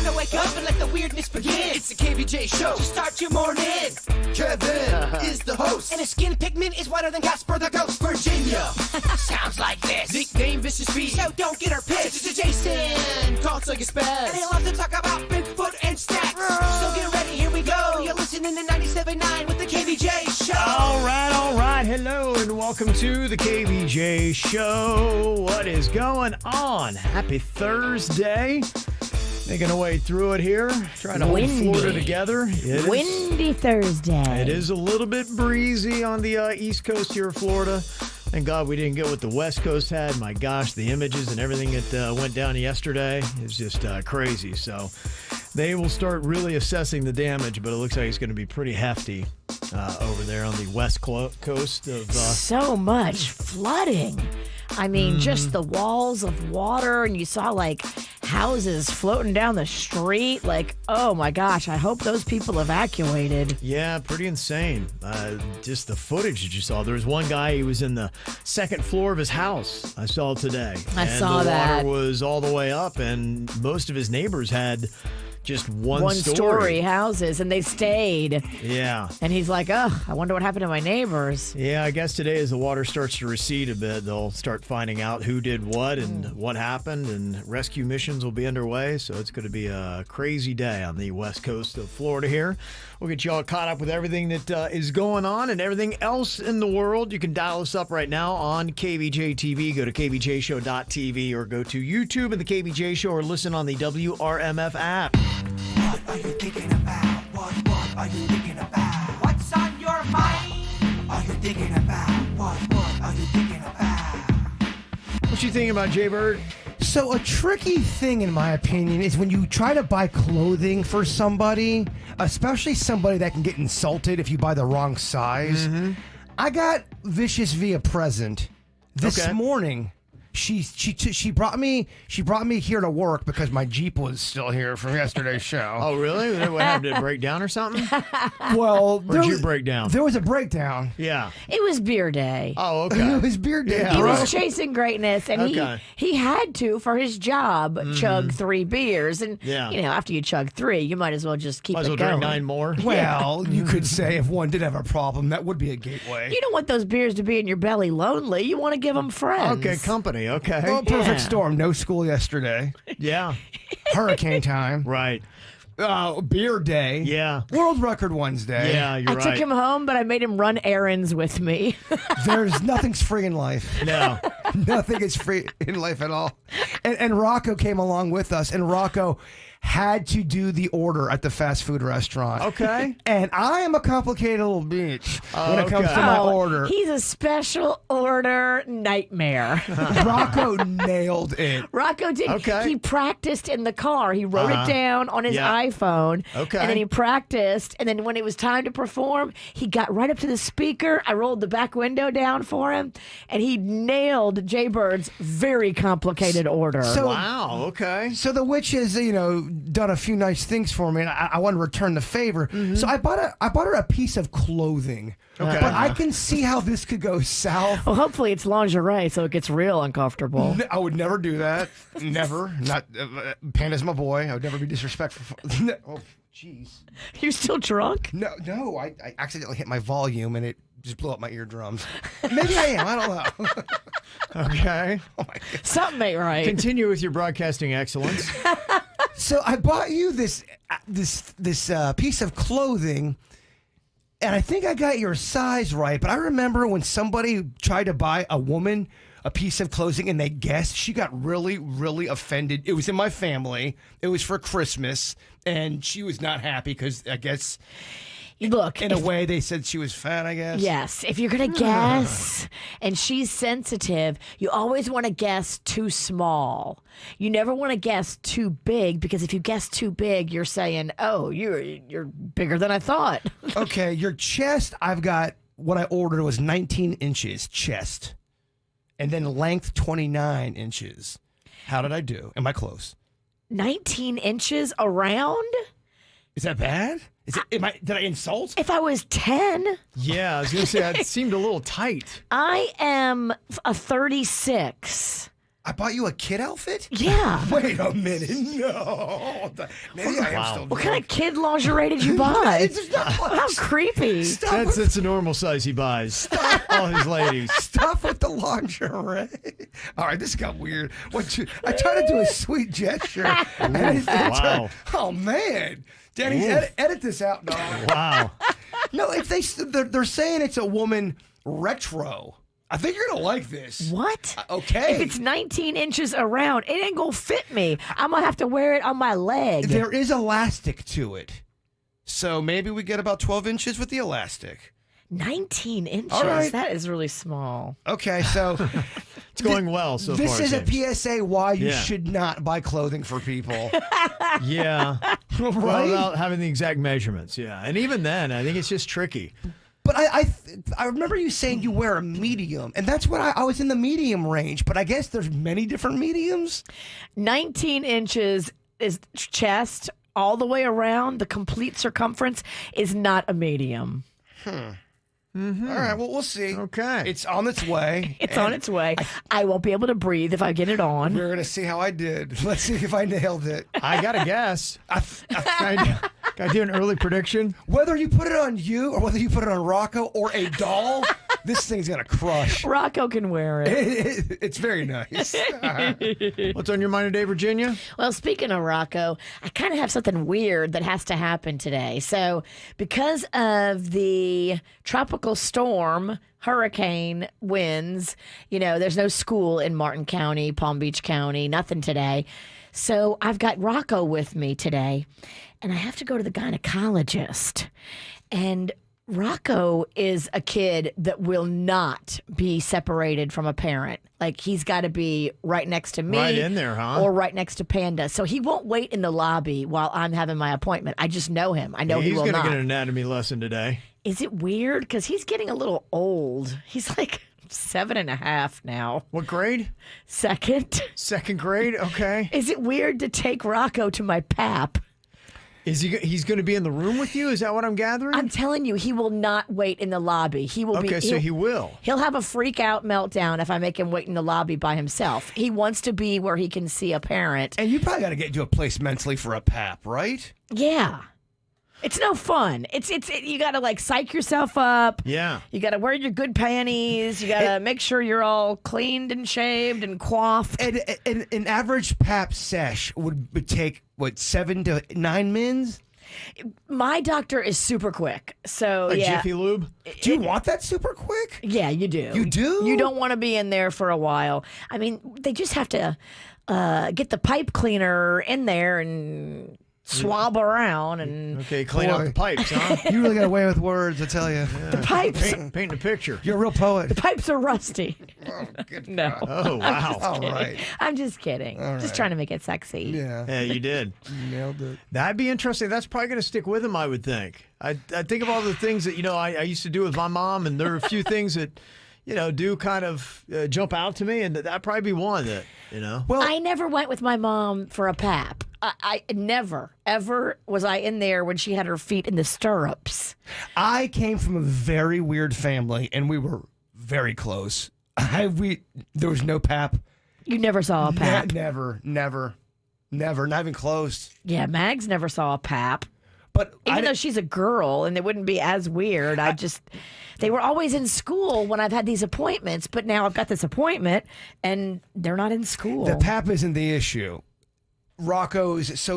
So wake up and let the weirdness begin. It's the KVJ show to start your morning. Kevin is the host, and his skin pigment is whiter than Casper the Ghost. Virginia sounds like this. Nickname Vicious Bee, so don't get her pissed. It's Jason, called so you spaz, and he loves to talk about Bigfoot and stacks. So get ready, here we go. You're listening to 97.9 with the KVJ show. All right. Hello and welcome to the KVJ show. What is going on? Happy Thursday. Making our way through it here. Trying to hold Florida together. Windy Thursday. It is a little bit breezy on the east coast here of Florida. Thank God we didn't get what the west coast had. My gosh, the images and everything that went down yesterday is just crazy. So they will start really assessing the damage, but it looks like it's going to be pretty hefty over there on the west coast of... So much flooding. I mean, just the walls of water, and you saw, like, houses floating down the street. Like, oh, my gosh, I hope those people evacuated. Yeah, pretty insane. Just the footage that you saw. There was one guy, he was in the second floor of his house, I saw today. I saw that. And the water was all the way up, and most of his neighbors had... just one story houses, and they stayed. Yeah. And he's like, oh, I wonder what happened to my neighbors. Yeah, I guess today as the water starts to recede a bit, they'll start finding out who did what and what happened, and rescue missions will be underway. So it's going to be a crazy day on the west coast of Florida here. We'll get you all caught up with everything that is going on and everything else in the world. You can dial us up right now on Kvj Tv. Go to kvjshow.tv or go to YouTube and the KVJ Show, or listen on the WRMF app. What are you thinking about? What are you thinking about? What's on your mind? Are you thinking about? What are you thinking about? What you thinking about, Jay-Bird? So a tricky thing, in my opinion, is when you try to buy clothing for somebody, especially somebody that can get insulted if you buy the wrong size. I got Vicious V a present this morning. She brought me here to work because my Jeep was still here from yesterday's show. Oh, really? What happened? Did it break down or something? Well, Or did you break down? There was a breakdown. Yeah. It was beer day. Oh, okay. It was beer day. Yeah, He right. was chasing greatness, and he had to, for his job, chug 3 beers. And, you know, after you chug 3, you might as well just keep Might as well it going. drink 9 more. Well, you could say if one did have a problem, that would be a gateway. You don't want those beers to be in your belly lonely. You want to give them friends. Okay, company. Okay. Well, perfect Yeah. storm. No school yesterday. Yeah. Hurricane time. Right. Beer day. Yeah. World Record Wednesday. Yeah, you're I right. took him home, but I made him run errands with me. There's nothing's free in life. No. Nothing is free in life at all. And Rocco came along with us, and Rocco had to do the order at the fast food restaurant. Okay. And I am a complicated little bitch when it comes to Okay. my order. He's a special order nightmare. Rocco nailed it. Rocco did. Okay. He practiced in the car. He wrote it down on his iPhone. Okay. And then he practiced. And then when it was time to perform, he got right up to the speaker. I rolled the back window down for him, and he nailed Jay Bird's very complicated order. Wow. Okay. So the witch has, done a few nice things for me, and I want to return the favor. So I bought her a piece of clothing. Okay. But I can see how this could go south. Well, hopefully it's lingerie, so it gets real uncomfortable. I would never do that. Never. Not Panda's my boy. I would never be disrespectful. No. Oh, jeez. You're still drunk? No. I accidentally hit my volume and it just blew up my eardrums. Maybe I am. I don't know. Okay. Oh my God. Something ain't right. Continue with your broadcasting excellence. So I bought you this piece of clothing, and I think I got your size right. But I remember when somebody tried to buy a woman a piece of clothing and they guessed, she got really, really offended. It was in my family. It was for Christmas, and she was not happy because I guess... Look, in a way, they said she was fat, I guess. Yes. If you're going to guess and she's sensitive, you always want to guess too small. You never want to guess too big, because if you guess too big, you're saying, oh, you're bigger than I thought. Okay, your chest, I've got, what I ordered was 19 inches chest. And then length 29 inches. How did I do? Am I close? 19 inches around? Is that bad? Did I insult? If I was 10, Yeah, I was going to say, that seemed a little tight. I am a 36. I bought you a kid outfit? Yeah. Wait a minute. No. Maybe I am still What kind of kid lingerie did you buy? It's not How creepy. Stop That's a normal size he buys. All his ladies. Stop with the lingerie. All right, this got weird. I tried to do a sweet gesture. Wow. Oh, man. Danny, edit this out, dog. Wow. No, if they're saying it's a woman retro. I think you're going to like this. What? Okay. If it's 19 inches around, it ain't going to fit me. I'm going to have to wear it on my leg. There is elastic to it. So maybe we get about 12 inches with the elastic. 19 inches? All right. That is really small. Okay, so It's going well so far. this is it seems. a PSA why you Yeah. should not buy clothing for people. Yeah. Well, Right? without having the exact measurements, yeah. And even then, I think it's just tricky. But I remember you saying you wear a medium, and that's what I was in the medium range. But I guess there's many different mediums. 19 inches is chest all the way around. The complete circumference is not a medium. All right, well, we'll see. Okay. It's on its way. It's on its way. I won't be able to breathe if I get it on. We're going to see how I did. Let's see if I nailed it. I got to guess. Can I do an early prediction? Whether you put it on you or whether you put it on Rocco or a doll, this thing's going to crush. Rocco can wear it. It's very nice. What's on your mind today, Virginia? Well, speaking of Rocco, I kind of have something weird that has to happen today. So, because of the tropical storm, hurricane winds, there's no school in Martin County, Palm Beach County, nothing today. So, I've got Rocco with me today, and I have to go to the gynecologist. And Rocco is a kid that will not be separated from a parent. Like, he's got to be right next to me. Right in there, huh? Or right next to Panda. So he won't wait in the lobby while I'm having my appointment. I just know him. I know he will He's not. going to get an anatomy lesson today. Is it weird? Because he's getting a little old. He's like 7.5 now. What grade? Second. Second grade? Okay. Is it weird to take Rocco to my pap? He's going to be in the room with you? Is that what I'm gathering? I'm telling you, he will not wait in the lobby. He will be. Okay, so he will. He'll have a freak out meltdown if I make him wait in the lobby by himself. He wants to be where he can see a parent. And you probably got to get into a place mentally for a pap, right? Yeah. It's no fun. You got to like psych yourself up. Yeah. You got to wear your good panties. You got to make sure you're all cleaned and shaved and coiffed. And an average pap sesh would take, 7 to 9 mins? My doctor is super quick. So, Like yeah. Jiffy Lube? Do you want that super quick? Yeah, you do. You do? You don't want to be in there for a while. I mean, they just have to get the pipe cleaner in there and swab around and Okay, clean out the pipes, huh? You really got away with words, I tell you. the pipes. Painting a picture. You're a real poet. Pipes are rusty. No, Oh, wow. All right. I'm just kidding. Just trying to make it sexy. Yeah. Yeah, you did. Nailed it. That'd be interesting. That's probably going to stick with him, I would think. I think of all the things that, I used to do with my mom, and there are a few things that, do kind of jump out to me, and that'd probably be one that, Well, I never went with my mom for a pap. I never, ever was I in there when she had her feet in the stirrups. I came from a very weird family, and we were very close. There was no pap. You never saw a pap. Never, not even close. Yeah, Mags never saw a pap. But Even though she's a girl and it wouldn't be as weird, they were always in school when I've had these appointments, but now I've got this appointment and they're not in school. the pap isn't the issue. Rocco's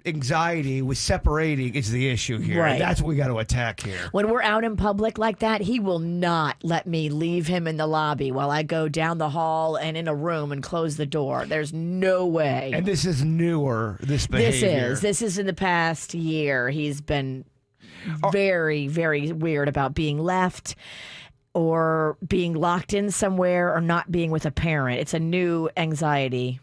anxiety with separating is the issue here. Right. That's what we got to attack here. When we're out in public like that, he will not let me leave him in the lobby while I go down the hall and in a room and close the door. There's no way. And this is newer, this behavior. This is in the past year. He's been very, very weird about being left or being locked in somewhere or not being with a parent. It's a new anxiety.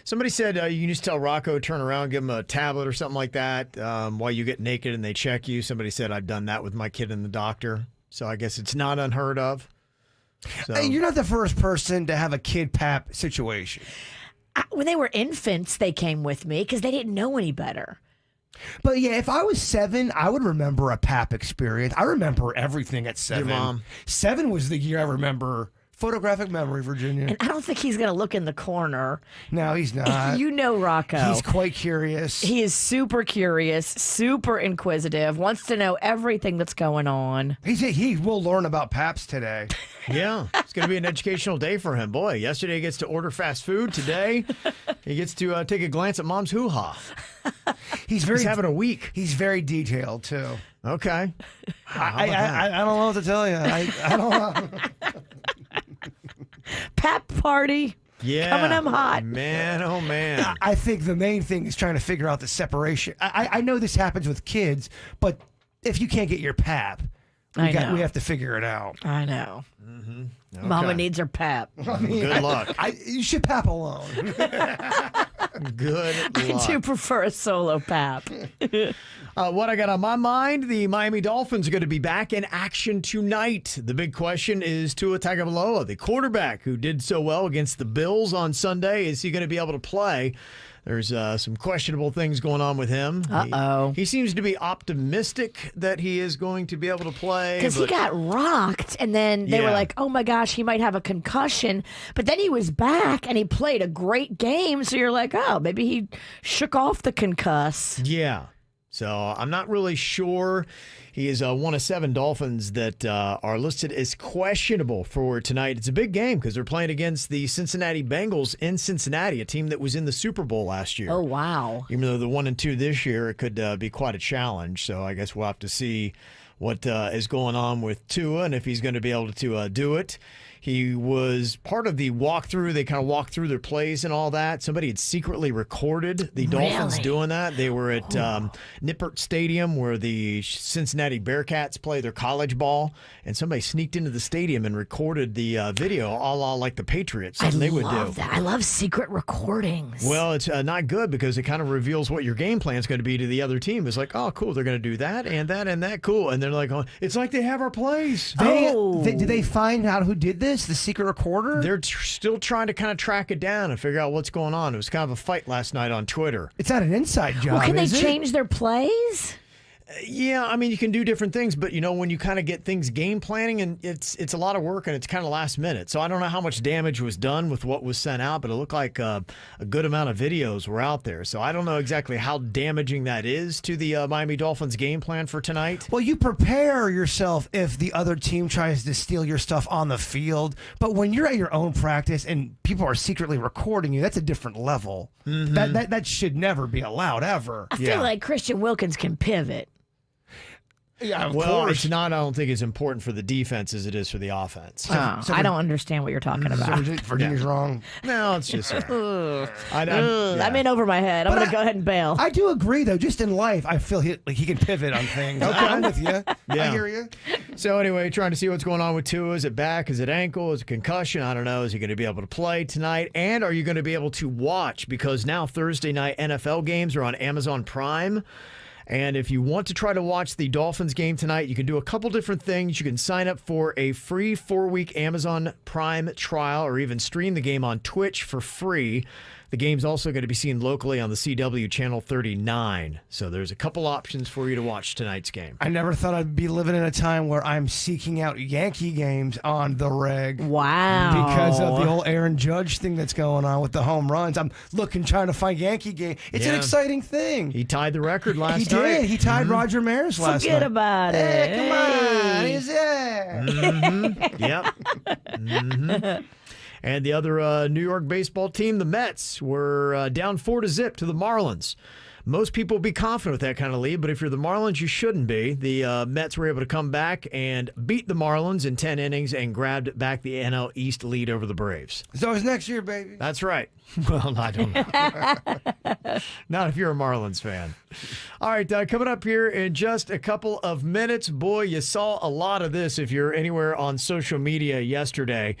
Somebody said you can just tell Rocco, turn around, give him a tablet or something like that while you get naked and they check you. Somebody said I've done that with my kid and the doctor. So I guess it's not unheard of. So. Hey, you're not the first person to have a kid pap situation. When they were infants, they came with me because they didn't know any better. But yeah, if I was 7, I would remember a pap experience. I remember everything at 7. Your mom. 7 was the year I remember photographic memory, Virginia. And I don't think he's going to look in the corner. No, he's not. You know Rocco. He's quite curious. He is super curious, super inquisitive, wants to know everything that's going on. He will learn about Paps today. Yeah, it's going to be an educational day for him. Boy, yesterday he gets to order fast food. Today he gets to take a glance at mom's hoo-ha. He's having a week. He's very detailed, too. Okay. I don't know what to tell you. I don't know. Pap party. Yeah. Coming up hot. Man, oh man. I think the main thing is trying to figure out the separation. I know this happens with kids, but if you can't get your pap, we have to figure it out. I know. Okay. Mama needs her pap. Good luck. You should pap alone. Good I luck. do prefer a solo pap. What I got on my mind, the Miami Dolphins are going to be back in action tonight. The big question is Tua Tagovailoa, the quarterback who did so well against the Bills on Sunday. Is he going to be able to play? There's some questionable things going on with him. Uh-oh. He seems to be optimistic that he is going to be able to play. Because he got rocked, and then they were like, oh my gosh, he might have a concussion. But then he was back, and he played a great game. So you're like, oh, maybe he shook off the concuss. Yeah. So I'm not really sure. He is one of 7 Dolphins that are listed as questionable for tonight. It's a big game because they're playing against the Cincinnati Bengals in Cincinnati, a team that was in the Super Bowl last year. Oh, wow. Even though they're 1-2 this year, it could be quite a challenge. So I guess we'll have to see what is going on with Tua and if he's going to be able to do it. He was part of the walkthrough. They kind of walked through their plays and all that. Somebody had secretly recorded the Dolphins doing that. They were at Nippert Stadium where the Cincinnati Bearcats play their college ball, and somebody sneaked into the stadium and recorded the video, a la like the Patriots, something they would do. That. I love secret recordings. Well, it's not good because it kind of reveals what your game plan is going to be to the other team. It's like, oh, cool, they're going to do that and that and that, cool. And they're like, oh, it's like they have our plays. Did they find out who did this? The secret recorder? They're still trying to kind of track it down and figure out what's going on. It was kind of a fight last night on Twitter. It's not an inside job. Well, can they change their plays? Yeah, I mean, you can do different things, but, you know, when you kind of get things game planning, and it's a lot of work, and it's kind of last minute. So I don't know how much damage was done with what was sent out, but it looked like a good amount of videos were out there. So I don't know exactly how damaging that is to the Miami Dolphins game plan for tonight. Well, you prepare yourself if the other team tries to steal your stuff on the field. But when you're at your own practice and people are secretly recording you, that's a different level. Mm-hmm. That should never be allowed, ever. I feel like Christian Wilkins can pivot. Yeah, of well, course. it's not, I don't think, as important for the defense as it is for the offense. I don't understand what you're talking about. Virginia's wrong. No, it's just I'm in over my head. I'm going to go ahead and bail. I do agree, though. Just in life, I feel he can pivot on things. Okay, I'm with you. Yeah. I hear you. So anyway, trying to see what's going on with Tua. Is it back? Is it ankle? Is it concussion? I don't know. Is he going to be able to play tonight? And are you going to be able to watch? Because now Thursday night NFL games are on Amazon Prime. And if you want to try to watch the Dolphins game tonight, you can do a couple different things. You can sign up for a free 4-week Amazon Prime trial or even stream the game on Twitch for free. The game's also going to be seen locally on the CW Channel 39. So there's a couple options for you to watch tonight's game. I never thought I'd be living in a time where I'm seeking out Yankee games on the reg. Wow. Because of the whole Aaron Judge thing that's going on with the home runs. I'm trying to find Yankee game. It's an exciting thing. He tied the record last night. He did. He tied Roger Maris last night. Forget about it. Hey, come on. He's there. Yep. And the other New York baseball team, the Mets, were down 4-0 to the Marlins. Most people will be confident with that kind of lead, but if you're the Marlins, you shouldn't be. The Mets were able to come back and beat the Marlins in 10 innings and grabbed back the NL East lead over the Braves. So it's next year, baby. That's right. Well, I don't know. Not if you're a Marlins fan. All right, coming up here in just a couple of minutes. Boy, you saw a lot of this if you're anywhere on social media yesterday.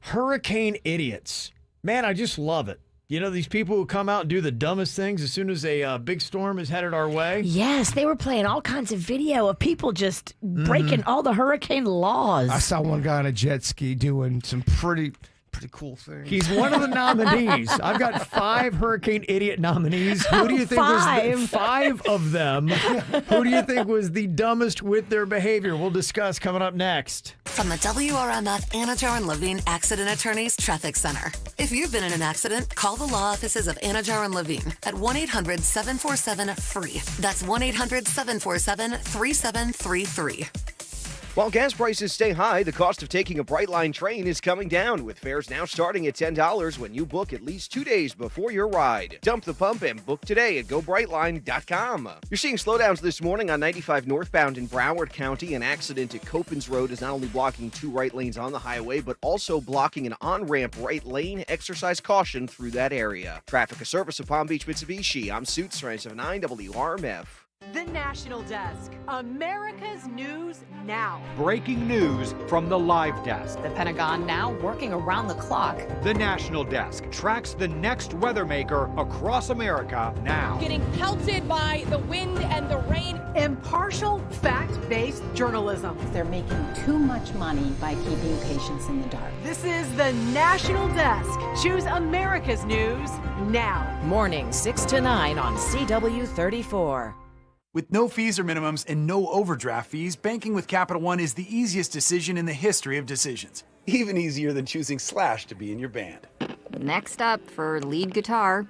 Hurricane idiots. Man, I just love it. You know, these people who come out and do the dumbest things as soon as a big storm is headed our way. Yes, they were playing all kinds of video of people just breaking all the hurricane laws. I saw one guy on a jet ski doing some pretty pretty cool thing. He's one of the nominees. I've got 5 Hurricane Idiot nominees. Who do you think was the 5 of them? Who do you think was the dumbest with their behavior? We'll discuss coming up next. From the WRMF Anajar and Levine Accident Attorneys Traffic Center. If you've been in an accident, call the law offices of Anajar and Levine at 1-800-747-FREE. That's 1-800-747-3733. While gas prices stay high, the cost of taking a Brightline train is coming down, with fares now starting at $10 when you book at least 2 days before your ride. Dump the pump and book today at GoBrightline.com. You're seeing slowdowns this morning on 95 northbound in Broward County. An accident at Copans Road is not only blocking 2 right lanes on the highway, but also blocking an on-ramp right lane. Exercise caution through that area. Traffic, a service of Palm Beach Mitsubishi. I'm Suits 979 WRMF. The National Desk, America's News Now. Breaking news from the Live Desk. The Pentagon now working around the clock. The National Desk tracks the next weather maker across America now. Getting pelted by the wind and the rain. Impartial, fact-based journalism. They're making too much money by keeping patients in the dark. This is the National Desk. Choose America's News Now. Morning 6 to 9 on CW 34. With no fees or minimums and no overdraft fees, banking with Capital One is the easiest decision in the history of decisions. Even easier than choosing Slash to be in your band. Next up for lead guitar.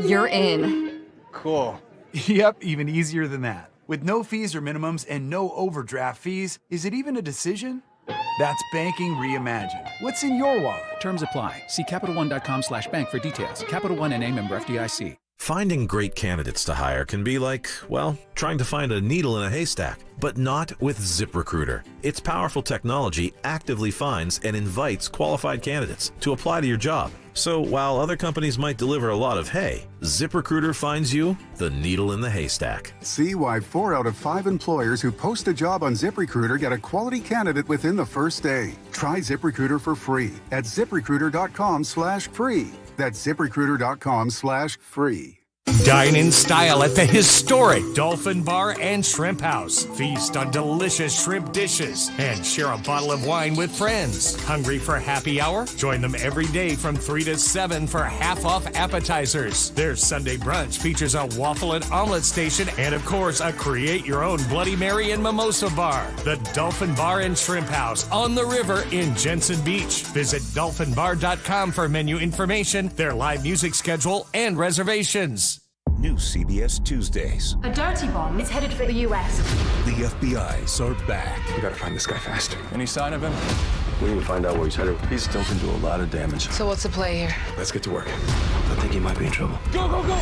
You're in. Cool. Yep, even easier than that. With no fees or minimums and no overdraft fees, is it even a decision? That's banking reimagined. What's in your wallet? Terms apply. See CapitalOne.com/bank for details. Capital One N.A. member FDIC. Finding great candidates to hire can be like, well, trying to find a needle in a haystack, but not with ZipRecruiter. Its powerful technology actively finds and invites qualified candidates to apply to your job. So while other companies might deliver a lot of hay, ZipRecruiter finds you the needle in the haystack. See why 4 out of 5 employers who post a job on ZipRecruiter get a quality candidate within the first day. Try ZipRecruiter for free at ZipRecruiter.com/free. That's ZipRecruiter.com/free. Dine in style at the historic Dolphin Bar and Shrimp House. Feast on delicious shrimp dishes and share a bottle of wine with friends. Hungry for happy hour? Join them every day from 3 to 7 for half-off appetizers. Their Sunday brunch features a waffle and omelet station and, of course, a create-your-own Bloody Mary and mimosa bar. The Dolphin Bar and Shrimp House on the river in Jensen Beach. Visit dolphinbar.com for menu information, their live music schedule, and reservations. New CBS Tuesdays. A dirty bomb is headed for the U.S. The FBI's are back. We gotta find this guy fast. Any sign of him? We need to find out where he's headed. He's still can do a lot of damage. So what's the play here? Let's get to work. I think he might be in trouble. Go, go, go!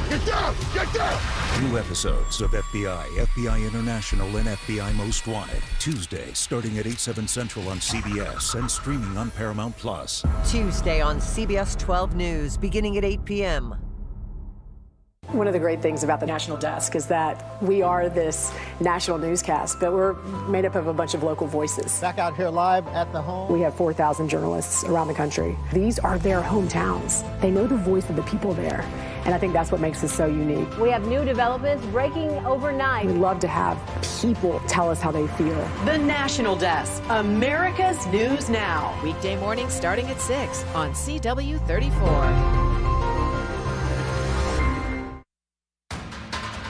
Get down! Get down! New episodes of FBI, FBI International, and FBI Most Wanted. Tuesday, starting at 8/7 Central on CBS and streaming on Paramount+. Tuesday on CBS 12 News, beginning at 8 p.m. One of the great things about the National Desk is that we are this national newscast, but we're made up of a bunch of local voices. Back out here live at the home. We have 4,000 journalists around the country. These are their hometowns. They know the voice of the people there, and I think that's what makes us so unique. We have new developments breaking overnight. We love to have people tell us how they feel. The National Desk, America's News Now. Weekday morning starting at 6 on CW 34.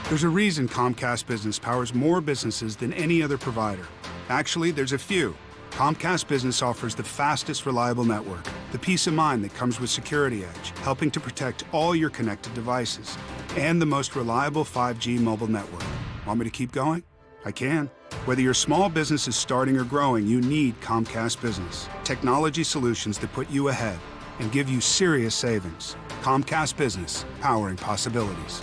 There's a reason Comcast Business powers more businesses than any other provider. Actually, there's a few. Comcast Business offers the fastest, reliable network, the peace of mind that comes with Security Edge, helping to protect all your connected devices, and the most reliable 5G mobile network. Want me to keep going? I can. Whether your small business is starting or growing, you need Comcast Business. Technology solutions that put you ahead and give you serious savings. Comcast Business, powering possibilities.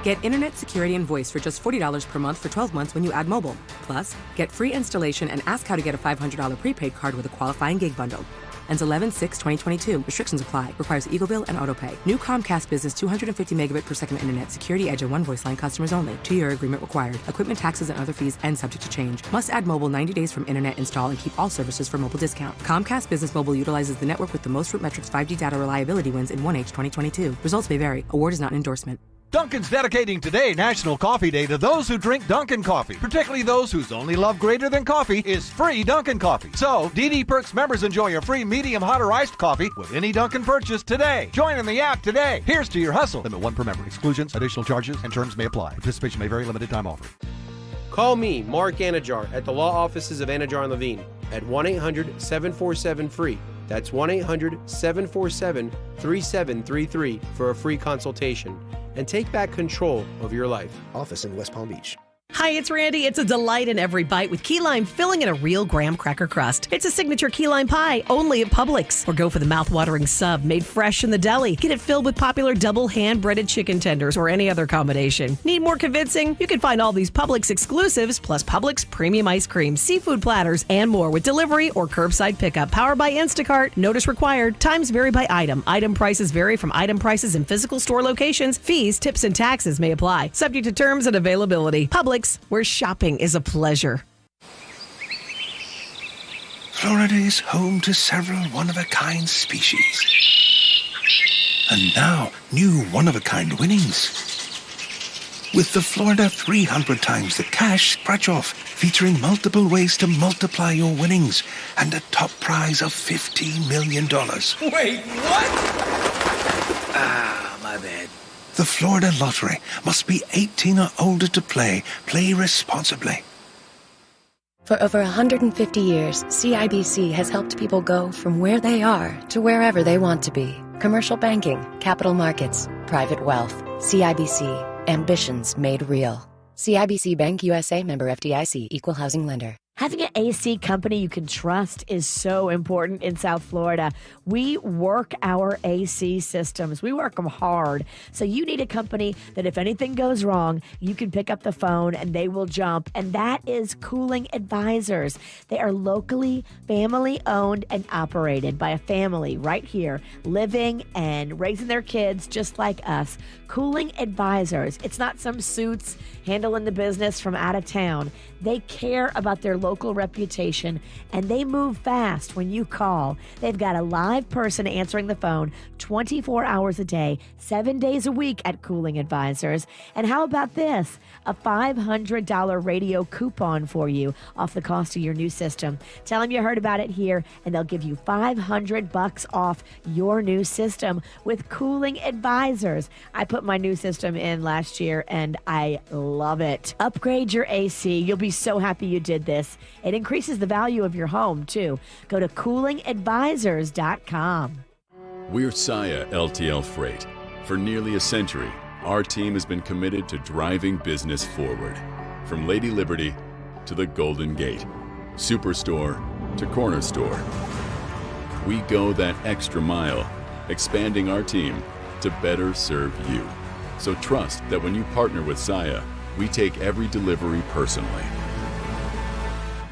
Get internet security and voice for just $40 per month for 12 months when you add mobile. Plus, get free installation and ask how to get a $500 prepaid card with a qualifying gig bundle. Ends 11/6/2022. Restrictions apply. Requires Eagle Bill and AutoPay. New Comcast Business 250 megabit per second internet. Security Edge and one voice line customers only. 2-year agreement required. Equipment taxes and other fees and subject to change. Must add mobile 90 days from internet install and keep all services for mobile discount. Comcast Business Mobile utilizes the network with the most RootMetrics 5G data reliability wins in 1H 2022. Results may vary. Award is not an endorsement. Dunkin's dedicating today National Coffee Day to those who drink Dunkin' coffee, particularly those whose only love greater than coffee is free Dunkin' coffee. So, DD Perks members enjoy a free medium hot or iced coffee with any Dunkin' purchase today. Join in the app today. Here's to your hustle. Limit 1 per member. Exclusions, additional charges, and terms may apply. Participation may vary. Limited time offer. Call me, Mark Anajar, at the law offices of Anajar and Levine at 1-800-747-FREE. That's 1-800-747-3733 for a free consultation and take back control of your life. Office in West Palm Beach. Hi, it's Randy. It's a delight in every bite with key lime filling in a real graham cracker crust. It's a signature key lime pie only at Publix. Or go for the mouth-watering sub made fresh in the deli. Get it filled with popular double hand-breaded chicken tenders or any other combination. Need more convincing? You can find all these Publix exclusives plus Publix premium ice cream, seafood platters, and more with delivery or curbside pickup. Powered by Instacart. Notice required. Times vary by item. Item prices vary from item prices in physical store locations. Fees, tips, and taxes may apply. Subject to terms and availability. Publix, where shopping is a pleasure. Florida is home to several one-of-a-kind species. And now, new one-of-a-kind winnings. With the Florida 300 times the cash scratch-off, featuring multiple ways to multiply your winnings and a top prize of $15 million. Wait, what? Ah, my bad. The Florida Lottery must be 18 or older to play. Play responsibly. For over 150 years, CIBC has helped people go from where they are to wherever they want to be. Commercial banking, capital markets, private wealth. CIBC. Ambitions made real. CIBC Bank USA, member FDIC, equal housing lender. Having an AC company you can trust is so important in South Florida. We work our AC systems. We work them hard. So you need a company that if anything goes wrong, you can pick up the phone and they will jump. And that is Cooling Advisors. They are locally family owned and operated by a family right here, living and raising their kids just like us. Cooling Advisors. It's not some suits handling the business from out of town. They care about their local reputation, and they move fast when you call. They've got a live person answering the phone 24 hours a day, 7 days a week at Cooling Advisors. And how about this? A $500 radio coupon for you off the cost of your new system. Tell them you heard about it here, and they'll give you $500 off your new system with Cooling Advisors. I put my new system in last year, and I love it. Upgrade your AC. You'll be so happy you did this. It increases the value of your home, too. Go to coolingadvisors.com. We're Saia LTL Freight. For nearly a century, our team has been committed to driving business forward. From Lady Liberty to the Golden Gate, Superstore to Corner Store. We go that extra mile, expanding our team to better serve you. So trust that when you partner with Saia, we take every delivery personally.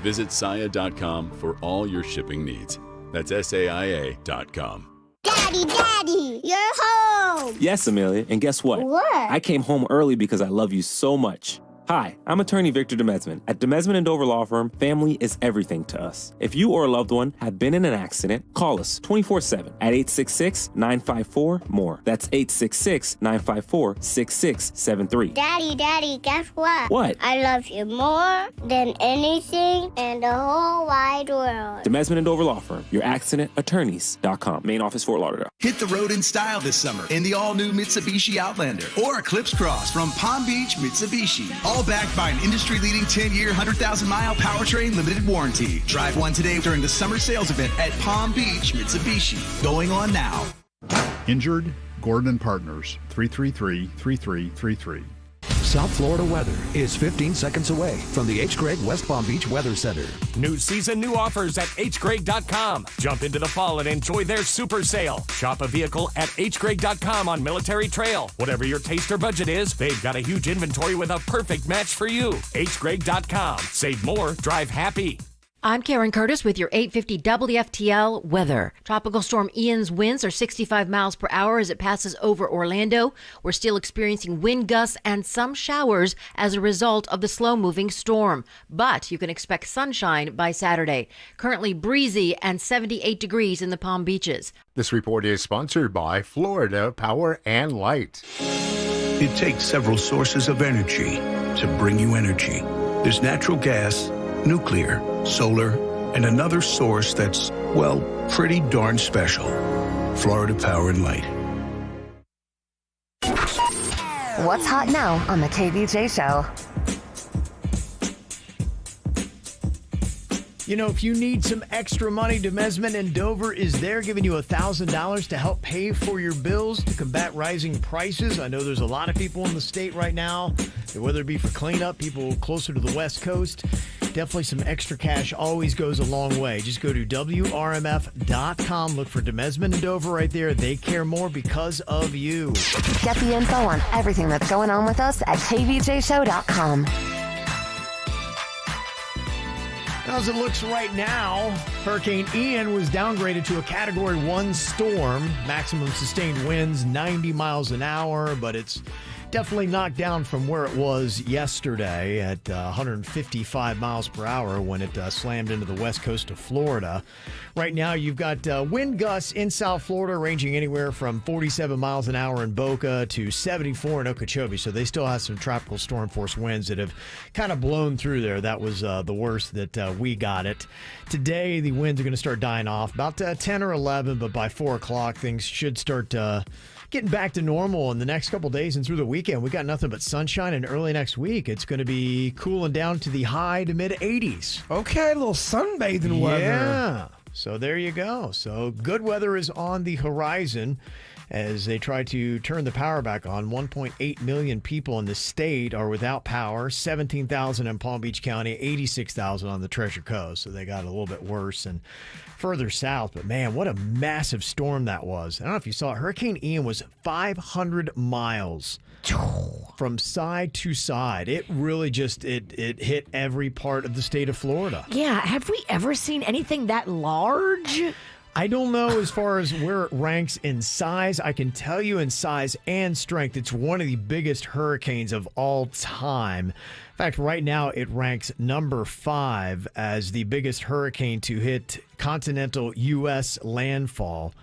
Visit Saia.com for all your shipping needs. That's SAIA.com. Daddy, you're home! Yes, Amelia, and guess what? What? I came home early because I love you so much. Hi, I'm attorney Victor Demesman. At Demesman & Dover Law Firm, family is everything to us. If you or a loved one have been in an accident, call us 24/7 at 866-954-MORE. That's 866-954-6673. Daddy, guess what? What? I love you more than anything in the whole wide world. Demesman & Dover Law Firm, your accidentattorneys.com. Main office, Fort Lauderdale. Hit the road in style this summer in the all-new Mitsubishi Outlander or Eclipse Cross from Palm Beach Mitsubishi. All backed by an industry-leading 10-year, 100,000-mile powertrain limited warranty. Drive one today during the summer sales event at Palm Beach Mitsubishi. Going on now. Injured? Gordon & Partners, 333-3333. South Florida weather is 15 seconds away from the H. Gregg West Palm Beach Weather Center. New season, new offers at hgregg.com. Jump into the fall and enjoy their super sale. Shop a vehicle at hgregg.com on Military Trail. Whatever your taste or budget is, they've got a huge inventory with a perfect match for you. hgregg.com. Save more, drive happy. I'm Karen Curtis with your 850 WFTL weather. Tropical Storm Ian's winds are 65 miles per hour as it passes over Orlando. We're still experiencing wind gusts and some showers as a result of the slow-moving storm. But you can expect sunshine by Saturday. Currently breezy and 78 degrees in the Palm Beaches. This report is sponsored by Florida Power and Light. It takes several sources of energy to bring you energy. There's natural gas, nuclear, solar, and another source that's, well, pretty darn special. Florida Power and Light. What's hot now on the KVJ Show? You know, if you need some extra money, Demesman and Dover is there giving you $1,000 to help pay for your bills to combat rising prices. I know there's a lot of people in the state right now, whether it be for cleanup, people closer to the West Coast. Definitely some extra cash always goes a long way. Just go to WRMF.com. Look for Demesman and Dover right there. They care more because of you. Get the info on everything that's going on with us at KVJShow.com. As it looks right now, Hurricane Ian was downgraded to a Category 1 storm. Maximum sustained winds 90 miles an hour, but it's definitely knocked down from where it was yesterday at 155 miles per hour when it slammed into the west coast of Florida. Right now, you've got wind gusts in South Florida ranging anywhere from 47 miles an hour in Boca to 74 in Okeechobee. So they still have some tropical storm force winds that have kind of blown through there. That was the worst that we got it. Today, the winds are going to start dying off about 10 or 11, but by 4 o'clock, things should start getting back to normal in the next couple days and through the weekend. We got nothing but sunshine, and early next week it's going to be cooling down to the high to mid 80s. Okay, a little sunbathing weather. Yeah. So there you go. So good weather is on the horizon as they try to turn the power back on. 1.8 million people in the state are without power. 17,000 in Palm Beach County, 86,000 on the Treasure Coast. So they got a little bit worse and further south. But man, what a massive storm that was. I don't know if you saw it. Hurricane Ian was 500 miles from side to side. It really just, it hit every part of the state of Florida. Yeah. Have we ever seen anything that large? I don't know as far as where it ranks in size. I can tell you in size and strength, it's one of the biggest hurricanes of all time. In fact, right now it ranks number 5 as the biggest hurricane to hit continental U.S. landfall,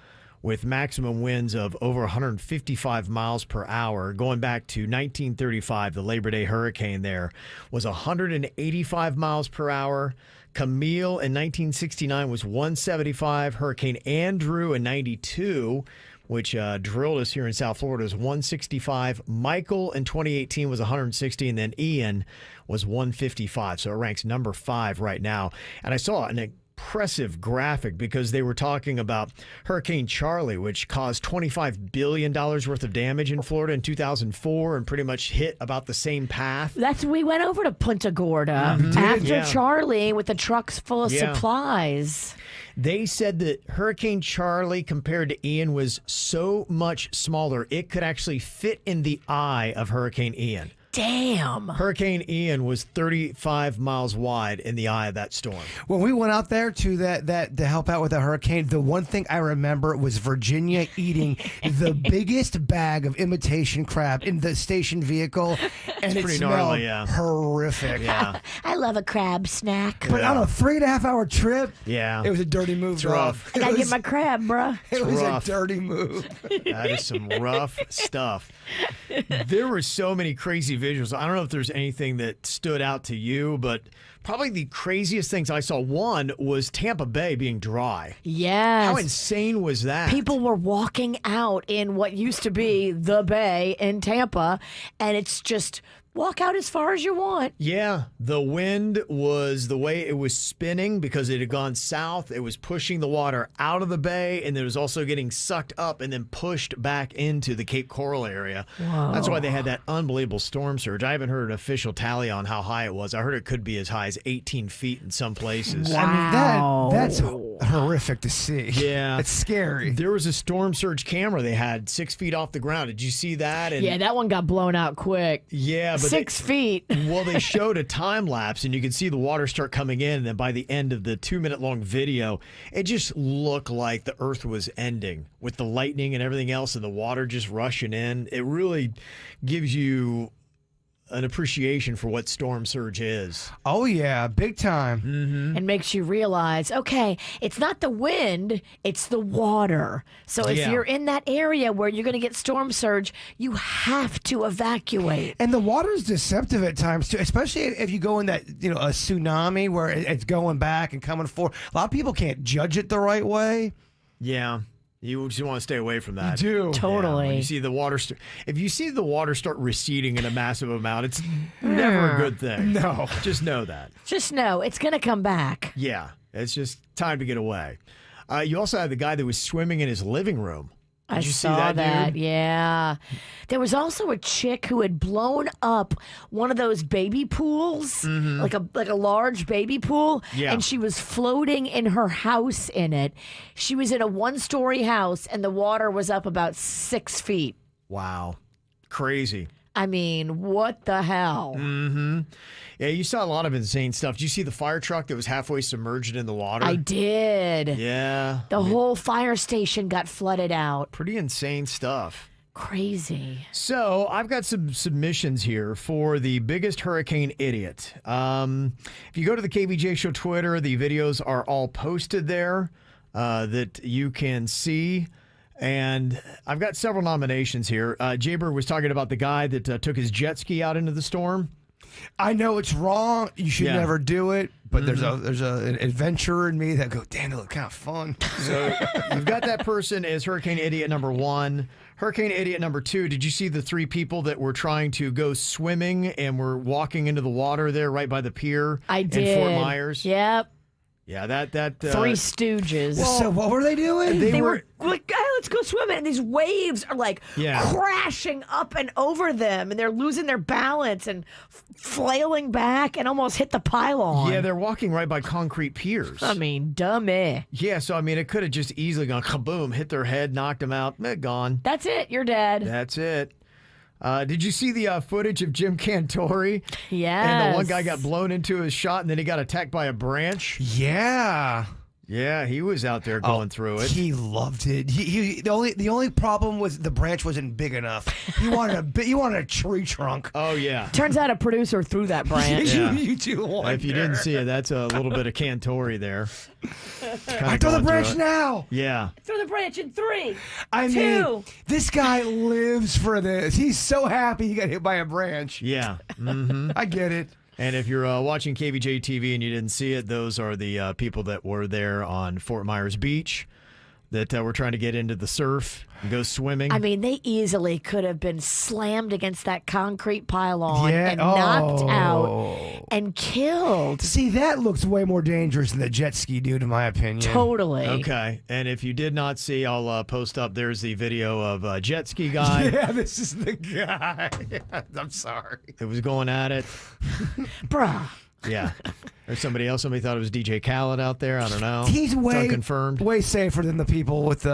with maximum winds of over 155 miles per hour. Going back to 1935, the Labor Day hurricane there was 185 miles per hour. Camille in 1969 was 175. Hurricane Andrew in 92, which drilled us here in South Florida, was 165. Michael in 2018 was 160, and then Ian was 155. So it ranks number 5 right now. And I saw an impressive graphic because they were talking about Hurricane Charlie, which caused $25 billion worth of damage in Florida in 2004 and pretty much hit about the same path. We went over to Punta Gorda after Charlie with the trucks full of supplies. They said that Hurricane Charlie compared to Ian was so much smaller, it could actually fit in the eye of Hurricane Ian. Damn. Hurricane Ian was 35 miles wide in the eye of that storm. When we went out there to that to help out with the hurricane, the one thing I remember was Virginia eating the biggest bag of imitation crab in the station vehicle, and it smelled horrific. Yeah. I love a crab snack. But on a 3.5 hour trip, it was a dirty move. It's rough. I gotta get my crab, bruh. It was a dirty move. That is some rough stuff. There were so many crazy visuals. I don't know if there's anything that stood out to you, but probably the craziest things I saw, one was Tampa Bay being dry. Yes. How insane was that? People were walking out in what used to be the Bay in Tampa, and it's just walk out as far as you want. Yeah, the wind was the way it was spinning because it had gone south. It was pushing the water out of the bay, and it was also getting sucked up and then pushed back into the Cape Coral area. Whoa. That's why they had that unbelievable storm surge. I haven't heard an official tally on how high it was. I heard it could be as high as 18 feet in some places. Wow. I mean, that's horrific to see. Yeah. It's scary. There was a storm surge camera they had 6 feet off the ground. Did you see that? And yeah, that one got blown out quick. Yeah, but 6 feet. Well, they showed a time lapse, and you could see the water start coming in. And then by the end of the 2-minute long video, it just looked like the earth was ending with the lightning and everything else, and the water just rushing in. It really gives you an appreciation for what storm surge is. Oh, yeah, big time. Mm-hmm. And makes you realize, okay, it's not the wind, it's the water. So if you're in that area where you're going to get storm surge, you have to evacuate. And the water's deceptive at times, too, especially if you go in that, a tsunami where it's going back and coming forward. A lot of people can't judge it the right way. Yeah. You just want to stay away from that. You do. Totally. When you see the water, if you see the water start receding in a massive amount, it's never a good thing. No. Just know that. Just know it's going to come back. Yeah. It's just time to get away. You also had the guy that was swimming in his living room. Did you see that, dude? Yeah. There was also a chick who had blown up one of those baby pools, like a large baby pool, and she was floating in her house in it. She was in a 1-story house, and the water was up about 6 feet. Wow. Crazy. I mean, what the hell? Mm-hmm. Yeah, you saw a lot of insane stuff. Did you see the fire truck that was halfway submerged in the water? I did. Yeah. The whole fire station got flooded out. Pretty insane stuff. Crazy. So I've got some submissions here for the biggest hurricane idiot. If you go to the KVJ Show Twitter, the videos are all posted there that you can see. And I've got several nominations here. Jaber was talking about the guy that took his jet ski out into the storm. I know it's wrong. You should never do it. But there's an adventurer in me that go, damn, it looked kind of fun. So you've got that person as Hurricane Idiot number 1. Hurricane Idiot number 2, did you see the 3 people that were trying to go swimming and were walking into the water there right by the pier I did. in Fort Myers? Yep. Yeah, that Three Stooges. Well, so what were they doing? They were like, hey, let's go swimming. And these waves are like crashing up and over them. And they're losing their balance and flailing back and almost hit the pylon. Yeah, they're walking right by concrete piers. I mean, dummy. Yeah, so I mean, it could have just easily gone kaboom, hit their head, knocked them out, gone. That's it. You're dead. That's it. Did you see the footage of Jim Cantori? Yes. And the one guy got blown into his shot, and then he got attacked by a branch? Yeah. Yeah, he was out there going through it. He loved it. The only problem was the branch wasn't big enough. He wanted a tree trunk. Oh yeah. Turns out a producer threw that branch. Yeah. You do wonder. If you didn't see it, that's a little bit of Cantori there. I throw the branch now. Yeah. Throw the branch in 3. I 2. mean, this guy lives for this. He's so happy he got hit by a branch. Yeah. Mm-hmm. I get it. And if you're watching KVJ TV and you didn't see it, those are the people that were there on Fort Myers Beach that were trying to get into the surf and go swimming. I mean, they easily could have been slammed against that concrete pylon and knocked out and killed. See, that looks way more dangerous than the jet ski dude, in my opinion. Totally. Okay. And if you did not see, I'll post up. There's the video of a jet ski guy. Yeah, this is the guy. I'm sorry. It was going at it. Bruh. Yeah. There's somebody else. Somebody thought it was DJ Khaled out there. I don't know. He's way unconfirmed. Way safer than the people with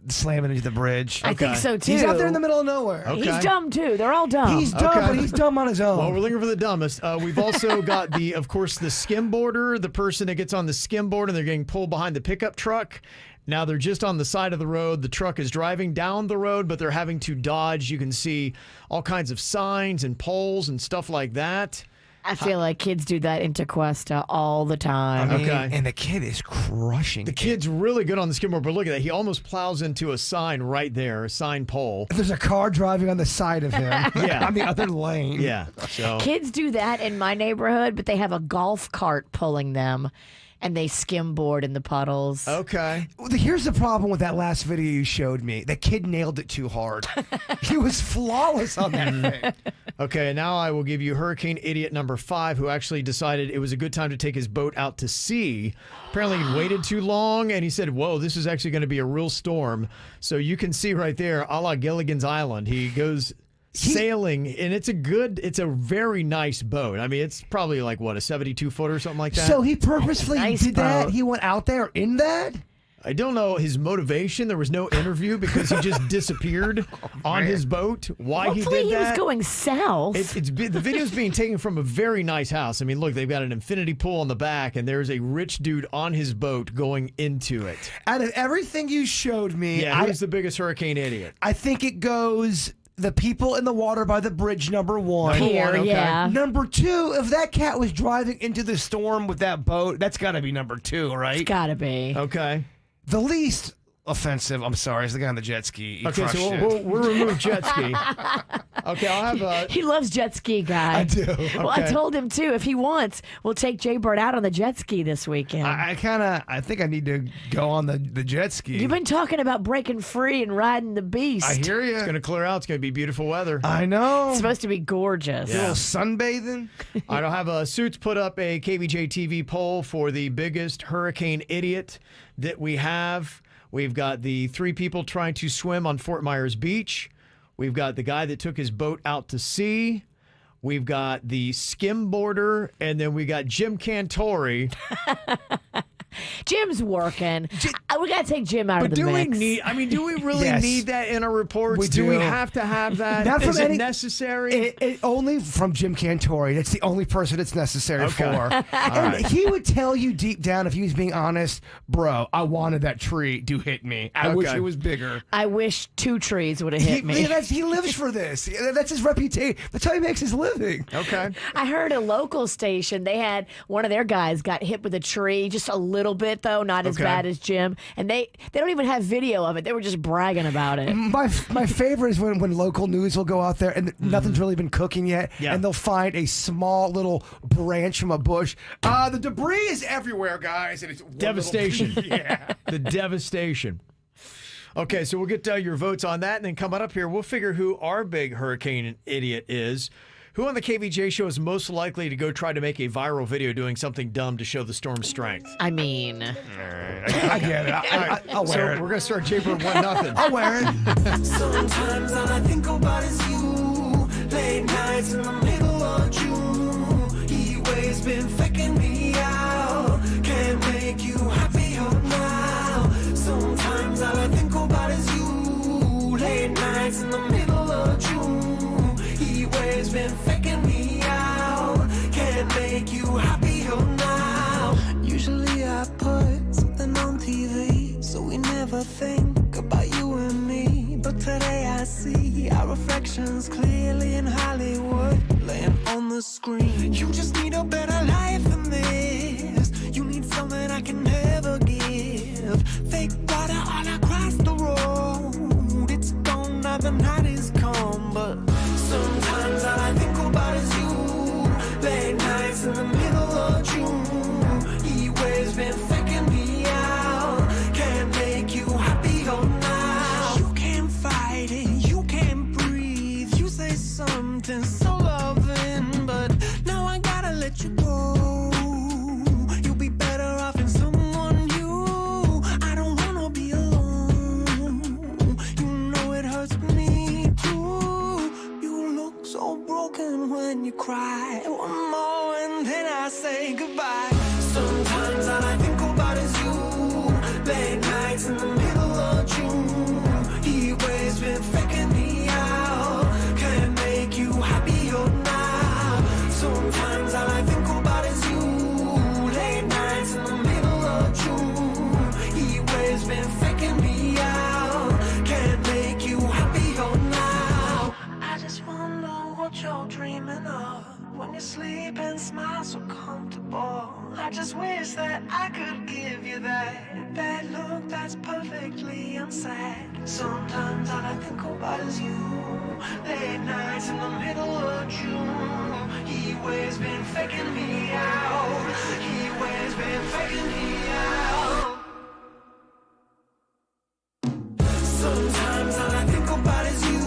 slamming into the bridge. I think so, too. He's out there in the middle of nowhere. Okay. He's dumb, too. They're all dumb. He's dumb, but he's dumb on his own. Well, we're looking for the dumbest. We've also got of course, the skimboarder, the person that gets on the skimboard and they're getting pulled behind the pickup truck. Now they're just on the side of the road. The truck is driving down the road, but they're having to dodge. You can see all kinds of signs and poles and stuff like that. I feel like kids do that in Tequesta all the time. I mean, and the kid is crushing The kid's really good on the skimboard, but look at that. He almost plows into a sign right there, a sign pole. There's a car driving on the side of him. Yeah. On the other lane. Yeah. So Kids do that in my neighborhood, but they have a golf cart pulling them. And they skimboard in the puddles. Okay. Well, here's the problem with that last video you showed me. The kid nailed it too hard. He was flawless on that thing. Okay, now I will give you Hurricane Idiot number 5, who actually decided it was a good time to take his boat out to sea. Apparently he waited too long, and he said, whoa, this is actually going to be a real storm. So you can see right there, a la Gilligan's Island, he goes sailing, and it's a very nice boat. I mean, it's probably like, what, a 72-foot or something like that? So he purposely did that? He went out there in that? I don't know his motivation. There was no interview because he just disappeared on his boat. Why Hopefully he did that? He was going south. The video's being taken from a very nice house. I mean, look, they've got an infinity pool on the back, and there's a rich dude on his boat going into it. Out of everything you showed me, yeah, who's the biggest hurricane idiot? I think it goes the people in the water by the bridge, number one. Yeah. Number two, if that cat was driving into the storm with that boat, that's got to be number two, right? It's got to be. Okay. The least offensive, I'm sorry, is the guy on the jet ski. He Okay, crushed so it. we'll remove jet ski. Okay, I'll have a... He loves jet ski, guy. I do. Well, I Okay. told him, too, if he wants, we'll take Jay Bird out on the jet ski this weekend. I think I need to go on the jet ski. You've been talking about breaking free and riding the beast. I hear you. It's going to clear out. It's going to be beautiful weather. I know. It's supposed to be gorgeous. A little sunbathing. All right, I'll have Suits put up a KVJ TV poll for the biggest hurricane idiot that we have. We've got the 3 people trying to swim on Fort Myers Beach. We've got the guy that took his boat out to sea. We've got the skimboarder, and then we got Jim Cantori. Jim's working. We got to take Jim out of the do mix. do we really Yes. need that in our reports? We do we do. have to have that? Not Is from it any- necessary? It only from Jim Cantori. That's the only person it's necessary Okay. for. And right. he would tell you deep down, if he was being honest, bro, I wanted that tree to hit me. I wish Okay. it was bigger. I wish 2 trees would have hit me. He lives for this. That's his reputation. That's how he makes his living. Okay. I heard a local station, they had one of their guys got hit with a tree, just a little bit though, not as Okay. bad as Jim. And they don't even have video of it. They were just bragging about it. My favorite is when local news will go out there and nothing's really been cooking yet, Yeah. and they'll find a small little branch from a bush. The debris is everywhere, guys, and it's one Devastation. little- yeah. The devastation. Okay, so we'll get your votes on that, and then coming up here, we'll figure who our big hurricane idiot is. Who on the KVJ show is most likely to go try to make a viral video doing something dumb to show the storm's strength? I mean, I get it. I'll So wear it. we're going to start Jaybird 1-0. I'll wear it. Sometimes all I think about is you. Late nights in the middle of June. He waves been faking me out. Can't make you happier now. Sometimes all I think about is you. Late nights in the middle of June. He waves been faking me out. Can't make you happier now. Usually I put something on TV, so we never think about you and me. But today I see our reflections clearly in Hollywood, laying on the screen. You just need a better life than this. You need something I can never give. Fake water all across the road. It's gone now, the night is come. But sometimes all I think about is you. Late nights in the middle of June. He waves been faking me out. Can't make you happier now. You can't fight it, you can't breathe. You say something so loving, but now I gotta let you go. You'll be better off in someone new. I don't wanna be alone. You know it hurts me too. You look so broken when you cry. One more and then I say goodbye. Sometimes all I think about is you. Late nights in the middle of June. He waves been faking me out. Can't make you happier now. Sometimes all I think about is you. Late nights in the middle of June. He waves been faking me out. Can't make you happier now. I just wonder what you're dreaming of when you sleep and smile so comfortable. I just wish that I could give you that look that's perfectly unsaid. Sometimes all I think about is you. Late nights in the middle of June. He waves been faking me out. He waves been faking me out. Sometimes all I think about is you.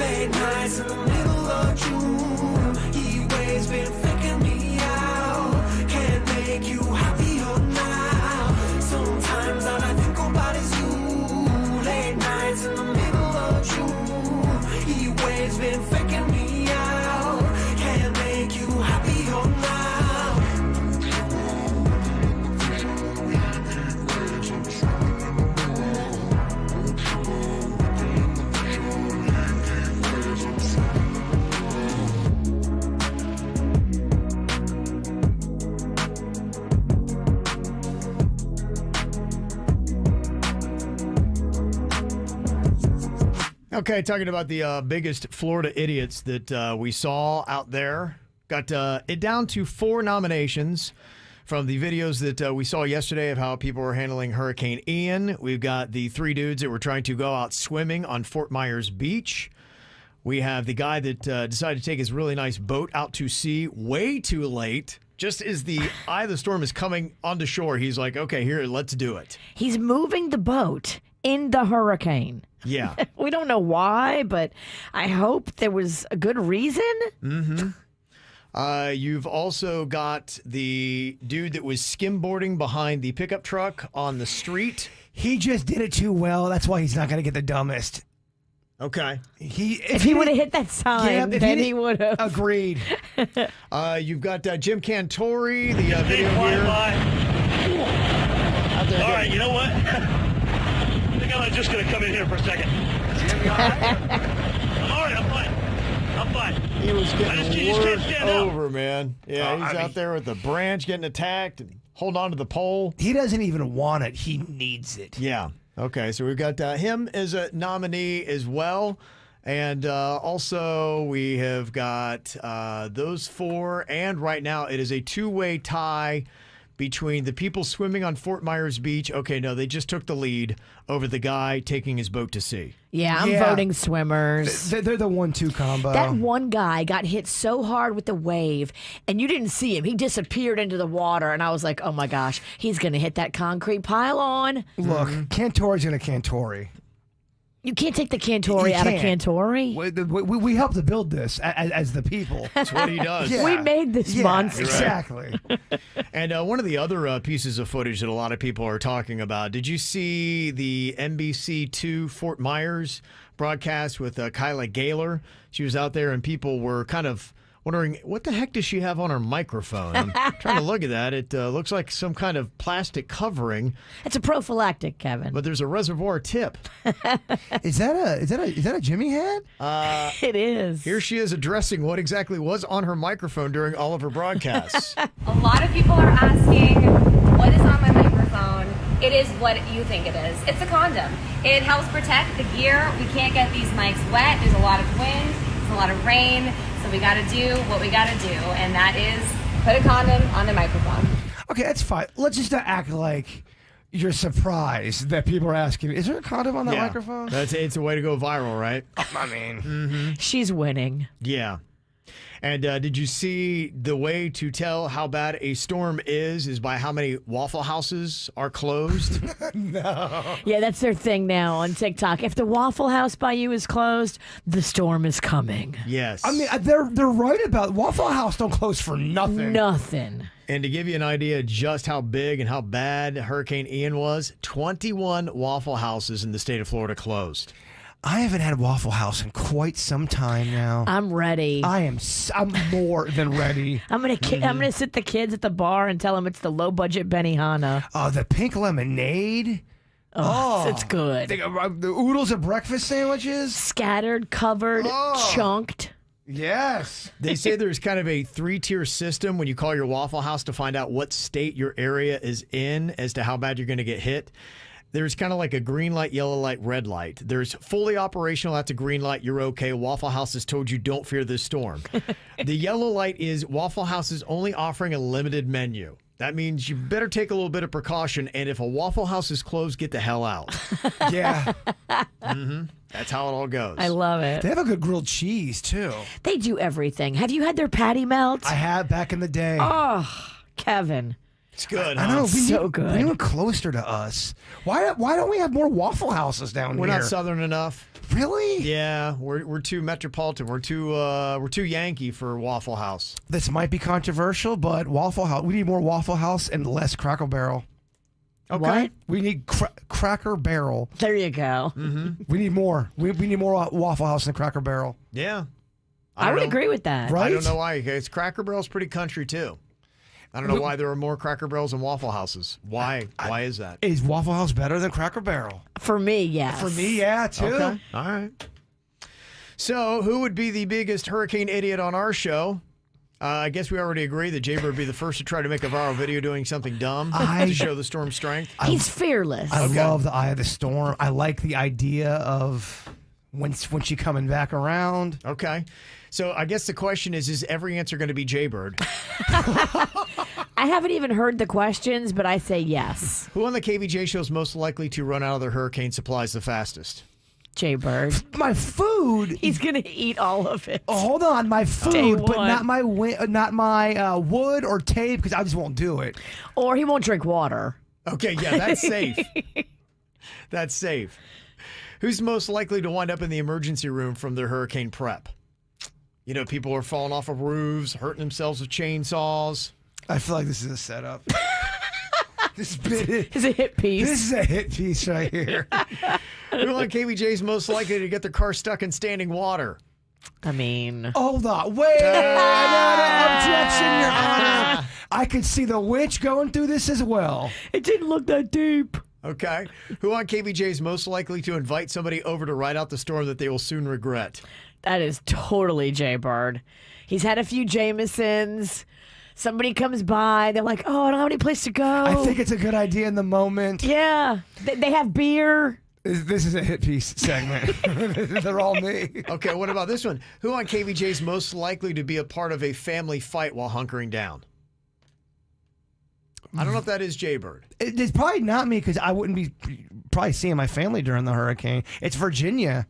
Late nights in the middle of June. He waves been faking me out. Can't make you happier now. Sometimes all I think about is you. Late nights in the middle of June. He waves been faking me out. Can't make you happier now. Okay, talking about the biggest Florida idiots that we saw out there. Got it down to 4 nominations from the videos that we saw yesterday of how people were handling Hurricane Ian. We've got the 3 dudes that were trying to go out swimming on Fort Myers Beach. We have the guy that decided to take his really nice boat out to sea way too late. Just as the eye of the storm is coming onto shore, he's like, okay, here, let's do it. He's moving the boat in the hurricane. Yeah. We don't know why, but I hope there was a good reason. Mm-hmm. You've also got the dude that was skimboarding behind the pickup truck on the street. He just did it too well. That's why he's not going to get the dumbest. Okay. If he would have hit that sign, then he would have. Agreed. You've got Jim Cantori, the video here. All right, you know what? I think I'm just going to come in here for a second. Jim, you all right? I'm all right. I'm fine. I'm fine. He was getting worked over, out. Man. Yeah, he's out there with the branch getting attacked and holding on to the pole. He doesn't even want it. He needs it. Yeah. Okay, so we've got him as a nominee as well. And also we have got those 4. And right now it is a 2-way tie between the people swimming on Fort Myers Beach. Okay, no, they just took the lead over the guy taking his boat to sea. Yeah, I'm voting swimmers. They're the 1-2 combo. That one guy got hit so hard with the wave, and you didn't see him. He disappeared into the water, and I was like, oh my gosh, he's going to hit that concrete pylon. Look, Cantori's going to Cantori. You can't take the Cantori out of Cantori. We helped to build this as the people. That's what he does. We made this monster. Exactly. And one of the other pieces of footage that a lot of people are talking about, did you see the NBC2 Fort Myers broadcast with Kyla Gaylor? She was out there and people were kind of wondering, what the heck does she have on her microphone? I'm trying to look at that. It looks like some kind of plastic covering. It's a prophylactic, Kevin. But there's a reservoir tip. Is that a Jimmy hat? It is. Here she is addressing what exactly was on her microphone during all of her broadcasts. A lot of people are asking, what is on my microphone? It is what you think it is. It's a condom. It helps protect the gear. We can't get these mics wet. There's a lot of wind. There's a lot of rain. So we got to do what we got to do, and that is put a condom on the microphone. Okay, that's fine. Let's just not act like you're surprised that people are asking, is there a condom on that microphone? It's a way to go viral, right? I mean. She's winning. Yeah. And did you see the way to tell how bad a storm is by how many Waffle Houses are closed? No. Yeah, that's their thing now on TikTok. If the Waffle House by you is closed, the storm is coming. Yes. I mean, they're right about Waffle House don't close for nothing. Nothing. And to give you an idea just how big and how bad Hurricane Ian was, 21 Waffle Houses in the state of Florida closed. I haven't had Waffle House in quite some time now. I'm ready. I'm more than ready. I'm gonna sit the kids at the bar and tell them it's the low budget Benihana. Oh, the pink lemonade. Oh, it's good. The oodles of breakfast sandwiches, scattered, covered, chunked. Yes. They say there's kind of a 3-tier system when you call your Waffle House to find out what state your area is in as to how bad you're going to get hit. There's kind of like a green light, yellow light, red light. There's fully operational. That's a green light. You're okay. Waffle House has told you don't fear this storm. The yellow light is Waffle House is only offering a limited menu. That means you better take a little bit of precaution. And if a Waffle House is closed, get the hell out. Yeah. That's how it all goes. I love it. They have a good grilled cheese, too. They do everything. Have you had their patty melt? I have back in the day. Oh, Kevin. It's good. I know. Good. We need closer to us. Why don't we have more Waffle Houses down here? We're not Southern enough. Really? Yeah, we're too metropolitan. We're too Yankee for Waffle House. This might be controversial, but Waffle House. We need more Waffle House and less Cracker Barrel. Okay. What? We need Cracker Barrel. There you go. Mm-hmm. We need more. We need more Waffle House than Cracker Barrel. Yeah. I would agree with that. Right? I don't know why. It's Cracker Barrel's pretty country too. I don't know why there are more Cracker Barrels and Waffle Houses. Why? Why is that? Is Waffle House better than Cracker Barrel? For me, yes. For me, yeah, too. Okay. All right. So, who would be the biggest hurricane idiot on our show? I guess we already agree that Jaber would be the first to try to make a viral video doing something dumb to show the storm's strength. He's fearless. I love the eye of the storm. I like the idea of When's she coming back around? Okay. So I guess the question is every answer going to be Jaybird? I haven't even heard the questions, but I say yes. Who on the KVJ show is most likely to run out of their hurricane supplies the fastest? Jaybird. My food. He's going to eat all of it. Oh, hold on, my Day food, but one. not my wood or tape because I just won't do it. Or he won't drink water. Okay, yeah, that's safe. That's safe. Who's most likely to wind up in the emergency room from their hurricane prep? You know, people are falling off of roofs, hurting themselves with chainsaws. I feel like this is a setup. This bit is a hit piece. This is a hit piece right here. Who on KVJ is most likely to get their car stuck in standing water? I mean... Hold on. Wait. No, objection, Your Honor. I could see the witch going through this as well. It didn't look that deep. Okay. Who on KVJ is most likely to invite somebody over to ride out the storm that they will soon regret? That is totally Jaybird. He's had a few Jamesons. Somebody comes by. They're like, oh, I don't have any place to go. I think it's a good idea in the moment. Yeah. They have beer. This is a hit piece segment. They're all me. Okay, what about this one? Who on KVJ is most likely to be a part of a family fight while hunkering down? I don't know if that is Jaybird. It's probably not me because I wouldn't be probably seeing my family during the hurricane. It's Virginia.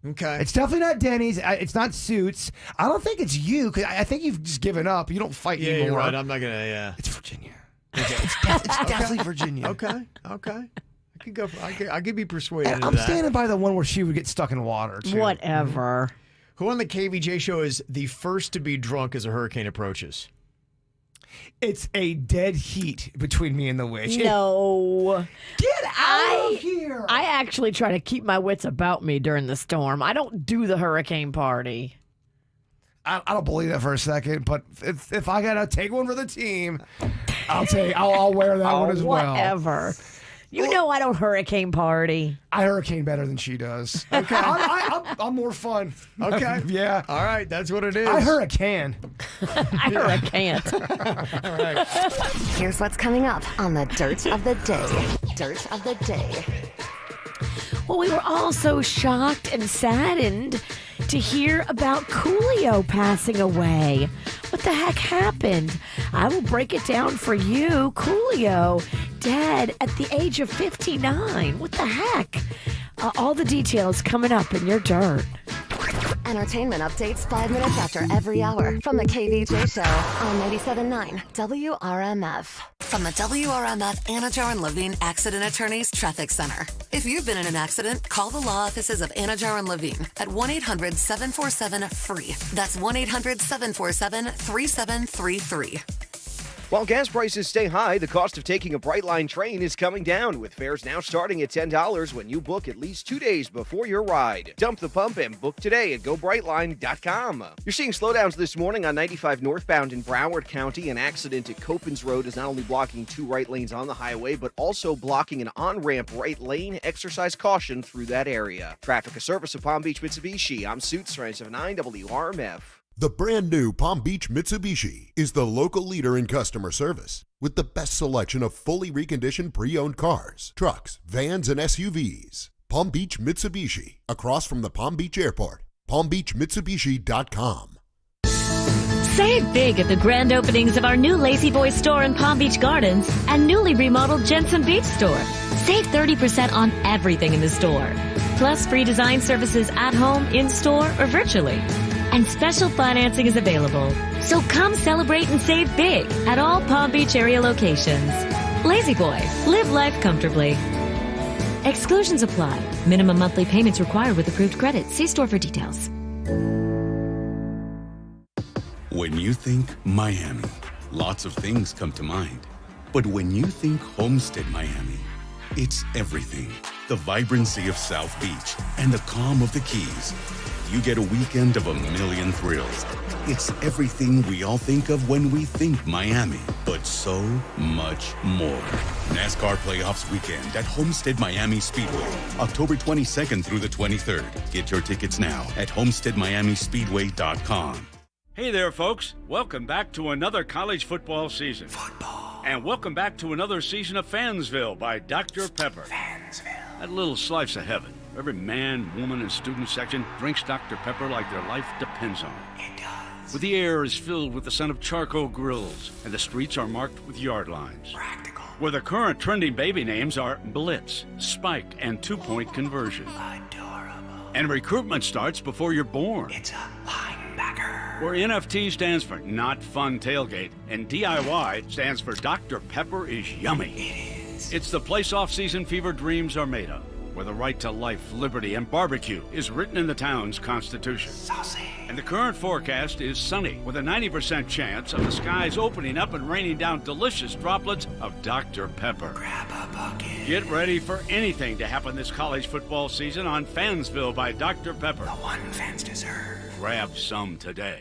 Okay. It's definitely not Denny's. It's not Suits. I don't think it's you because I think you've just given up. You don't fight anymore. You're right. I'm not going to, yeah. It's Virginia. It's definitely Virginia. Okay. I could go. I could be persuaded. I'm standing by the one where she would get stuck in water, too. Whatever. Who on the KVJ show is the first to be drunk as a hurricane approaches? It's a dead heat between me and the witch. No. Get out of here. I actually try to keep my wits about me during the storm. I don't do the hurricane party. I don't believe that for a second, but if I gotta take one for the team, I'll wear that one as well. Whatever. You know I don't hurricane party. I hurricane better than she does. Okay, I'm more fun. Okay, yeah. All right, that's what it is. I hurricane. I hurricane. All right. Here's what's coming up on the Dirt of the Day. Dirt of the Day. Well, we were all so shocked and saddened to hear about Coolio passing away. What the heck happened? I will break it down for you. Coolio, dead at the age of 59. What the heck? All the details coming up in your dirt. Entertainment updates 5 minutes after every hour from the KVJ Show on 97.9 WRMF. From the WRMF Anajar and Levine Accident Attorneys Traffic Center. If you've been in an accident, call the law offices of Anajar and Levine at 1-800-747-FREE. That's 1-800-747-3733. While gas prices stay high, the cost of taking a Brightline train is coming down, with fares now starting at $10 when you book at least 2 days before your ride. Dump the pump and book today at GoBrightline.com. You're seeing slowdowns this morning on 95 northbound in Broward County. An accident at Copans Road is not only blocking 2 right lanes on the highway, but also blocking an on-ramp right lane. Exercise caution through that area. Traffic, a service of Palm Beach Mitsubishi. I'm Suits 979 WRMF. The brand new Palm Beach Mitsubishi is the local leader in customer service with the best selection of fully reconditioned pre-owned cars, trucks, vans, and SUVs. Palm Beach Mitsubishi, across from the Palm Beach Airport. PalmBeachMitsubishi.com. Save big at the grand openings of our new Lazy Boy store in Palm Beach Gardens and newly remodeled Jensen Beach store. Save 30% on everything in the store, plus free design services at home, in-store, or virtually. And special financing is available. So come celebrate and save big at all Palm Beach area locations. Lazy Boy, live life comfortably. Exclusions apply. Minimum monthly payments required with approved credit. See store for details. When you think Miami, lots of things come to mind. But when you think Homestead Miami, it's everything. The vibrancy of South Beach and the calm of the Keys. You get a weekend of a million thrills. It's everything we all think of when we think Miami, but so much more. NASCAR Playoffs Weekend at Homestead Miami Speedway, October 22nd through the 23rd. Get your tickets now at homesteadmiamispeedway.com. Hey there, folks. Welcome back to another college football season. And welcome back to another season of Fansville by Dr. Pepper. That little slice of heaven. Every man, woman, and student section drinks Dr. Pepper like their life depends on it. It does. Where the air is filled with the scent of charcoal grills and the streets are marked with yard lines. Practical. Where the current trending baby names are Blitz, Spike, and 2-point conversion. Adorable. And recruitment starts before you're born. It's a linebacker. Where NFT stands for Not Fun Tailgate and DIY stands for Dr. Pepper is Yummy. It is. It's the place off-season fever dreams are made of, where the right to life, liberty, and barbecue is written in the town's constitution. Saucy. And the current forecast is sunny, with a 90% chance of the skies opening up and raining down delicious droplets of Dr. Pepper. Grab a bucket. Get ready for anything to happen this college football season on Fansville by Dr. Pepper. The one fans deserve. Grab some today.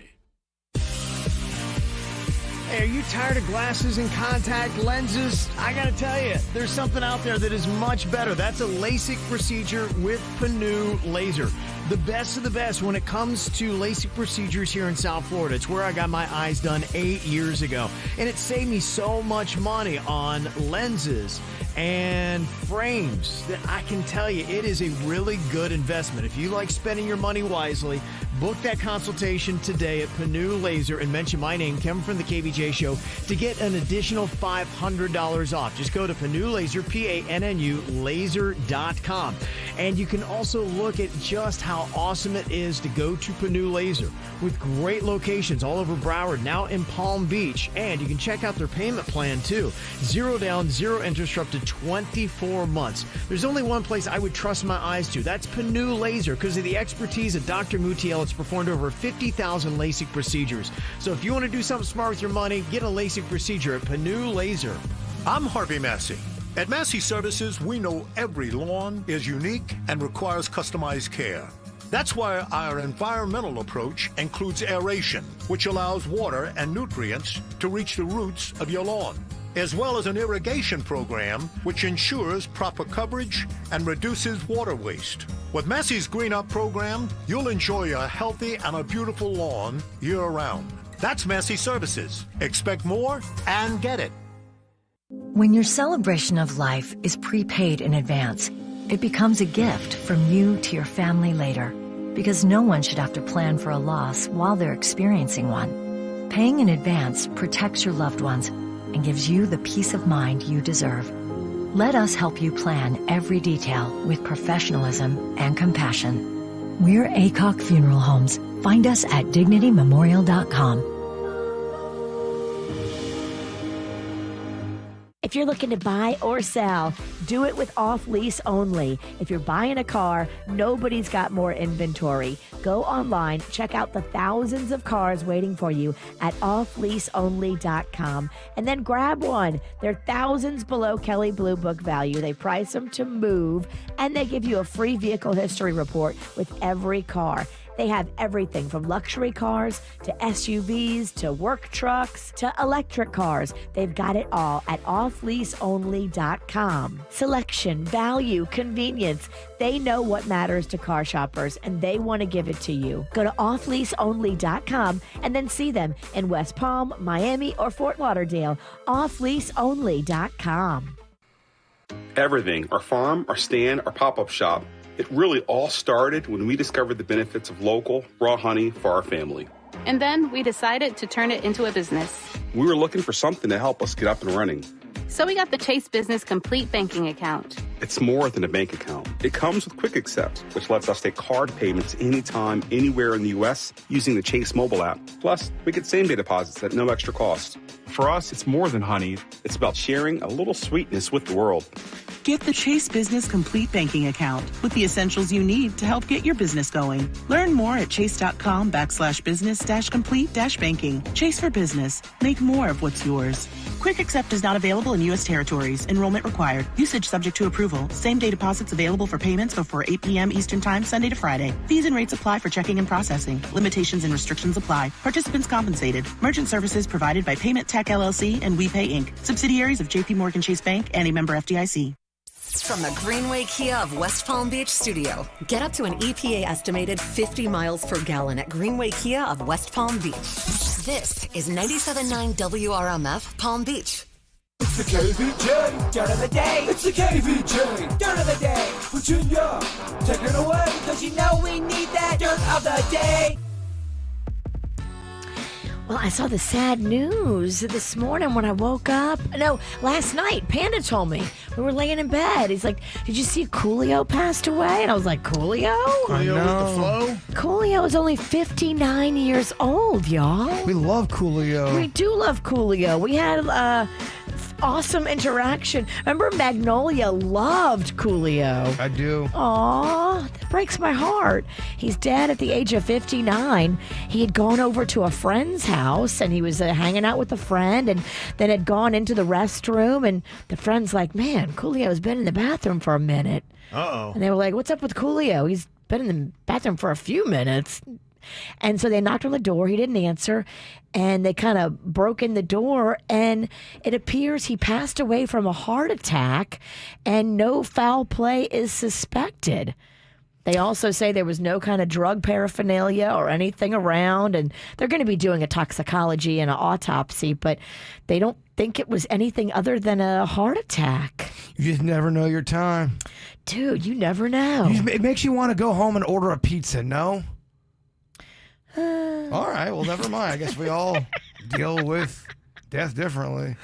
Hey, are you tired of glasses and contact lenses? I gotta tell you, there's something out there that is much better. That's a LASIK procedure with Panu Laser. The best of the best when it comes to LASIK procedures here in South Florida. It's where I got my eyes done 8 years ago. And it saved me so much money on lenses and frames that I can tell you it is a really good investment. If you like spending your money wisely, book that consultation today at Panu Laser and mention my name, Kevin from the KVJ Show, to get an additional $500 off. Just go to Panu Laser, P-A-N-N-U, laser.com. And you can also look at just how awesome it is to go to Panu Laser with great locations all over Broward, now in Palm Beach. And you can check out their payment plan too. 0 down, 0 interest up to 24 months. There's only one place I would trust my eyes to. That's Panu Laser, because of the expertise of Dr. Mutiel. It's performed over 50,000 LASIK procedures. So if you want to do something smart with your money, get a LASIK procedure at Panu Laser. I'm Harvey Massey. At Massey Services, we know every lawn is unique and requires customized care. That's why our environmental approach includes aeration, which allows water and nutrients to reach the roots of your lawn, as well as an irrigation program which ensures proper coverage and reduces water waste. With Massey's Green Up program, you'll enjoy a healthy and a beautiful lawn year-round. That's Massey Services. Expect more and get it. When your celebration of life is prepaid in advance, it becomes a gift from you to your family later, because no one should have to plan for a loss while they're experiencing one. Paying in advance protects your loved ones and gives you the peace of mind you deserve. Let us help you plan every detail with professionalism and compassion. We're ACOC Funeral Homes. Find us at dignitymemorial.com. If you're looking to buy or sell, do it with off-lease only. If you're buying a car, nobody's got more inventory. Go online, check out the thousands of cars waiting for you at offleaseonly.com, and then grab one. They're thousands below Kelley Blue Book value. They price them to move, and they give you a free vehicle history report with every car. They have everything from luxury cars to SUVs to work trucks to electric cars. They've got it all at offleaseonly.com. Selection, value, convenience. They know what matters to car shoppers, and they want to give it to you. Go to offleaseonly.com and then see them in West Palm, Miami, or Fort Lauderdale. offleaseonly.com. Everything, our farm, our stand, our pop-up shop, it really all started when we discovered the benefits of local, raw honey for our family. And then we decided to turn it into a business. We were looking for something to help us get up and running. So we got the Chase Business Complete Banking Account. It's more than a bank account. It comes with Quick Accept, which lets us take card payments anytime, anywhere in the U.S. using the Chase mobile app. Plus, we get same-day deposits at no extra cost. For us, it's more than honey. It's about sharing a little sweetness with the world. Get the Chase Business Complete Banking Account with the essentials you need to help get your business going. Learn more at chase.com/business-complete-banking. Chase for business. Make more of what's yours. Quick Accept is not available in U.S. territories. Enrollment required. Usage subject to approval. Same-day deposits available for payments before 8 p.m. Eastern Time, Sunday to Friday. Fees and rates apply for checking and processing. Limitations and restrictions apply. Participants compensated. Merchant services provided by Payment Tech LLC and WePay Inc. Subsidiaries of J.P. Morgan Chase Bank and a member FDIC. From the Greenway Kia of West Palm Beach studio, get up to an EPA estimated 50 miles per gallon at Greenway Kia of West Palm Beach. This is 97.9 WRMF Palm Beach. It's the KVJ dirt of the day. It's the KVJ dirt of the day. Virginia, take it away, because you know we need that dirt of the day. Well, I saw the sad news this morning when I woke up. No, last night. Panda told me. We were laying in bed. He's like, did you see Coolio passed away? And I was like, Coolio? Coolio with the flow? Coolio is only 59 years old, y'all. We love Coolio. We do love Coolio. We had awesome interaction. Remember Magnolia loved Coolio. I do. Aw, that breaks my heart. He's dead at the age of 59. He had gone over to a friend's house and he was hanging out with a friend and then had gone into the restroom and the friend's like, man, Coolio's been in the bathroom for a minute. Uh-oh. And they were like, what's up with Coolio? He's been in the bathroom for a few minutes. And so they knocked on the door. He didn't answer. And they kind of broke in the door. And it appears he passed away from a heart attack. And no foul play is suspected. They also say there was no kind of drug paraphernalia or anything around. And they're going to be doing a toxicology and an autopsy. But they don't think it was anything other than a heart attack. You just never know your time. Dude, you never know. It makes you want to go home and order a pizza, no? All right, well, never mind. I guess we all deal with death differently.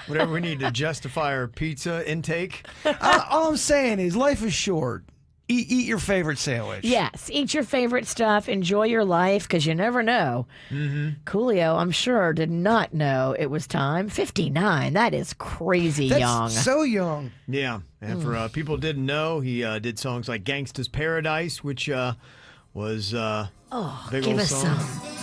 Whatever we need to justify our pizza intake. All I'm saying is life is short. Eat your favorite sandwich. Yes, eat your favorite stuff. Enjoy your life, because you never know. Mm-hmm. Coolio, I'm sure, did not know it was time. 59, that is crazy That's young. so young. Yeah, and for people who didn't know, he did songs like Gangsta's Paradise, which was big give old us song. some.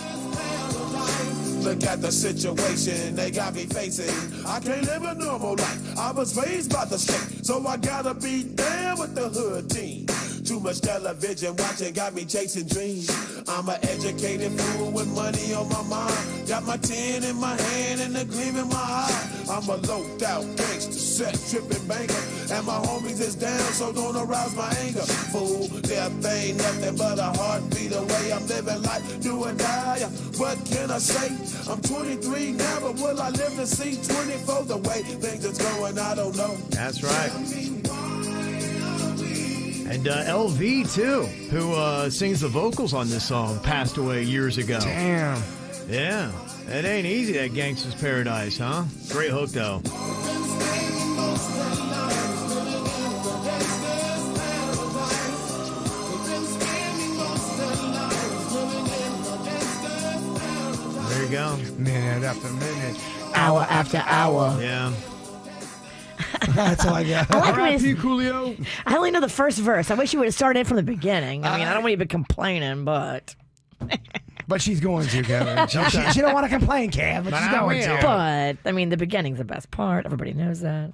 Look at the situation they got me facing. I can't live a normal life. I was raised by the state, so I gotta be down with the hood team. Too much television watching got me chasing dreams. I'm an educated fool with money on my mind. Got my 10 in my hand and a gleam in my eye. I'm a loped out gangster, set tripping banker. And my homies is down, so don't arouse my anger. Fool, death ain't nothing but a heartbeat away. I'm living life, do or die. What can I say? I'm 23 now, but will I live to see 24? The way things is going, I don't know. That's right. And LV, too, who sings the vocals on this song, passed away years ago. Damn. Yeah, it ain't easy, that Gangsta's Paradise, huh? Great hook, though. There you go. Minute after minute. Hour after hour. Yeah. That's all I got. I like All right, when it's- Coolio. I only know the first verse. I wish you would have started it from the beginning. I mean, I don't want you to be complaining, but... But she's going to, Kevin. She don't want to complain, Kev, but she's going to. But, I mean, the beginning's the best part. Everybody knows that.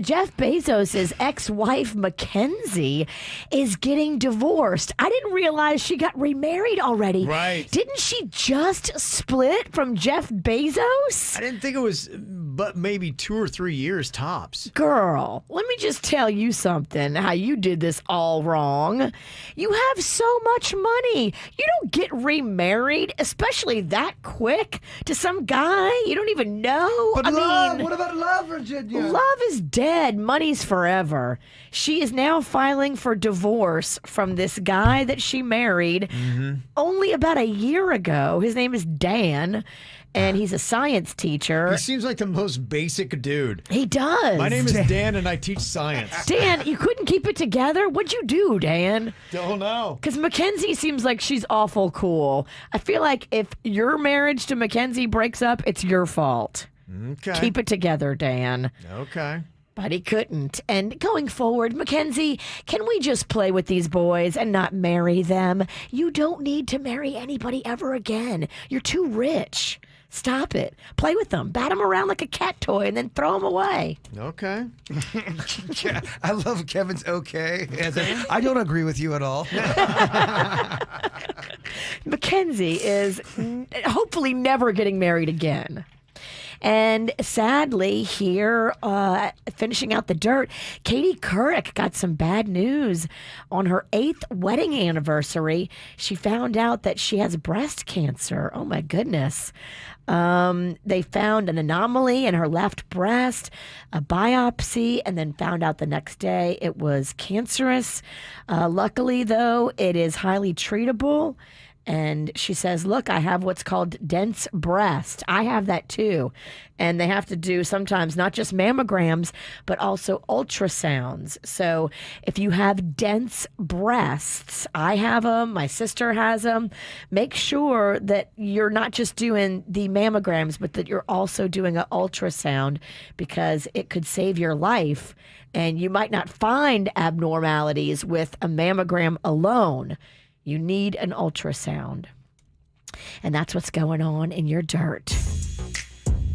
Jeff Bezos' ex-wife, Mackenzie, is getting divorced. I didn't realize she got remarried already. Right. Didn't she just split from Jeff Bezos? I didn't think it was but maybe 2 or 3 years tops. Girl, let me just tell you something, how you did this all wrong. You have so much money. You don't get remarried, especially that quick, to some guy you don't even know. But I love, mean, what about love, Virginia? love is dead. Money's forever. She is now filing for divorce from this guy that she married only about a year ago. His name is Dan, and he's a science teacher. He seems like the most basic dude. He does. My name is Dan, and I teach science. Dan, you couldn't keep it together? What'd you do, Dan? Don't know. Because Mackenzie seems like she's awful cool. I feel like if your marriage to Mackenzie breaks up, it's your fault. Okay. Keep it together, Dan. Okay. But he couldn't. And going forward, Mackenzie, can we just play with these boys and not marry them? You don't need to marry anybody ever again. You're too rich. Stop it. Play with them. Bat them around like a cat toy and then throw them away. Okay. I love Kevin's okay. I don't agree with you at all. Mackenzie is hopefully never getting married again. And sadly, here, finishing out the dirt, Katie Couric got some bad news. On her 8th wedding anniversary, she found out that she has breast cancer. Oh, my goodness. They found an anomaly in her left breast, a biopsy, and then found out the next day it was cancerous. Luckily, though, it is highly treatable. And she says, look, I have what's called dense breast. I have that too. And they have to do sometimes not just mammograms, but also ultrasounds. So if you have dense breasts, I have them, my sister has them, make sure that you're not just doing the mammograms, but that you're also doing an ultrasound, because it could save your life. And you might not find abnormalities with a mammogram alone. You need an ultrasound. And that's what's going on in your dirt.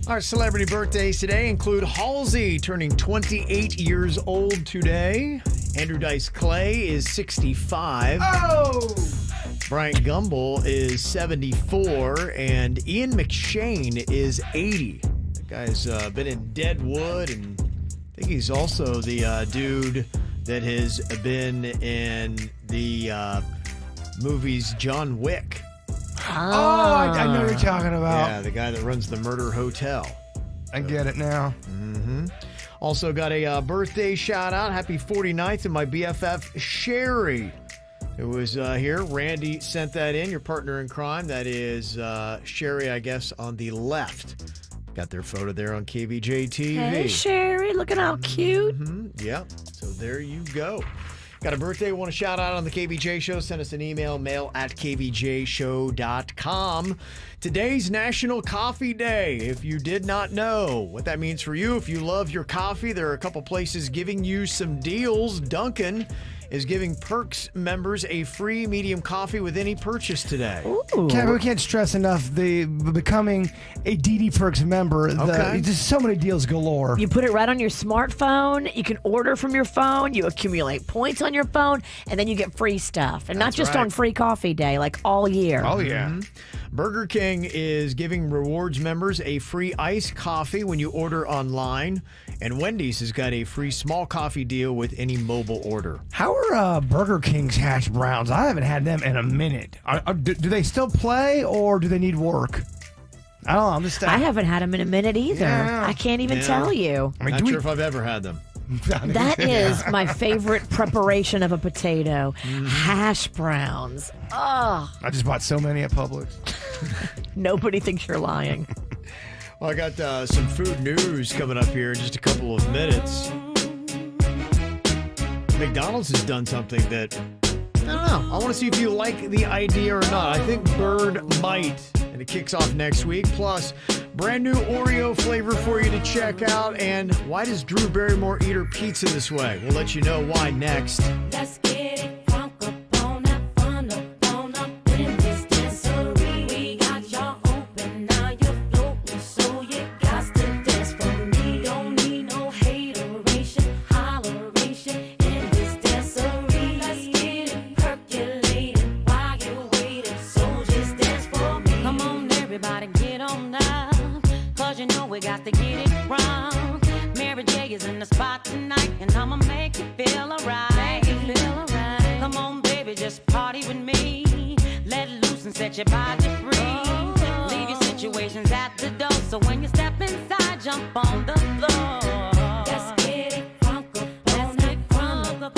Our celebrity birthdays today include Halsey, turning 28 years old today. Andrew Dice Clay is 65. Oh! Bryant Gumbel is 74. And Ian McShane is 80. That guy's been in Deadwood, and I think he's also the dude that has been in the movies John Wick. I know what you're talking about. Yeah, the guy that runs the Murder Hotel. I get it now. Mm-hmm. Also got a birthday shout out. Happy 49th to my BFF Sherry, who was here. Randy sent that in. Your partner in crime. That is Sherry, I guess, on the left. Got their photo there on KVJ TV. Hey, Sherry, looking how cute. Mm-hmm. Yep. So there you go. Got a birthday want to shout out on the KVJ Show? Send us an email, mail@kvjshow.com. Today's National Coffee Day. If you did not know what that means for you, if you love your coffee, there are a couple places giving you some deals. Dunkin' is giving Perks members a free medium coffee with any purchase today. We can't stress enough the becoming a DD Perks member. There's so many deals galore. You put it right on your smartphone. You can order from your phone. You accumulate points on your phone, and then you get free stuff. And not just on Free Coffee Day, like all year. Oh, yeah. Mm-hmm. Burger King is giving rewards members a free iced coffee when you order online. And Wendy's has got a free small coffee deal with any mobile order. How are Burger King's hash browns? I haven't had them in a minute. Do they still play, or do they need work? I don't know. I haven't had them in a minute either. Yeah. I can't even tell you. Not sure if I've ever had them. That is my favorite preparation of a potato. Hash browns. Oh. I just bought so many at Publix. Nobody thinks you're lying. Well, I got some food news coming up here in just a couple of minutes. McDonald's has done something that, I don't know. I want to see if you like the idea or not. I think Bird might, and it kicks off next week. Plus, brand new Oreo flavor for you to check out. And why does Drew Barrymore eat her pizza this way? We'll let you know why next. Let's get it crunk up on that fun up in this dancery. We got y'all open, now you're floating, so you got to dance for me. Don't need no hateration, holleration in this dancery. Let's get it percolating while you're waiting, so just dance for me. Come on, everybody, get on up, 'cause you know we got to get it wrong. Mary J is in the spot tonight, and I'ma make you feel alright. Come on, baby, just party with me. Let loose and set your body free. Leave your situations at the door, so when you step inside, jump on the floor. Let's get it crunk up on that fun up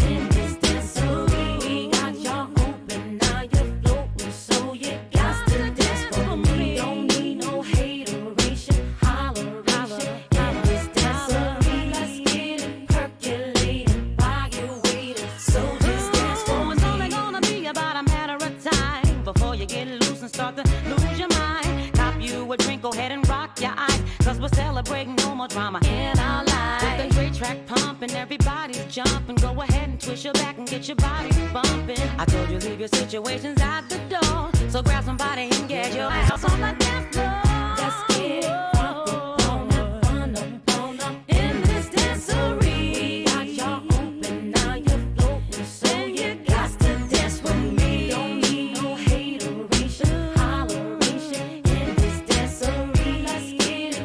in this dancery. We got y'all open, now you're floating, so you got to dance for me. Don't need no hateration, holleration in this dancery. Let's get it percolating while you're waiting, so just dance for me. It's only gonna be about a matter of time before you get loose and start to lose your mind. Cop you a drink, go ahead and rock your eyes, 'cause we're celebrating no more drama in our lives. With the great track pumping, everybody's jumping. Go ahead and twist your back and get your body bumping. I told you leave your situations at the door, so grab somebody and get your ass on the dance floor. Let's get it crunk up on that fun up in this dancery. Got y'all open, now you're floating, so you got to dance with me. Don't need no hateration, holleration in this dancery. Let's get it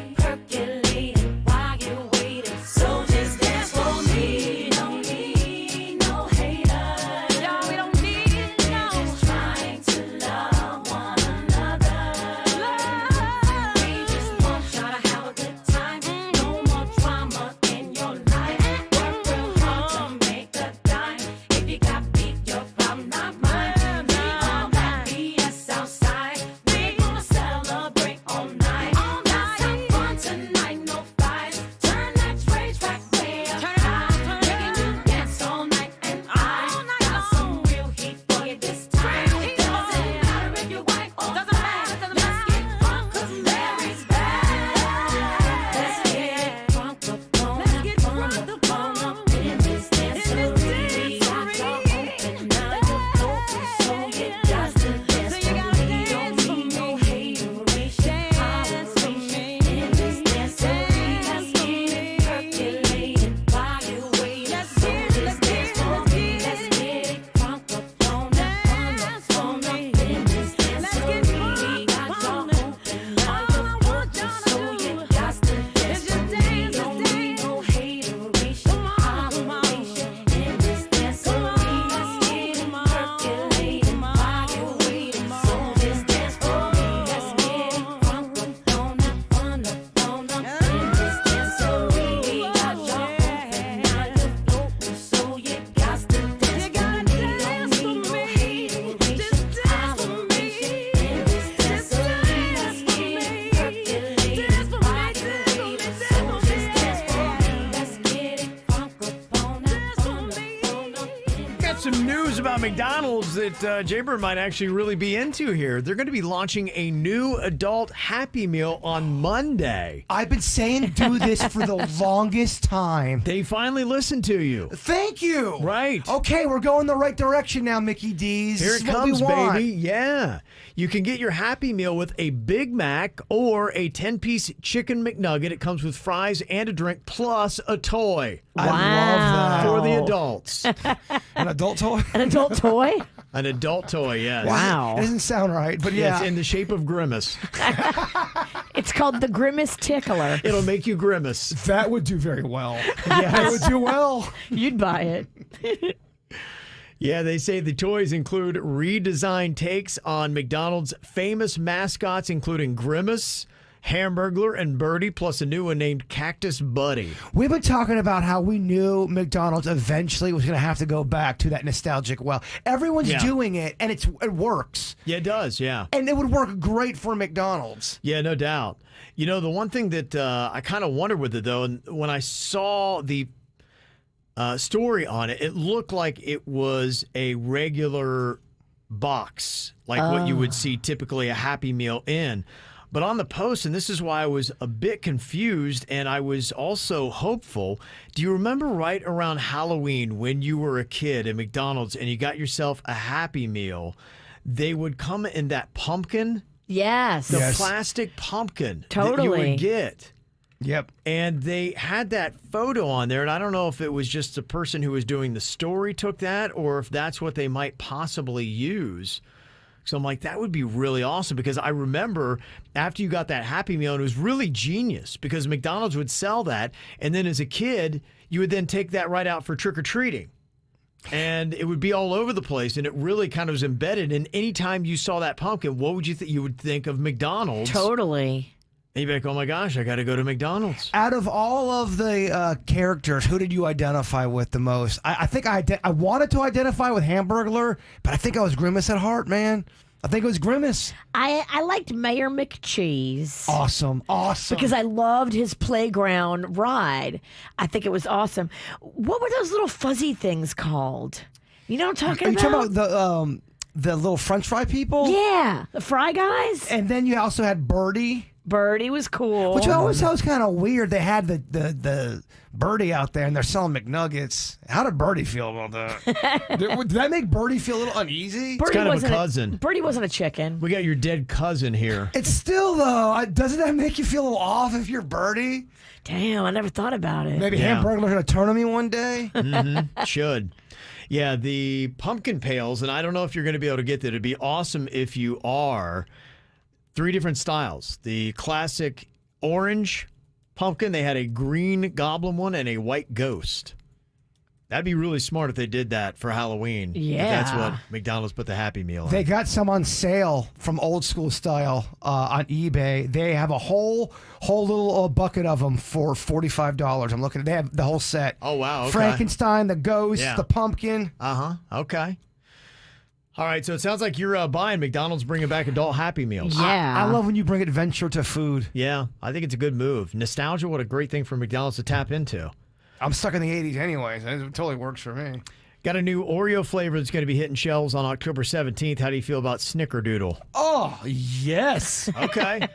news about McDonald's that Jaybird might actually really be into here. They're going to be launching a new adult Happy Meal on Monday. I've been saying do this for the longest time. They finally listened to you. Thank you. Right. Okay, we're going the right direction now, Mickey D's. Here This it is what we comes, want. baby. Yeah. You can get your Happy Meal with a Big Mac or a 10-piece chicken McNugget. It comes with fries and a drink plus a toy. I love that. For the adults. An adult toy? An adult toy? An adult toy, yes. Wow. It doesn't sound right, but yeah. It's in the shape of Grimace. It's called the Grimace Tickler. It'll make you grimace. That would do very well. Yes. That would do well. You'd buy it. Yeah, they say the toys include redesigned takes on McDonald's famous mascots, including Grimace, Hamburglar, and Birdie, plus a new one named Cactus Buddy. We've been talking about how we knew McDonald's eventually was going to have to go back to that nostalgic well. Everyone's doing it, and it works. Yeah, it does, yeah. And it would work great for McDonald's. Yeah, no doubt. You know, the one thing that I kind of wondered with it, though, and when I saw the story on it, it looked like it was a regular box, like what you would see typically a Happy Meal in. But on the post, and this is why I was a bit confused and I was also hopeful, do you remember right around Halloween when you were a kid at McDonald's and you got yourself a Happy Meal, they would come in that pumpkin? Yes. The plastic pumpkin that Totally. you would get. Yep. And they had that photo on there, and I don't know if it was just the person who was doing the story took that or if that's what they might possibly use. So I'm like, that would be really awesome because I remember after you got that Happy Meal, and it was really genius because McDonald's would sell that, and then as a kid, you would then take that right out for trick-or-treating. And it would be all over the place, and it really kind of was embedded. And anytime you saw that pumpkin, what would you think? You would think of McDonald's. Totally. And you'd be like, oh my gosh, I got to go to McDonald's. Out of all of the characters, who did you identify with the most? I think I wanted to identify with Hamburglar, but I think I was Grimace at heart, man. I think it was Grimace. I liked Mayor McCheese. Awesome. Because I loved his playground ride. I think it was awesome. What were those little fuzzy things called? You know what I'm talking Are you about? talking about the little French fry people? Yeah, the fry guys. And then you also had Birdie. Birdie was cool. Which I always thought was kind of weird. They had the Birdie out there and they're selling McNuggets. How did Birdie feel about that? Did that make Birdie feel a little uneasy? It's kind of a cousin. Birdie wasn't a chicken. We got your dead cousin here. It's still, though, doesn't that make you feel a little off if you're Birdie? Damn, I never thought about it. Maybe Hamburglar's going to turn on me one day? Mm-hmm. Should. Yeah, the pumpkin pails, and I don't know if you're going to be able to get that. It'd be awesome if you are. 3 different styles. The classic orange pumpkin. They had a green goblin one and a white ghost. That'd be really smart if they did that for Halloween. Yeah. If that's what McDonald's put the Happy Meal in. They got some on sale from Old School Style on eBay. They have a whole little bucket of them for $45. I'm looking at. They have the whole set. Oh wow! Okay. Frankenstein, the ghost, the pumpkin. Okay. All right, so it sounds like you're buying McDonald's bringing back adult Happy Meals. I love when you bring adventure to food. Yeah, I think it's a good move. Nostalgia, what a great thing for McDonald's to tap into. I'm stuck in the 80s anyways. It totally works for me. Got a new Oreo flavor that's going to be hitting shelves on October 17th. How do you feel about Snickerdoodle? Oh, yes. Okay.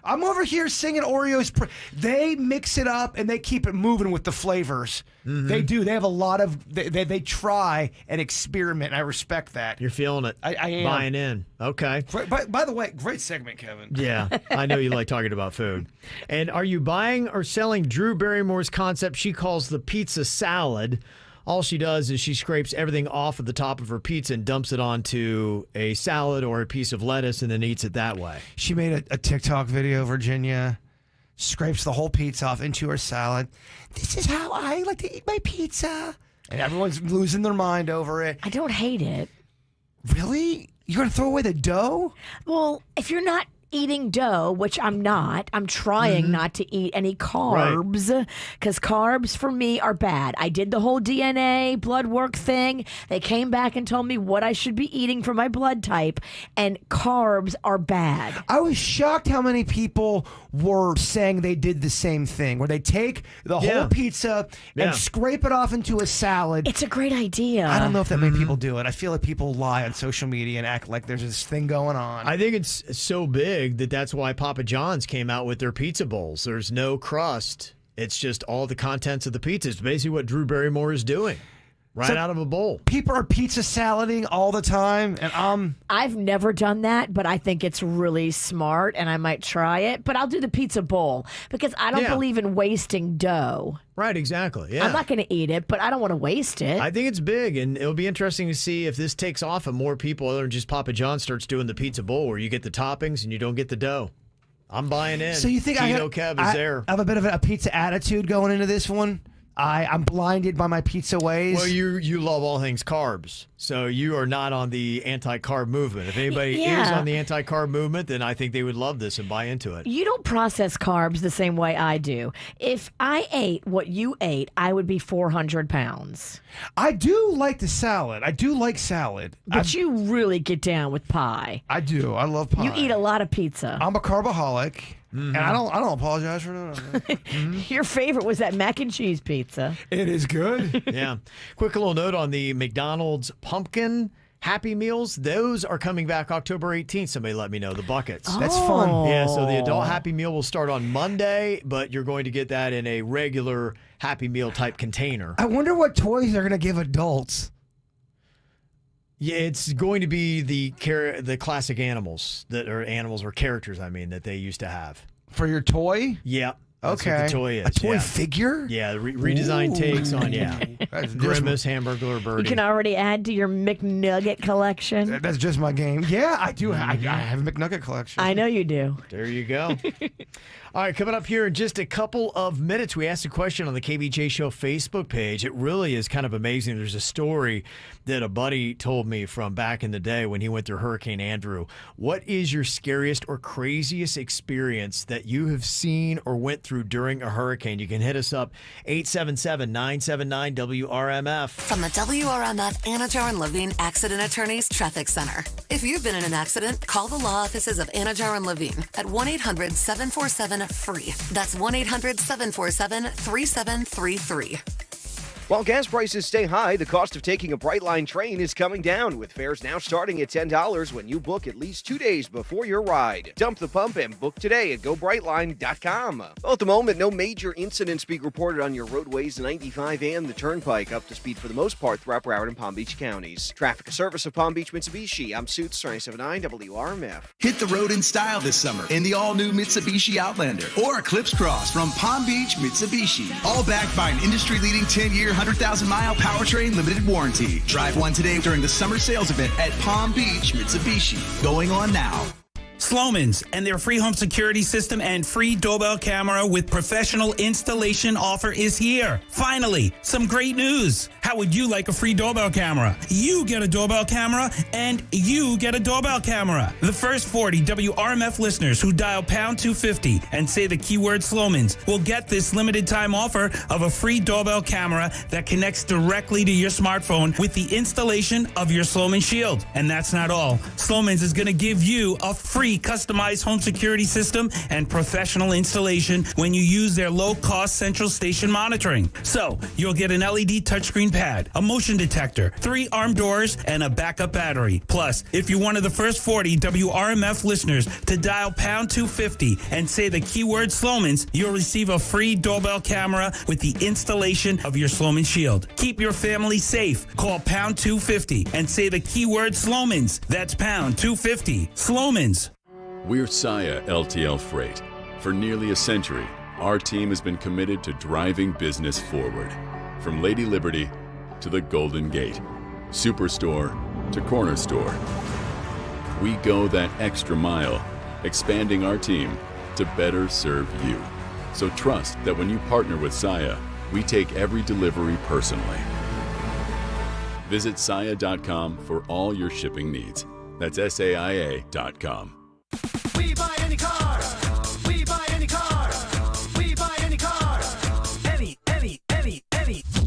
I'm over here singing Oreos. They mix it up and they keep it moving with the flavors. Mm-hmm. They do. They have a lot of, they try and experiment. I respect that. You're feeling it. I am. Buying in. Okay. By the way, great segment, Kevin. Yeah, I know you like talking about food. And are you buying or selling Drew Barrymore's concept she calls the pizza salad? All she does is she scrapes everything off of the top of her pizza and dumps it onto a salad or a piece of lettuce and then eats it that way. She made a TikTok video, Virginia. Scrapes the whole pizza off into her salad. This is how I like to eat my pizza. And everyone's losing their mind over it. I don't hate it. Really? You're going to throw away the dough? Well, if you're not eating dough, which I'm not. I'm trying not to eat any carbs because carbs for me are bad. I did the whole DNA blood work thing. They came back and told me what I should be eating for my blood type, and carbs are bad. I was shocked how many people were saying they did the same thing, where they take the whole pizza and scrape it off into a salad. It's a great idea. I don't know if that many people do it. I feel like people lie on social media and act like there's this thing going on. I think it's so big that's why Papa John's came out with their pizza bowls. There's no crust. It's just all the contents of the pizza. It's basically what Drew Barrymore is doing. Right out of a bowl. People are pizza salading all the time, and I've never done that, but I think it's really smart, and I might try it. But I'll do the pizza bowl because I don't believe in wasting dough. Right, exactly. Yeah. I'm not going to eat it, but I don't want to waste it. I think it's big, and it'll be interesting to see if this takes off and more people other than just Papa John starts doing the pizza bowl where you get the toppings and you don't get the dough. I'm buying in. So you think Kev is there? I have a bit of a pizza attitude going into this one. I'm blinded by my pizza ways. Well, you love all things carbs, so you are not on the anti-carb movement. If anybody is on the anti-carb movement, then I think they would love this and buy into it. You don't process carbs the same way I do. If I ate what you ate, I would be 400 pounds. I do like the salad. I do like salad. But you really get down with pie. I do. I love pie. You eat a lot of pizza. I'm a carbaholic. And I don't apologize for that. Your favorite was that mac and cheese pizza. It is good. Yeah. Quick little note on the McDonald's pumpkin Happy Meals. Those are coming back October 18th. Somebody let me know. The buckets. That's fun. Yeah, so the adult Happy Meal will start on Monday, but you're going to get that in a regular Happy Meal type container. I wonder what toys they're going to give adults. Yeah, it's going to be the classic animals or characters, that they used to have. For your toy? Yeah. That's Okay. what the toy is. A toy figure? Yeah, the redesigned takes on, Grimace, Hamburglar, Birdie. You can already add to your McNugget collection. That's just my game. Yeah, I do. I have a McNugget collection. I know you do. There you go. All right, coming up here in just a couple of minutes, we asked a question on the KVJ Show Facebook page. It really is kind of amazing. There's a story that a buddy told me from back in the day when he went through Hurricane Andrew. What is your scariest or craziest experience that you have seen or went through during a hurricane? You can hit us up, 877-979-WRMF. From the WRMF Anajar and Levine Accident Attorneys Traffic Center. If you've been in an accident, call the law offices of Anajar and Levine at 1-800-747-FREE. That's 1-800-747-3733. While gas prices stay high, the cost of taking a Brightline train is coming down, with fares now starting at $10 when you book at least 2 days before your ride. Dump the pump and book today at GoBrightline.com. Well, at the moment, no major incidents being reported on your roadways 95 and the Turnpike, up to speed for the most part throughout Broward and Palm Beach counties. Traffic service of Palm Beach Mitsubishi. I'm Suits 97.9 WRMF. Hit the road in style this summer in the all-new Mitsubishi Outlander or Eclipse Cross from Palm Beach Mitsubishi. All backed by an industry-leading 10-year, 100,000-mile powertrain limited warranty. Drive one today during the summer sales event at Palm Beach Mitsubishi. Going on now. Sloman's and their free home security system and free doorbell camera with professional installation offer is here. Finally, some great news. How would you like a free doorbell camera? You get a doorbell camera and you get a doorbell camera. The first 40 WRMF listeners who dial pound 250 and say the keyword Sloman's will get this limited time offer of a free doorbell camera that connects directly to your smartphone with the installation of your Sloman Shield. And that's not all. Sloman's is going to give you a free customized home security system and professional installation when you use their low-cost central station monitoring. So, you'll get an LED touchscreen pad, a motion detector, 3 arm doors, and a backup battery. Plus, if you're one of the first 40 WRMF listeners to dial pound 250 and say the keyword Sloman's, you'll receive a free doorbell camera with the installation of your Sloman Shield. Keep your family safe. Call pound 250 and say the keyword Sloman's. That's pound 250. Sloman's. We're Saya LTL Freight. For nearly a century, our team has been committed to driving business forward. From Lady Liberty to the Golden Gate, Superstore to Corner Store. We go that extra mile, expanding our team to better serve you. So trust that when you partner with Saya, we take every delivery personally. Visit Saya.com for all your shipping needs. That's SAIA.com. We buy any car. We buy any car. We buy any car. Any.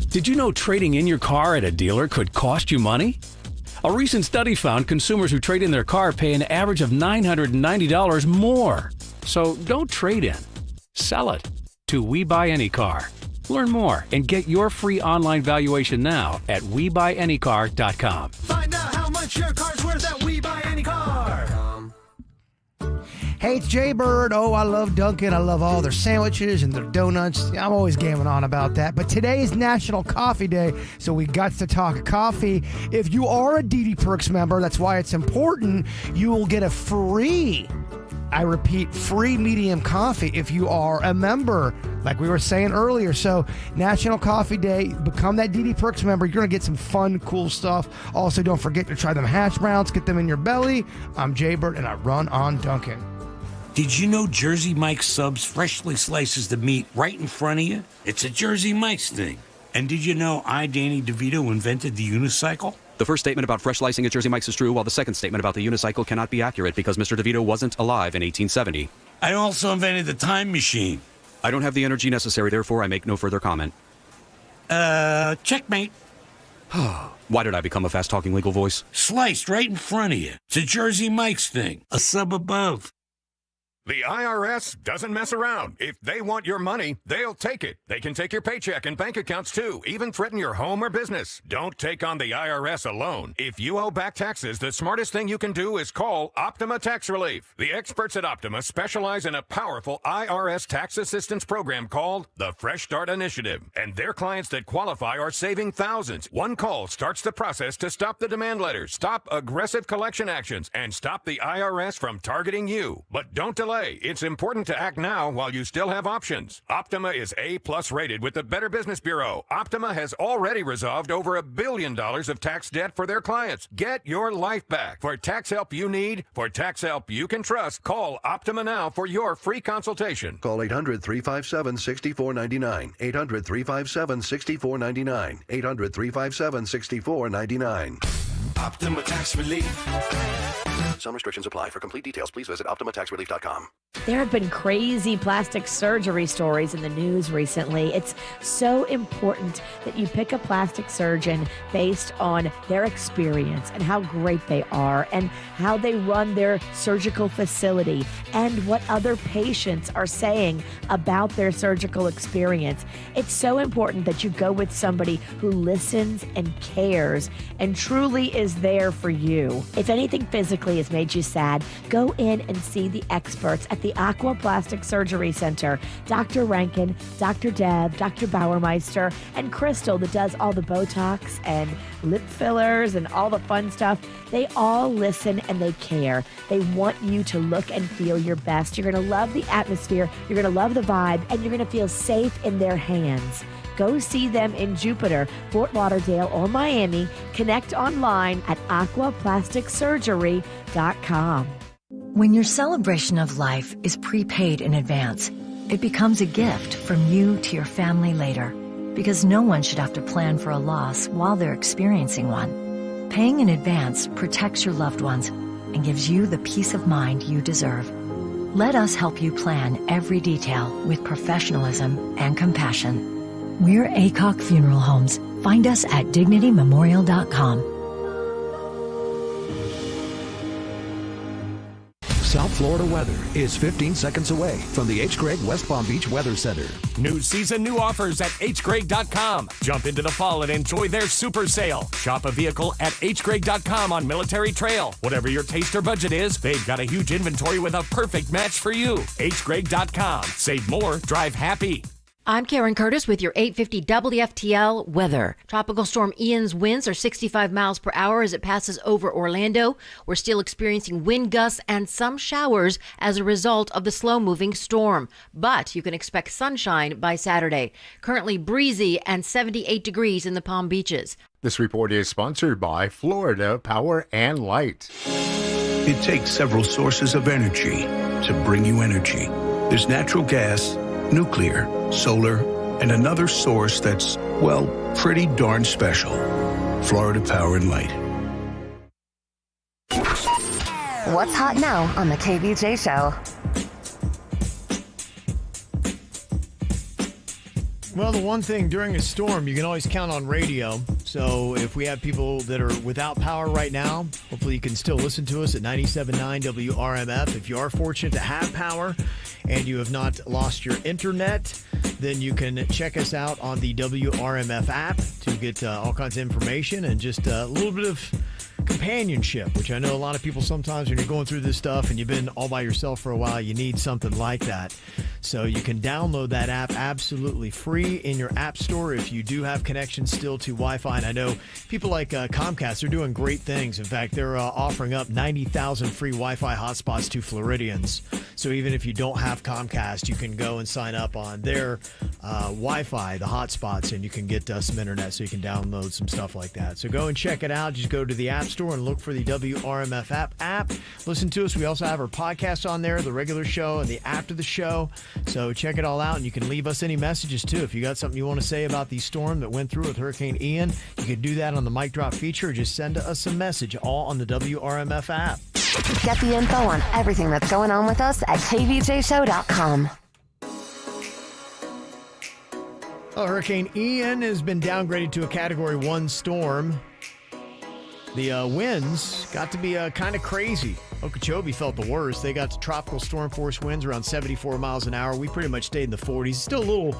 Did you know trading in your car at a dealer could cost you money? A recent study found consumers who trade in their car pay an average of $990 more. So don't trade in. Sell it to We Buy Any Car. Learn more and get your free online valuation now at WeBuyAnyCar.com. Find out how much your car's worth at We Buy Any Car. Hey, it's Jay Bird. Oh, I love Dunkin'. I love all their sandwiches and their donuts. I'm always gaming on about that. But today is National Coffee Day, so we got to talk coffee. If you are a DD Perks member, that's why it's important, you will get a free, I repeat, free medium coffee if you are a member, like we were saying earlier. So National Coffee Day, become that DD Perks member. You're going to get some fun, cool stuff. Also, don't forget to try them hash browns. Get them in your belly. I'm Jay Bird, and I run on Dunkin'. Did you know Jersey Mike's Subs freshly slices the meat right in front of you? It's a Jersey Mike's thing. And did you know Danny DeVito invented the unicycle? The first statement about fresh slicing at Jersey Mike's is true, while the second statement about the unicycle cannot be accurate because Mr. DeVito wasn't alive in 1870. I also invented the time machine. I don't have the energy necessary, therefore I make no further comment. Checkmate. Why did I become a fast-talking legal voice? Sliced right in front of you. It's a Jersey Mike's thing. A sub above. The IRS doesn't mess around. If they want your money, they'll take it. They can take your paycheck and bank accounts too, even threaten your home or business. Don't take on the IRS alone. If you owe back taxes, the smartest thing you can do is call Optima Tax Relief. The experts at Optima specialize in a powerful IRS tax assistance program called the Fresh Start Initiative. And their clients that qualify are saving thousands. One call starts the process to stop the demand letters, stop aggressive collection actions, and stop the IRS from targeting you. But don't delay. It's important to act now while you still have options. Optima is A+ rated with the Better Business Bureau. Optima has already resolved over $1 billion of tax debt for their clients. Get your life back. For tax help you need, for tax help you can trust, call Optima now for your free consultation. Call 800-357-6499. 800-357-6499. 800-357-6499. Optima Tax Relief. Some restrictions apply. For complete details, please visit OptimaTaxRelief.com. There have been crazy plastic surgery stories in the news recently. It's so important that you pick a plastic surgeon based on their experience and how great they are and how they run their surgical facility and what other patients are saying about their surgical experience. It's so important that you go with somebody who listens and cares and truly is there for you. If anything physically has made you sad, go in and see the experts at the Aqua Plastic Surgery Center. Dr. Rankin, Dr. Deb, Dr. Bauermeister, and Crystal that does all the Botox and lip fillers and all the fun stuff. They all listen and they care. They want you to look and feel your best. You're going to love the atmosphere, you're going to love the vibe, and you're going to feel safe in their hands. Go see them in Jupiter, Fort Lauderdale, or Miami. Connect online at aquaplasticsurgery.com. When your celebration of life is prepaid in advance, it becomes a gift from you to your family later, because no one should have to plan for a loss while they're experiencing one. Paying in advance protects your loved ones and gives you the peace of mind you deserve. Let us help you plan every detail with professionalism and compassion. We're ACOC Funeral Homes. Find us at DignityMemorial.com. South Florida weather is 15 seconds away from the H. Gregg West Palm Beach Weather Center. New season, new offers at hgregg.com. Jump into the fall and enjoy their super sale. Shop a vehicle at hgregg.com on Military Trail. Whatever your taste or budget is, they've got a huge inventory with a perfect match for you. hgregg.com. Save more, drive happy. I'm Karen Curtis with your 850 WFTL weather. Tropical Storm Ian's winds are 65 miles per hour as it passes over Orlando. We're still experiencing wind gusts and some showers as a result of the slow-moving storm. But you can expect sunshine by Saturday. Currently breezy and 78 degrees in the Palm Beaches. This report is sponsored by Florida Power and Light. It takes several sources of energy to bring you energy. There's natural gas, nuclear, solar, and another source that's, well, pretty darn special. Florida Power and Light. What's hot now on the KVJ Show? Well, the one thing during a storm, you can always count on radio. So if we have people that are without power right now, hopefully you can still listen to us at 97.9 WRMF. If you are fortunate to have power and you have not lost your internet, then you can check us out on the WRMF app to get all kinds of information and just a little bit of companionship, which I know a lot of people sometimes when you're going through this stuff and you've been all by yourself for a while, you need something like that. So you can download that app absolutely free in your app store if you do have connection still to Wi-Fi. And I know people like Comcast are doing great things. In fact, they're offering up 90,000 free Wi-Fi hotspots to Floridians. So even if you don't have Comcast, you can go and sign up on their Wi-Fi, the hotspots, and you can get some internet so you can download some stuff like that. So go and check it out. Just go to the App Store and look for the WRMF app. Listen to us. We also have our podcast on there, the regular show and the after the show. So check it all out, and you can leave us any messages too. If you got something you want to say about the storm that went through with Hurricane Ian, you can do that on the mic drop feature or just send us a message, all on the WRMF app. Get the info on everything that's going on with us at kvjshow.com. Well, Hurricane Ian has been downgraded to a Category 1 storm. The winds got to be kind of crazy. Okeechobee felt the worst. They got to tropical storm force winds around 74 miles an hour. We pretty much stayed in the 40s. Still a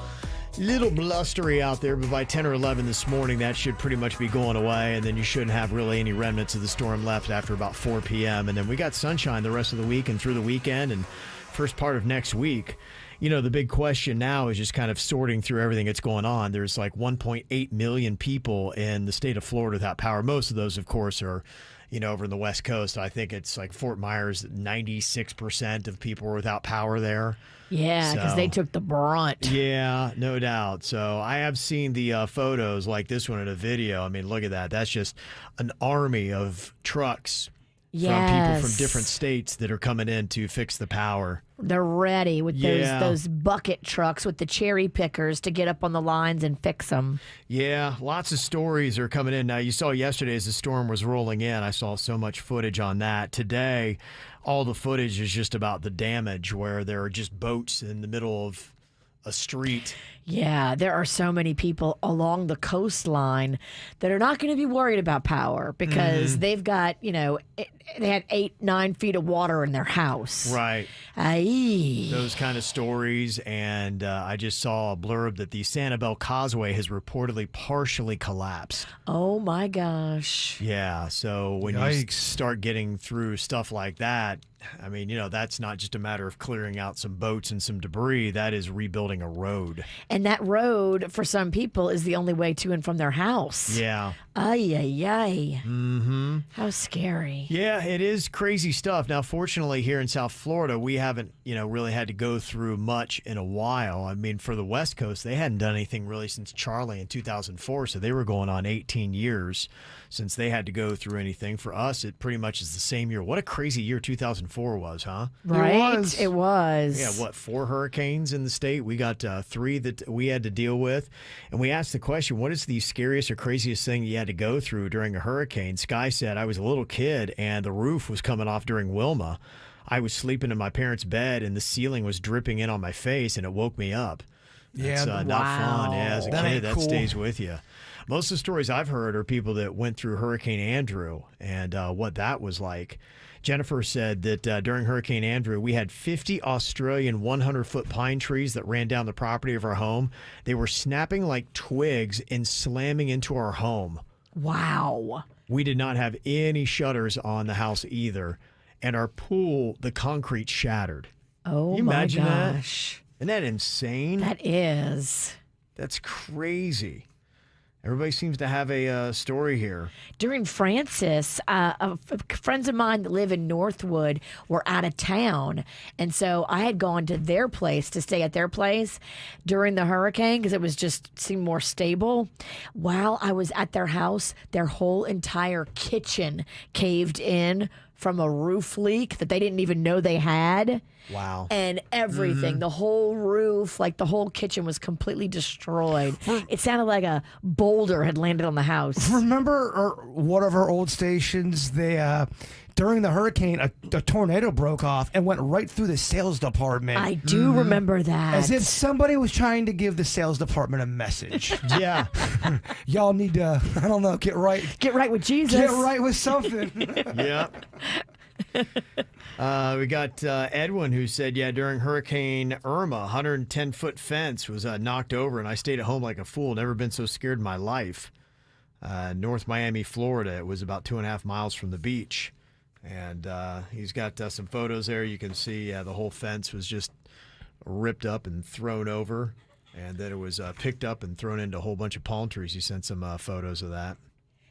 little blustery out there, but by 10 or 11 this morning, that should pretty much be going away, and then you shouldn't have really any remnants of the storm left after about 4 p.m. And then we got sunshine the rest of the week and through the weekend and first part of next week. You know, the big question now is just kind of sorting through everything that's going on. There's like 1.8 million people in the state of Florida without power. Most of those, of course, are, you know, over in the West Coast. I think it's like Fort Myers, 96% of people were without power there. Yeah, because they took the brunt. Yeah, no doubt. So I have seen the photos like this one in a video. I mean, look at that. That's just an army of trucks from people from different states that are coming in to fix the power. They're ready with those bucket trucks with the cherry pickers to get up on the lines and fix them. Yeah, lots of stories are coming in. Now, you saw yesterday as the storm was rolling in, I saw so much footage on that. Today, all the footage is just about the damage where there are just boats in the middle of a street. Yeah, there are so many people along the coastline that are not going to be worried about power because they've got, you know, they had 8-9 feet of water in their house. Right. Aye. Those kind of stories. And I just saw a blurb that the Sanibel Causeway has reportedly partially collapsed. Oh, my gosh. Yeah. So when you start getting through stuff like that, I mean, you know, that's not just a matter of clearing out some boats and some debris. That is rebuilding a road. And that road, for some people, is the only way to and from their house. Yeah. Ay, ay, ay. Mm-hmm. How scary. Yeah, it is crazy stuff. Now, fortunately, here in South Florida, we haven't, you know, really had to go through much in a while. I mean, for the West Coast, they hadn't done anything really since Charlie in 2004, so they were going on 18 years since they had to go through anything. For us, it pretty much is the same year. What a crazy year 2004 was, huh? Right? It was. Yeah, what, 4 hurricanes in the state? We got 3 that we had to deal with. And we asked the question, what is the scariest or craziest thing you had to go through during a hurricane? Sky said, I was a little kid and the roof was coming off during Wilma. I was sleeping in my parents' bed and the ceiling was dripping in on my face and it woke me up. That's not fun. Yeah, as a kid, that stays with you. Most of the stories I've heard are people that went through Hurricane Andrew and what that was like. Jennifer said that during Hurricane Andrew, we had 50 Australian 100-foot pine trees that ran down the property of our home. They were snapping like twigs and slamming into our home. Wow. We did not have any shutters on the house either. And our pool, the concrete shattered. Oh, Can you my imagine gosh. That? Isn't that insane? That is. That's crazy. Everybody seems to have a story here. During Francis, friends of mine that live in Northwood were out of town. And so I had gone to their place to stay at their place during the hurricane because it was just seemed more stable. While I was at their house, their whole entire kitchen caved in from a roof leak that they didn't even know they had. Wow. And everything, the whole roof, like the whole kitchen was completely destroyed. It sounded like a boulder had landed on the house. Remember one of our old stations, they during the hurricane, a tornado broke off and went right through the sales department. I do remember that. As if somebody was trying to give the sales department a message. Yeah. Y'all need to, I don't know, get right. Get right with Jesus. Get right with something. Yeah. We got Edwin who said, yeah, during Hurricane Irma, 110-foot fence was knocked over, and I stayed at home like a fool. Never been so scared in my life. North Miami, Florida. It was about 2.5 miles from the beach. And he's got some photos there. You can see the whole fence was just ripped up and thrown over. And then it was picked up and thrown into a whole bunch of palm trees. He sent some photos of that.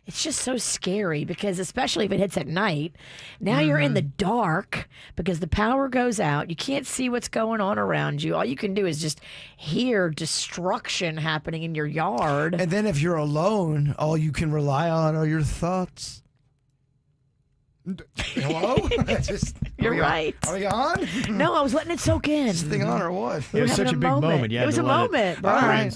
It's just so scary because especially if it hits at night, now you're in the dark because the power goes out. You can't see what's going on around you. All you can do is just hear destruction happening in your yard. And then if you're alone, all you can rely on are your thoughts. Hello? You're right. Are we on? No, I was letting it soak in. Is this thing on or what? It was such a big moment. It was a moment. All right.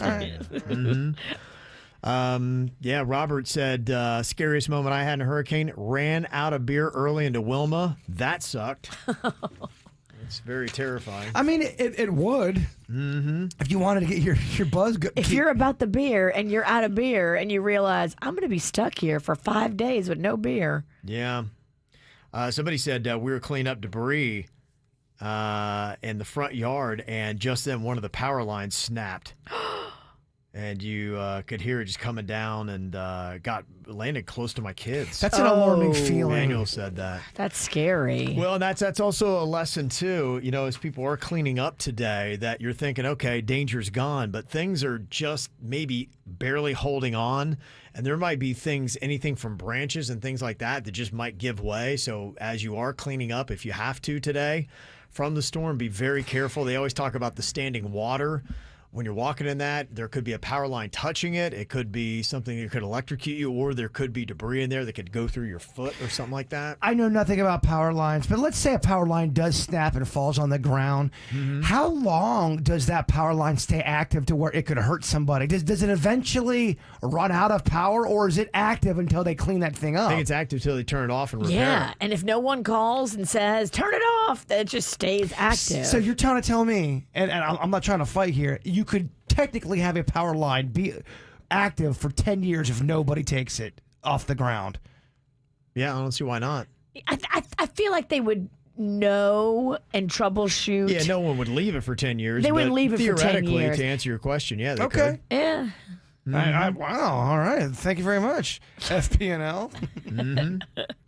Yeah, Robert said, scariest moment I had in a hurricane, ran out of beer early into Wilma. That sucked. It's very terrifying. I mean, it would. If you wanted to get your buzz good. If you're about the beer and you're out of beer and you realize, I'm going to be stuck here for 5 days with no beer. Yeah. Somebody said we were cleaning up debris in the front yard, and just then one of the power lines snapped. And you could hear it just coming down and landed close to my kids. That's an alarming feeling. Daniel said that. That's scary. Well, that's also a lesson, too, as people are cleaning up today, that you're thinking, okay, danger's gone, but things are just maybe barely holding on. And there might be anything from branches and things like that just might give way. So as you are cleaning up, if you have to today from the storm, be very careful. They always talk about the standing water. When you're walking in that, there could be a power line touching it. It could be something that could electrocute you, or there could be debris in there that could go through your foot or something like that. I know nothing about power lines, but let's say a power line does snap and falls on the ground. How long does that power line stay active to where it could hurt somebody? Does it eventually run out of power, or is it active until they clean that thing up? I think it's active until they turn it off and repair Yeah, it. and if no one calls and says, turn it off, it just stays active. So you're trying to tell me, and I'm not trying to fight here, you could technically have a power line be active for 10 years if nobody takes it off the ground. Yeah, I don't see why not. I feel like they would know and troubleshoot. Yeah, no one would leave it for 10 years. They wouldn't leave it for 10 theoretically, years. to answer your question, yeah, they Okay. could. Yeah. Wow, all right. Thank you very much, FPNL.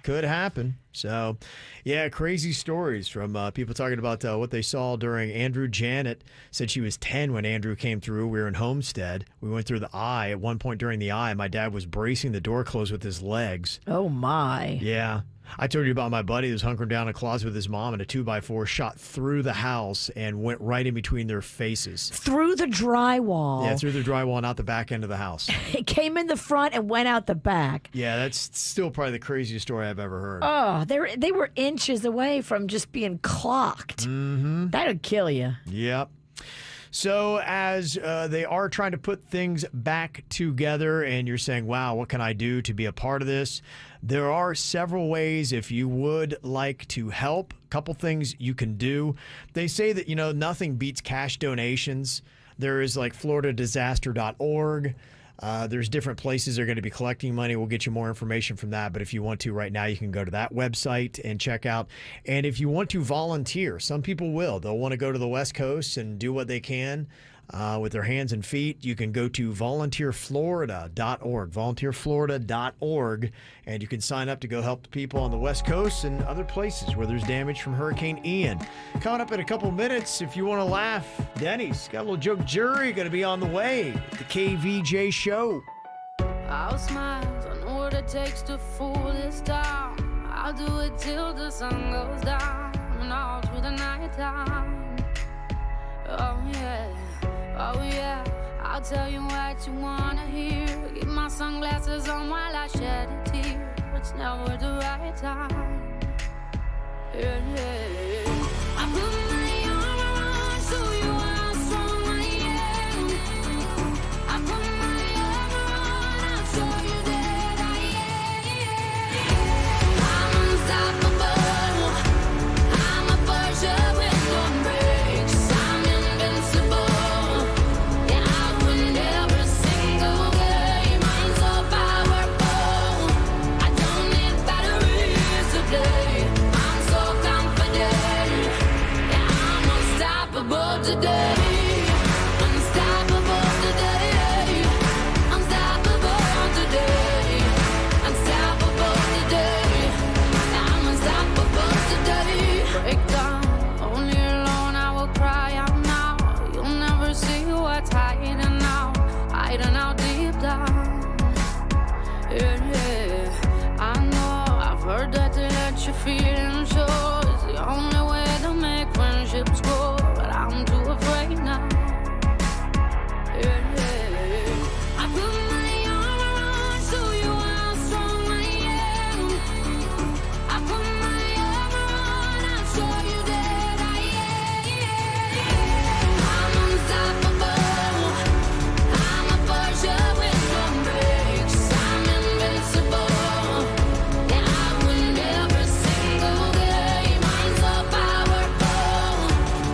Could happen. So, yeah, crazy stories from people talking about what they saw during Andrew. Janet said she was 10 when Andrew came through. We were in Homestead. We went through the eye. At one point during the eye, my dad was bracing the door closed with his legs. Oh, my. Yeah. I told you about my buddy who was hunkering down in a closet with his mom, and a 2x4 shot through the house and went right in between their faces. Through the drywall. Yeah, through the drywall and out the back end of the house. It came in the front and went out the back. Yeah, that's still probably the craziest story I've ever heard. Oh, they were inches away from just being clocked. That would kill you. Yep. So as they are trying to put things back together and you're saying, wow, what can I do to be a part of this? There are several ways if you would like to help. A couple things you can do. They say that, nothing beats cash donations. There is like floridadisaster.org. There's different places that are going to be collecting money. We'll get you more information from that. But if you want to right now, you can go to that website and check out. And if you want to volunteer, some people will. They'll want to go to the West Coast and do what they can with their hands and feet. You can go to volunteerflorida.org, volunteerflorida.org, and you can sign up to go help the people on the West Coast and other places where there's damage from Hurricane Ian. Coming up in a couple minutes, if you want to laugh, Denny's got a little joke jury going to be on the way. The KVJ Show. I'll smile, I know what it takes to fool this town. I'll do it till the sun goes down and all through the night time. Oh yeah, I'll tell you what you wanna hear. Keep my sunglasses on while I shed a tear. It's never the right time. Yeah. I put my armor on so you are how strong I am. I put my armor on, I'll show you that I am. I'm unstoppable. today. Unstoppable today. Unstoppable today. Unstoppable today. I'm unstoppable today. Break down, only alone I will cry out now. You'll never see what's hiding out deep down. Yeah, I know I've heard that to let your feelings show is the only way to make friendships grow, but I'm too afraid now. Yeah, I put my arm around, show you how strong I am. I put my arm around, I'll show you that I am. I'm unstoppable. I'm a Porsche with no brakes. I'm invincible. Yeah, I win every single game. I'm so powerful.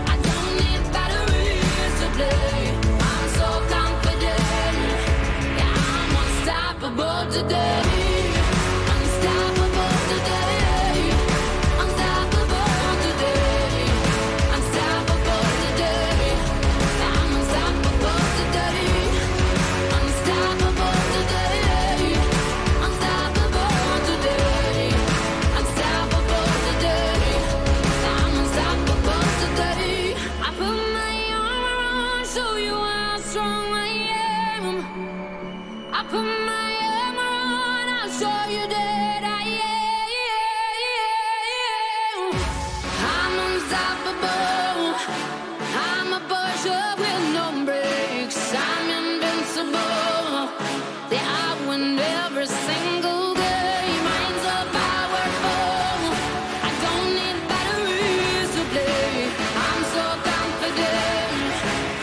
I don't need batteries to play. I'm so confident. Yeah, I'm unstoppable today. Unstoppable today. Unstoppable today. Unstoppable today. I'm unstoppable today. Unstoppable today. Unstoppable today. Unstoppable today. I'm unstoppable today. I put my arm around, show you how strong I am. I put my arm around, I'll show you that I am. I'm unstoppable. I'm a Porsche with no brakes. I'm invincible. Yeah, I win every single game. I'm so powerful. I don't need batteries to play. I'm so confident.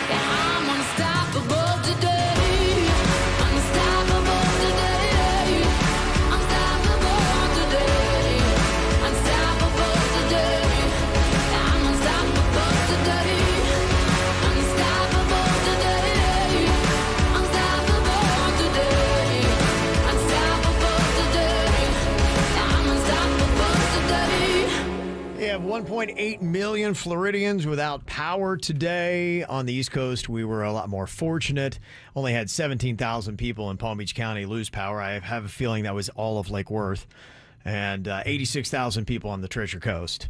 Yeah, I'm unstoppable today. Unstoppable today. Unstoppable today. Unstoppable today. I'm unstoppable today. Unstoppable today. Unstoppable today. Unstoppable today. I'm unstoppable today. We have 1.8 million Floridians without power today. On the East Coast, we were a lot more fortunate. Only had 17,000 people in Palm Beach County lose power. I have a feeling that was all of Lake Worth. And 86,000 people on the Treasure Coast.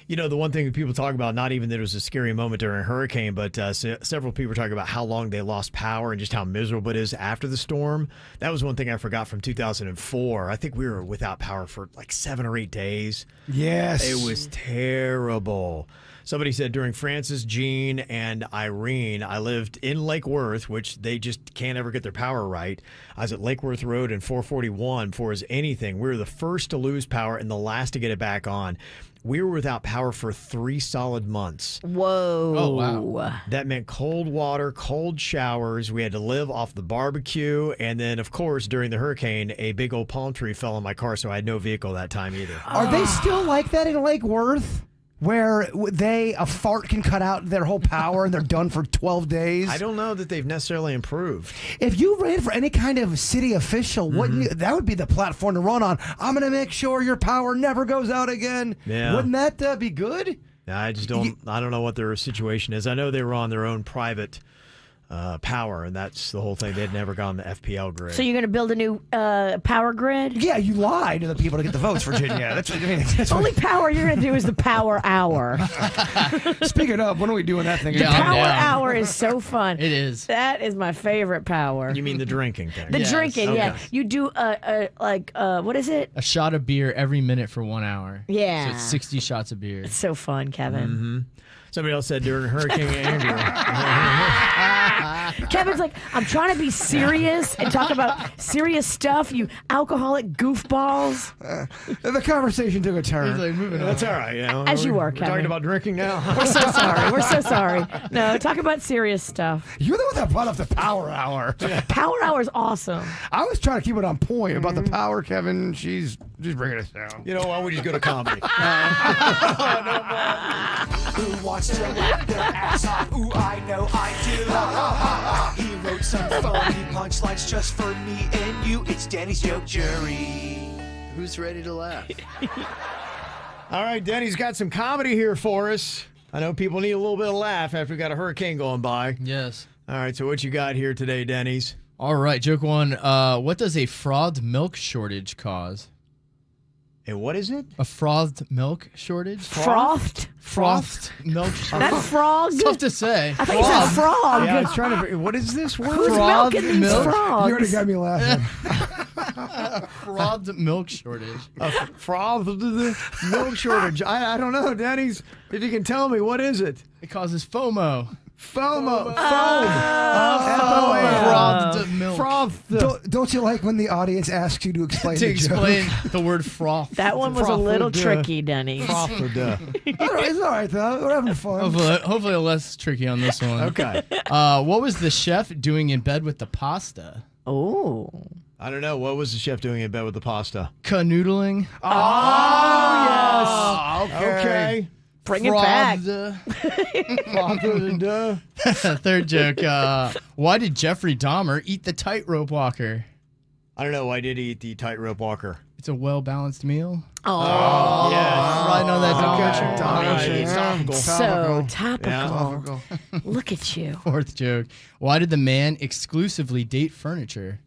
You know, the one thing that people talk about, not even that it was a scary moment during a hurricane, but several people talk about how long they lost power and just how miserable it is after the storm. That was one thing I forgot from 2004. I think we were without power for like 7 or 8 days. Yes. It was terrible. Somebody said during Francis, Jean, and Irene, I lived in Lake Worth, which they just can't ever get their power right. I was at Lake Worth Road and 441 for as anything. We were the first to lose power and the last to get it back on. We were without power for 3 solid months. Whoa. Oh, wow. That meant cold water, cold showers. We had to live off the barbecue. And then, of course, during the hurricane, a big old palm tree fell on my car, so I had no vehicle that time either. Are they still like that in Lake Worth? Where a fart can cut out their whole power and they're done for 12 days? I don't know that they've necessarily improved. If you ran for any kind of city official, wouldn't you, that would be the platform to run on. I'm going to make sure your power never goes out again. Yeah. Wouldn't that be good? I just don't. I don't know what their situation is. I know they were on their own private power, and that's the whole thing. They'd never gone the FPL grid. So you're going to build a new power grid? Yeah, you lie to the people to get the votes, Virginia. That's what I mean. That's Only power you're going to do is the power hour. Speaking of, when are we doing that thing? The power hour is so fun. It is. That is my favorite power. You mean the drinking thing? The drinking, yeah. You do what is it? A shot of beer every minute for 1 hour. Yeah. So it's 60 shots of beer. It's so fun, Kevin. Mm-hmm. Somebody else said during Hurricane Andrew. Kevin's like, I'm trying to be serious and talk about serious stuff, you alcoholic goofballs. The conversation took a turn. He's like, moving on. That's all right. You know, As you were, we're Kevin. talking about drinking now. We're so sorry. We're so sorry. No, talk about serious stuff. You're the one that brought up the power hour. Power hour is awesome. I was trying to keep it on point about the power, Kevin. She's bringing us down. You know, why don't we just go to comedy? Who wants to laugh their ass off? Ooh, I know I do. He wrote some phony punchlines just for me and you. It's Danny's Joke Jury. Who's ready to laugh? All right, Danny's got some comedy here for us. I know people need a little bit of laugh after we got a hurricane going by. Yes. All right, so what you got here today, Denny's? All right, joke one. What does a frothed milk shortage cause? And what is it? A frothed milk shortage? Frothed? Frothed milk shortage. That's frog? It's tough to say. I thought you said frog. Yeah, I was trying to. What is this word? Who's Frothed milking these milk? frogs? You already got me laughing. Frothed milk shortage. Frothed milk shortage. I don't know, Denny's. If you can tell me, what is it? It causes FOMO. FOMO. Foam. Frothed milk. Frothed. Don't you like when the audience asks you to explain To the joke? explain the word froth. That one was a little tricky, Denny. Frothed. It's all right, though. We're having fun. Hopefully less tricky on this one. Okay. What was the chef doing in bed with the pasta? Oh. I don't know. What was the chef doing in bed with the pasta? Canoodling. Oh, yes. Okay. Bring it back. Third joke. Why did Jeffrey Dahmer eat the tightrope walker? I don't know. Why did he eat the tightrope walker? It's a well-balanced meal. Oh. Yes. Riding on that Okay. Topical. So topical. Look at you. Fourth joke. Why did the man exclusively date furniture?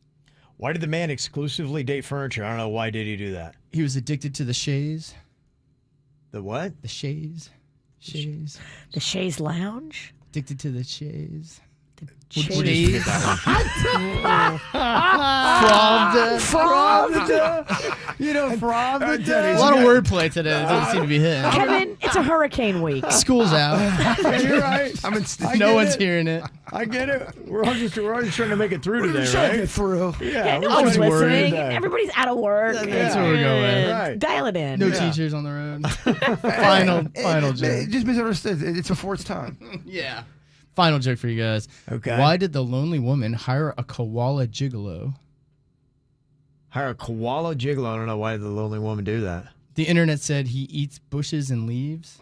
Why did the man exclusively date furniture? I don't know. Why did he do that? He was addicted to the chaise. The what? The chaise. Chaise. The Shays Lounge? Addicted to the chaise. Chaise. Frothed. You know, frothed. A lot of wordplay today that doesn't seem to be hitting. Kevin, it's a hurricane week. School's out. You're right. No one's hearing it. I get it. We're all just trying to make it through today, Trying to right? get through. Yeah, no we're one's trying to get through listening. today. Everybody's out of work. That's where we're going. Right. Dial it in. No teachers on the road. Final joke. Just misunderstood. It's before its time. Yeah. Final joke for you guys. Okay. Why did the lonely woman hire a koala gigolo? Hire a koala gigolo. I don't know why did the lonely woman do that. The internet said he eats bushes and leaves.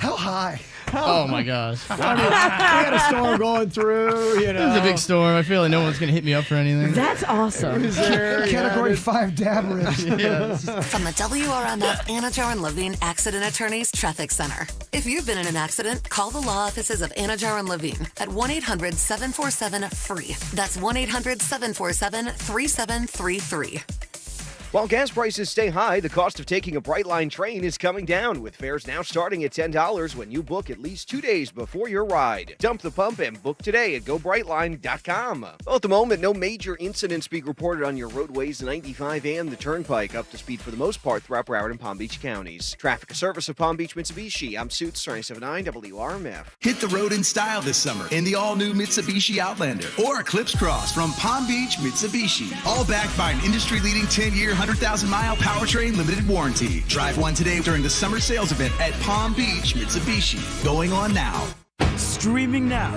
How high? Oh my gosh. I mean, we had a storm going through, you know. It was a big storm. I feel like no one's going to hit me up for anything. That's awesome. Category 5 dab ribs. Yes. From the WRMF Anajar and Levine Accident Attorneys Traffic Center. If you've been in an accident, call the law offices of Anajar and Levine at 1-800-747-FREE. That's 1-800-747-3733. While gas prices stay high, the cost of taking a Brightline train is coming down, with fares now starting at $10 when you book at least 2 days before your ride. Dump the pump and book today at GoBrightline.com. Well, at the moment, no major incidents being reported on your roadways 95 and the Turnpike, up to speed for the most part throughout Broward and Palm Beach counties. Traffic, a service of Palm Beach Mitsubishi. I'm Suits 979 WRMF. Hit the road in style this summer in the all-new Mitsubishi Outlander or Eclipse Cross from Palm Beach Mitsubishi. All backed by an industry-leading 10-year, 100,000-mile powertrain limited warranty. Drive one today during the summer sales event at Palm Beach Mitsubishi. Going on now. Streaming now.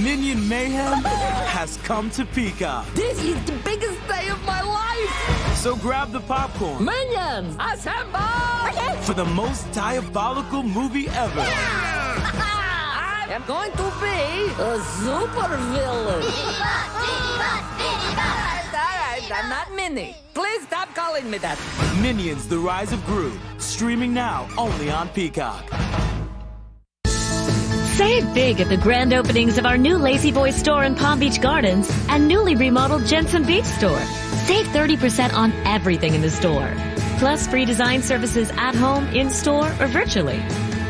Minion Mayhem has come to Peacock. This is the biggest day of my life. So grab the popcorn. Minions, assemble! For the most diabolical movie ever. I am going to be a super villain. I'm not Minnie. Please stop calling me that. Minions: The Rise of Gru. Streaming now only on Peacock. Save big at the grand openings of our new Lazy Boy store in Palm Beach Gardens and newly remodeled Jensen Beach store. Save 30% on everything in the store. Plus free design services at home, in-store, or virtually.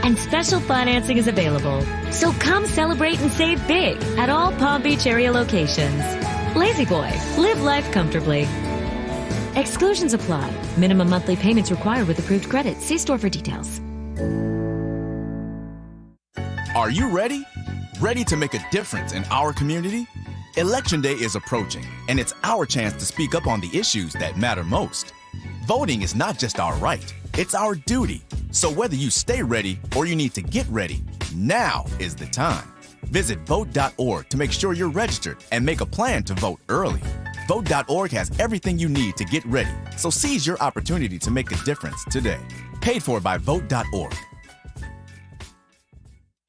And special financing is available. So come celebrate and save big at all Palm Beach area locations. Lazy Boy, live life comfortably. Exclusions apply. Minimum monthly payments required with approved credit. See store for details. Are you ready? Ready to make a difference in our community? Election Day is approaching, and it's our chance to speak up on the issues that matter most. Voting is not just our right, it's our duty. So whether you stay ready or you need to get ready, now is the time. Visit vote.org to make sure you're registered and make a plan to vote early. Vote.org has everything you need to get ready, so seize your opportunity to make a difference today. Paid for by Vote.org.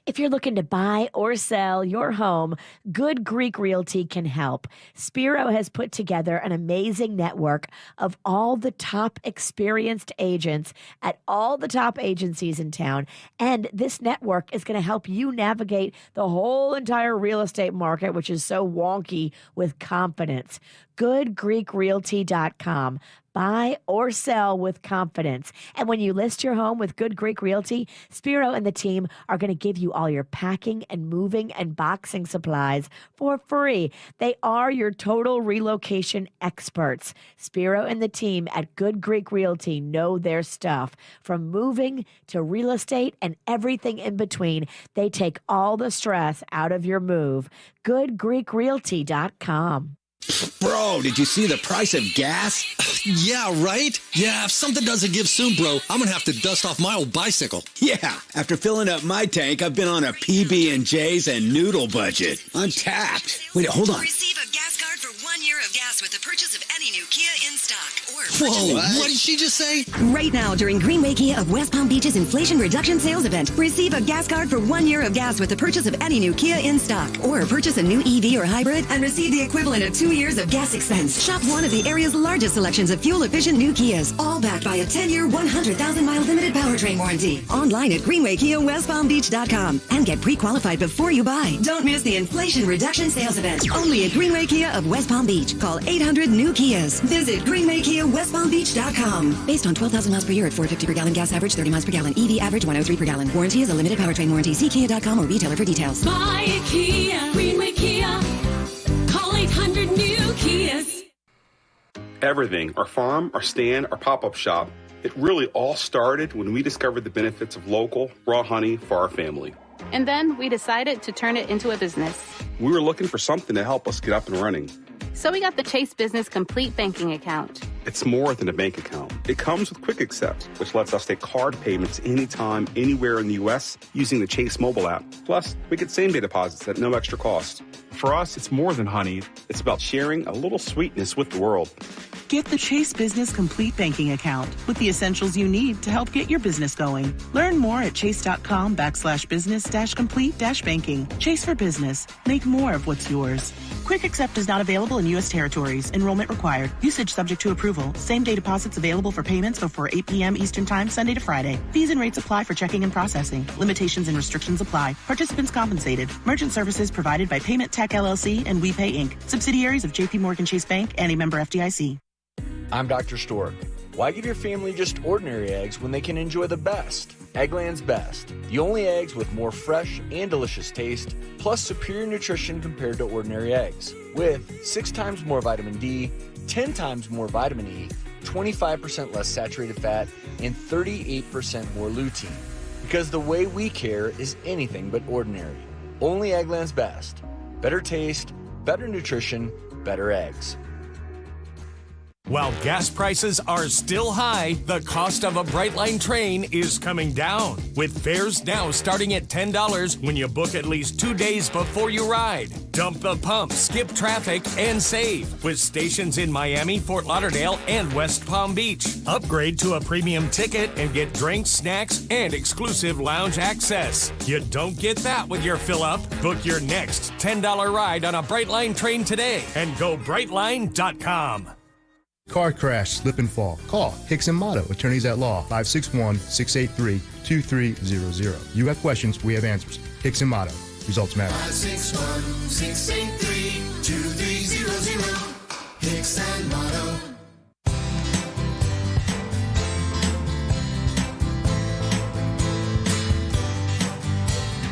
If you're looking to buy or sell your home, Good Greek Realty can help. Spiro has put together an amazing network of all the top experienced agents at all the top agencies in town. And this network is going to help you navigate the whole entire real estate market, which is so wonky, with confidence. GoodGreekRealty.com. Buy or sell with confidence. And when you list your home with Good Greek Realty, Spiro and the team are going to give you all your packing and moving and boxing supplies for free. They are your total relocation experts. Spiro and the team at Good Greek Realty know their stuff. From moving to real estate and everything in between, they take all the stress out of your move. GoodGreekRealty.com. Bro, did you see the price of gas? Yeah, right? Yeah, if something doesn't give soon, bro, I'm gonna have to dust off my old bicycle. Yeah, after filling up my tank, I've been on a PB&J's and noodle budget. I'm tapped. Wait, hold on. Receive a gas card for 1 year of gas with the purchase of any new Kia in stock. Or Whoa, what did she just say? Right now, during Greenway Kia of West Palm Beach's Inflation Reduction Sales Event, receive a gas card for 1 year of gas with the purchase of any new Kia in stock. Or purchase a new EV or hybrid and receive the equivalent of 2 years of gas expense. Shop one of the area's largest selections of fuel-efficient new Kias, all backed by a 10-year, 100,000-mile limited powertrain warranty. Online at GreenwayKiaWestPalmBeach.com and get pre-qualified before you buy. Don't miss the Inflation Reduction Sales Event. Only at Greenway Kia of West Palm Beach. Call 800-NEW-KIAs. Visit GreenwayKiaWestPalmBeach.com. Based on 12,000 miles per year at 450 per gallon gas average, 30 miles per gallon. EV average 103 per gallon. Warranty is a limited powertrain warranty. See Kia.com or retailer for details. Buy a Kia. Greenway Kia. Call 800-NEW-KIAs. Everything, our farm, our stand, our pop-up shop, it really all started when we discovered the benefits of local, raw honey for our family. And then we decided to turn it into a business. We were looking for something to help us get up and running. So we got the Chase Business Complete Banking Account. It's more than a bank account. It comes with Quick Accept, which lets us take card payments anytime, anywhere in the U.S. using the Chase mobile app. Plus, we get same-day deposits at no extra cost. For us, it's more than honey. It's about sharing a little sweetness with the world. Get the Chase Business Complete Banking Account with the essentials you need to help get your business going. Learn more at chase.com/business-complete-banking. Chase for business. Make more of what's yours. Quick Accept is not available in U.S. territories. Enrollment required. Usage subject to approval. Same-day deposits available for payments before 8 p.m. Eastern Time, Sunday to Friday. Fees and rates apply for checking and processing. Limitations and restrictions apply. Participants compensated. Merchant services provided by Payment Tech LLC and WePay Inc. Subsidiaries of J.P. Morgan Chase Bank and a member FDIC. I'm Dr. Stork. Why give your family just ordinary eggs when they can enjoy the best? Eggland's Best. The only eggs with more fresh and delicious taste, plus superior nutrition compared to ordinary eggs. With 6 times more vitamin D, 10 times more vitamin E, 25% less saturated fat, and 38% more lutein. Because the way we care is anything but ordinary. Only Eggland's Best. Better taste, better nutrition, better eggs. While gas prices are still high, the cost of a Brightline train is coming down, with fares now starting at $10 when you book at least 2 days before you ride. Dump the pump, skip traffic, and save with stations in Miami, Fort Lauderdale, and West Palm Beach. Upgrade to a premium ticket and get drinks, snacks, and exclusive lounge access. You don't get that with your fill-up. Book your next $10 ride on a Brightline train today and go Brightline.com. Car crash, slip and fall. Call Hicks and Motto, attorneys at law, 561-683-2300. You have questions, we have answers. Hicks and Motto, results matter. 561-683-2300. Hicks and Motto.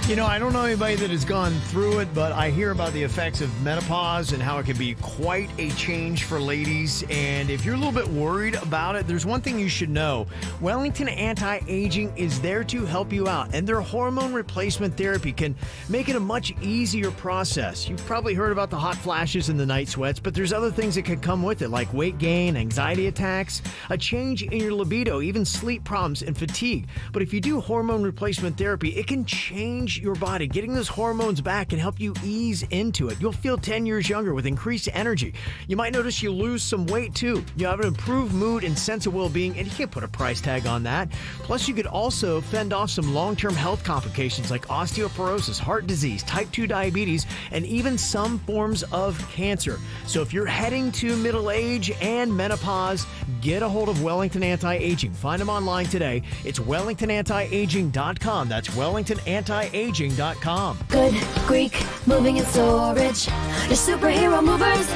You know, I don't know anybody that has gone through it, but I hear about the effects of menopause and how it can be quite a change for ladies. And if you're a little bit worried about it, there's one thing you should know. Wellington Anti-Aging is there to help you out, and their hormone replacement therapy can make it a much easier process. You've probably heard about the hot flashes and the night sweats, but there's other things that can come with it, like weight gain, anxiety attacks, a change in your libido, even sleep problems and fatigue. But if you do hormone replacement therapy, it can change your body. Getting those hormones back can help you ease into it. You'll feel 10 years younger with increased energy. You might notice you lose some weight too. You have an improved mood and sense of well-being, and you can't put a price tag on that. Plus, you could also fend off some long-term health complications like osteoporosis, heart disease, type 2 diabetes, and even some forms of cancer. So if you're heading to middle age and menopause, get a hold of Wellington Anti-Aging. Find them online today. It's WellingtonAntiAging.com. That's WellingtonAntiAging.com. Good Greek moving and storage. Your superhero movers.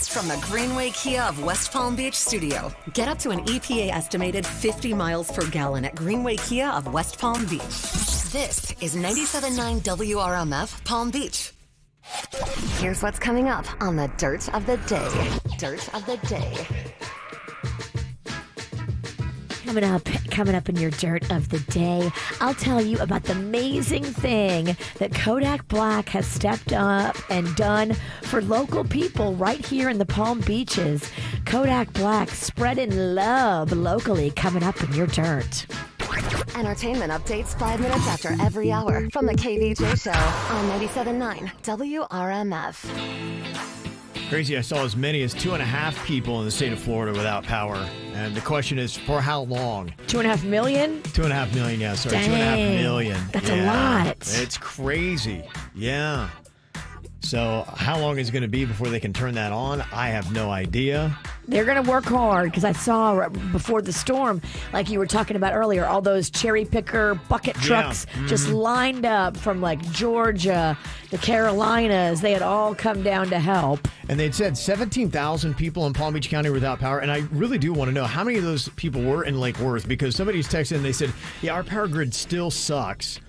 From the Greenway Kia of West Palm Beach studio, get up to an EPA estimated 50 miles per gallon at Greenway Kia of West Palm Beach. This is 97.9 WRMF Palm Beach. Here's what's coming up on the Dirt of the Day. Dirt of the Day. Coming up in your Dirt of the Day, I'll tell you about the amazing thing that Kodak Black has stepped up and done for local people right here in the Palm Beaches. Kodak Black spreading love locally, coming up in your Dirt. Entertainment updates 5 minutes after every hour from the KVJ Show on 97.9 WRMF. Crazy, I saw as many as 2.5 people in the state of Florida without power. And the question is, for how long? 2.5 million? 2.5 million, yeah, sorry. Dang. 2.5 million. That's a lot. It's crazy. Yeah. So how long is it going to be before they can turn that on? I have no idea. They're going to work hard because I saw right before the storm, like you were talking about earlier, all those cherry picker bucket trucks just lined up from like Georgia, the Carolinas. They had all come down to help. And they'd said 17,000 people in Palm Beach County without power. And I really do want to know how many of those people were in Lake Worth, because somebody's texted and they said, yeah, our power grid still sucks.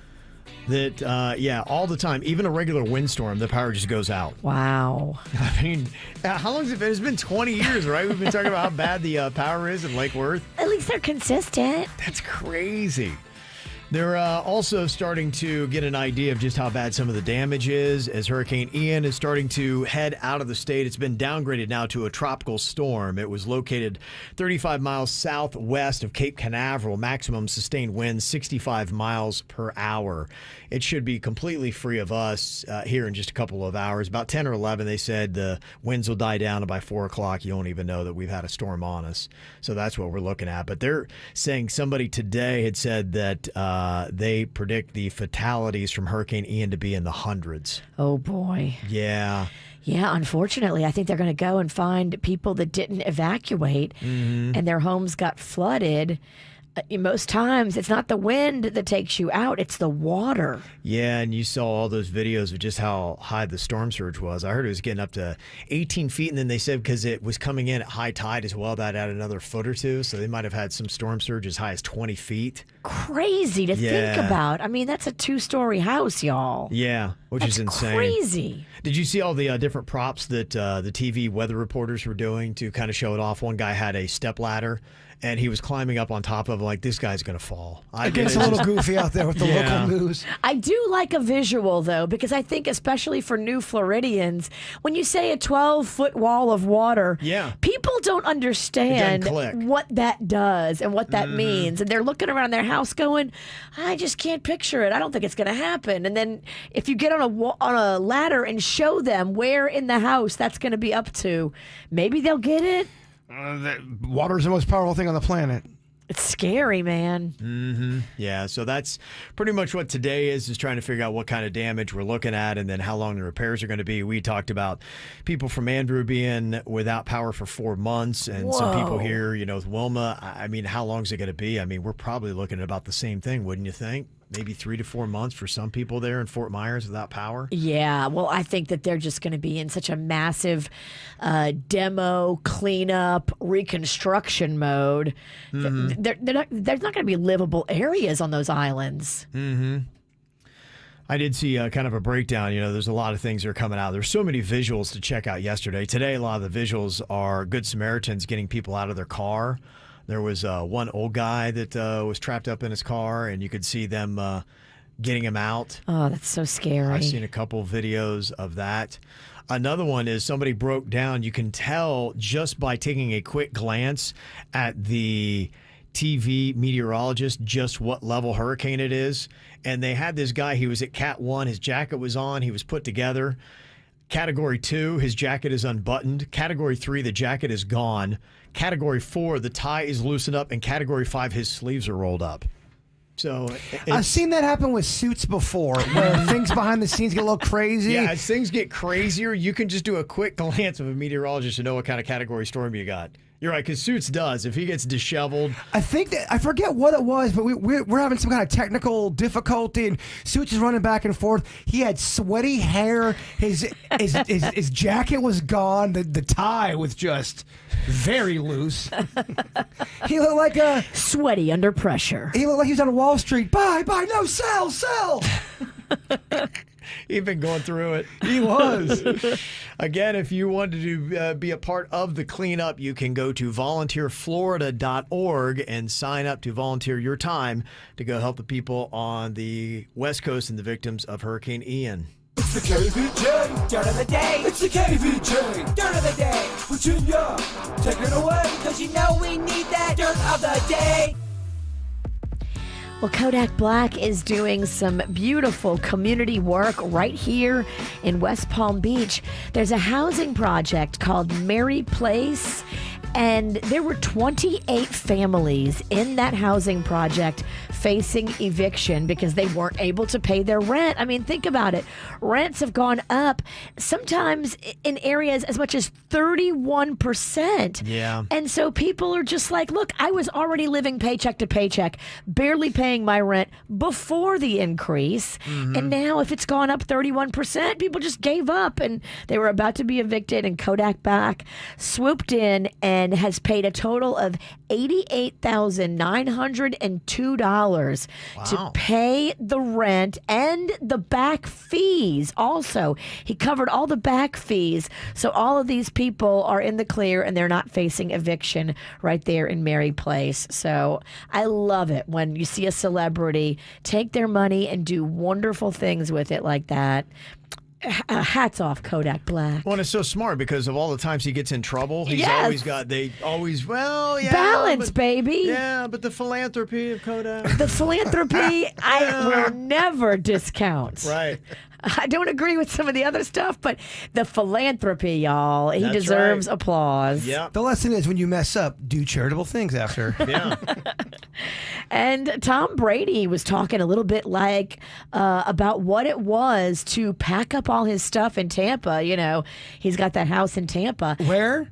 That, all the time, even a regular windstorm, the power just goes out. Wow. I mean, how long has it been? It's been 20 years, right? We've been talking about how bad the power is in Lake Worth. At least they're consistent. That's crazy. They're also starting to get an idea of just how bad some of the damage is as Hurricane Ian is starting to head out of the state. It's been downgraded now to a tropical storm. It was located 35 miles southwest of Cape Canaveral. Maximum sustained winds 65 miles per hour. It should be completely free of us here in just a couple of hours. About 10 or 11, they said the winds will die down, and by 4 o'clock, you won't even know that we've had a storm on us. So that's what we're looking at. But they're saying somebody today had said that they predict the fatalities from Hurricane Ian to be in the hundreds. Oh, boy. Yeah. Yeah, unfortunately, I think they're going to go and find people that didn't evacuate and their homes got flooded. Most times, it's not the wind that takes you out, it's the water. Yeah, and you saw all those videos of just how high the storm surge was. I heard it was getting up to 18 feet, and then they said because it was coming in at high tide as well, that added another foot or two, so they might have had some storm surge as high as 20 feet. Crazy to think about. I mean, that's a 2-story house, y'all. Yeah, which is insane. Crazy. Did you see all the different props that the TV weather reporters were doing to kind of show it off? One guy had a stepladder, and he was climbing up on top of it like, this guy's going to fall. It gets a little goofy out there with the local news. I do like a visual, though, because I think especially for new Floridians, when you say a 12-foot wall of water, people don't understand what that does and what that means. And they're looking around their house going, I just can't picture it. I don't think it's going to happen. And then if you get on a ladder and show them where in the house that's going to be up to, maybe they'll get it. Water is the most powerful thing on the planet. It's scary, man. Yeah, so that's pretty much what today is trying to figure out what kind of damage we're looking at and then how long the repairs are going to be. We talked about people from Andrew being without power for 4 months, and some people here, with Wilma. I mean, how long is it going to be? I mean, we're probably looking at about the same thing, wouldn't you think? Maybe 3 to 4 months for some people there in Fort Myers without power. Yeah, well, I think that they're just going to be in such a massive demo, cleanup, reconstruction mode. There's not going to be livable areas on those islands. I did see kind of a breakdown. There's a lot of things that are coming out. There's so many visuals to check out yesterday. Today, a lot of the visuals are Good Samaritans getting people out of their car. There was one old guy that was trapped up in his car, and you could see them getting him out. Oh, that's so scary. I've seen a couple videos of that. Another one is somebody broke down. You can tell just by taking a quick glance at the TV meteorologist just what level hurricane it is. And they had this guy, he was at Cat 1, his jacket was on, he was put together. Category 2, his jacket is unbuttoned. Category 3, the jacket is gone. Category 4, the tie is loosened up. And Category 5, his sleeves are rolled up. So I've seen that happen with suits before, where things behind the scenes get a little crazy. Yeah, as things get crazier, you can just do a quick glance of a meteorologist to know what kind of category storm you got. You're right, because Suits does. If he gets disheveled. I think that, I forget what it was, but we're having some kind of technical difficulty, and Suits is running back and forth. He had sweaty hair. His jacket was gone. The tie was just very loose. He looked like a sweaty under pressure. He looked like he was on Wall Street. Buy, no, sell. He'd been going through it. He was. Again, if you wanted to be a part of the cleanup, you can go to volunteerflorida.org and sign up to volunteer your time to go help the people on the West Coast and the victims of Hurricane Ian. It's the KVJ dirt of the day. It's the KVJ dirt of the day. Virginia, take it away, because you know we need that dirt of the day. Well, Kodak Black is doing some beautiful community work right here in West Palm Beach. There's a housing project called Mary Place, and there were 28 families in that housing project facing eviction because they weren't able to pay their rent. I mean, think about it. Rents have gone up, sometimes in areas as much as 31%. Yeah. And so people are just like, look, I was already living paycheck to paycheck, barely paying my rent before the increase. Mm-hmm. And now if it's gone up 31%, people just gave up and they were about to be evicted. And Kodak Black swooped in and has paid a total of $88,902 to pay the rent and the back fees. Also, he covered all the back fees. So all of these people are in the clear and they're not facing eviction right there in Mary Place. So I love it when you see a celebrity take their money and do wonderful things with it like that. Hats off, Kodak Black. Well, and it's so smart because of all the times he gets in trouble. He's always got, balance, baby. Yeah, but the philanthropy of Kodak. The philanthropy, I will never discount. Right. I don't agree with some of the other stuff, but the philanthropy, y'all, he That's deserves right. applause. Yeah. The lesson is when you mess up, do charitable things after. Yeah. And Tom Brady was talking a little bit about what it was to pack up all his stuff in Tampa. You know, he's got that house in Tampa. Where?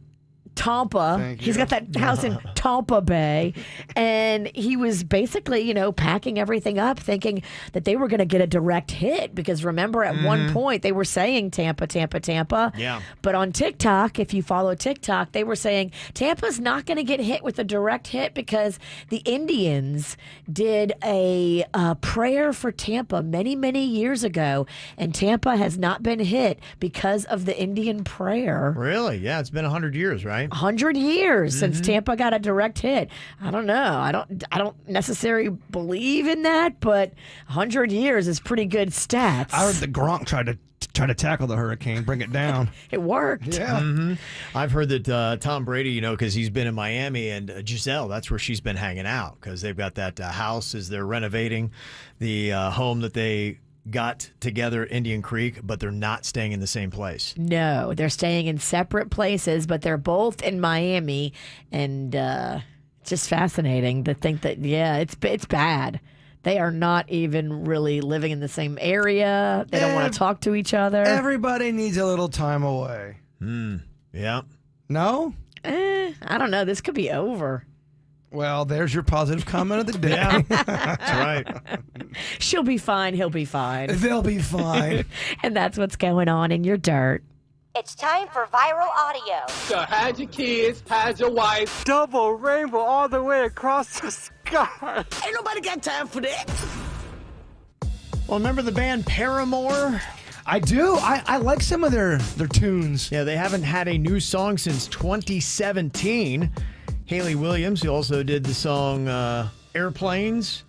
Tampa. He's got that house in Tampa Bay. And he was basically, packing everything up, thinking that they were going to get a direct hit. Because remember, at one point, they were saying Tampa, Tampa, Tampa. Yeah. But on TikTok, if you follow TikTok, they were saying Tampa's not going to get hit with a direct hit because the Indians did a prayer for Tampa many, many years ago. And Tampa has not been hit because of the Indian prayer. Really? Yeah, it's been 100 years, right? 100 years since Tampa got a direct hit. I don't know. I don't necessarily believe in that, but 100 years is pretty good stats. I heard the Gronk tried to tackle the hurricane, bring it down. It worked. Yeah. Mm-hmm. I've heard that Tom Brady, because he's been in Miami, and Giselle, that's where she's been hanging out because they've got that house as they're renovating the home that they got together at Indian Creek, but they're not staying in the same place. No, they're staying in separate places, but they're both in Miami, and it's just fascinating to think that, it's bad. They are not even really living in the same area. They don't want to talk to each other. Everybody needs a little time away. Yeah. No? I don't know. This could be over. Well, there's your positive comment of the day. Yeah, that's right. She'll be fine. He'll be fine. They'll be fine. And that's what's going on in your dirt. It's time for viral audio. So how's your kids? How's your wife? Double rainbow all the way across the sky. Ain't nobody got time for that. Well, remember the band Paramore? I do. I like some of their tunes. Yeah, they haven't had a new song since 2017. Haley Williams, who also did the song Airplanes,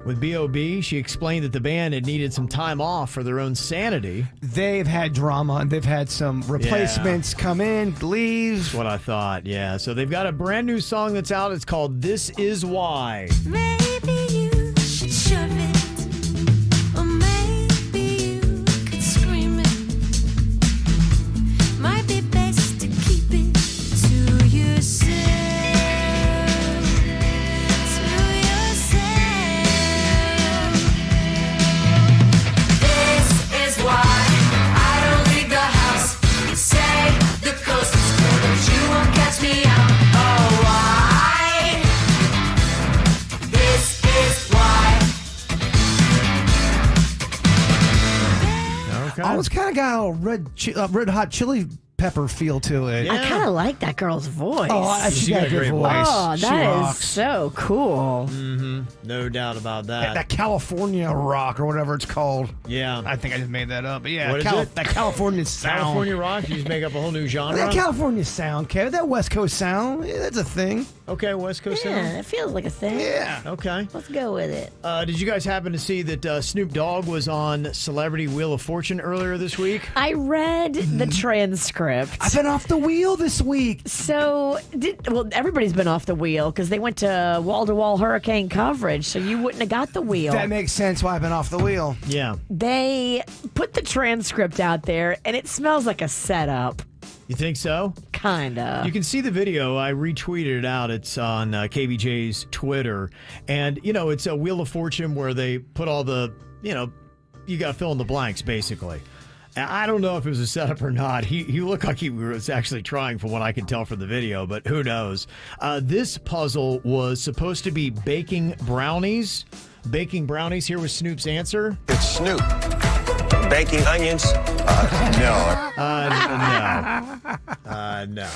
With B.O.B., she explained that the band had needed some time off for their own sanity. They've had drama, and they've had some replacements come in, leave. That's what I thought, yeah. So they've got a brand new song that's out. It's called This Is Why. Maybe you should shove it, or maybe you could scream it. Might be best to keep it to yourself. This is why I don't leave the house. You say the coast is clear, but you won't catch me out. Oh, why? This is why. Okay. Almost kind of got a red hot chili pepper feel to it. I kind of like that girl's voice. Oh, she got a good voice. Oh, She that rocks. is so cool. Mm-hmm. No doubt about that. That California rock or whatever it's called. Yeah. I think I just made that up. But yeah, What is it? that California sound. California rock? You just make up a whole new genre? That California sound, Kev. That West Coast sound. Yeah, that's a thing. Okay, West Coast Yeah, sound. it feels like a thing. Yeah. Okay. Let's go with it. Did you guys happen to see that Snoop Dogg was on Celebrity Wheel of Fortune earlier this week? I read the transcript. I've been off the wheel this week. So, everybody's been off the wheel because they went to wall-to-wall hurricane coverage, so you wouldn't have got the wheel. That makes sense why I've been off the wheel. Yeah. They put the transcript out there, and it smells like a setup. You think so? Kinda. You can see the video. I retweeted it out. It's on KVJ's Twitter. And, it's a Wheel of Fortune where they put all the, you got to fill in the blanks, basically. And I don't know if it was a setup or not. He looked like he was actually trying from what I could tell from the video, but who knows. This puzzle was supposed to be baking brownies. Baking brownies. Here was Snoop's answer. It's Snoop. Baking onions? No. No.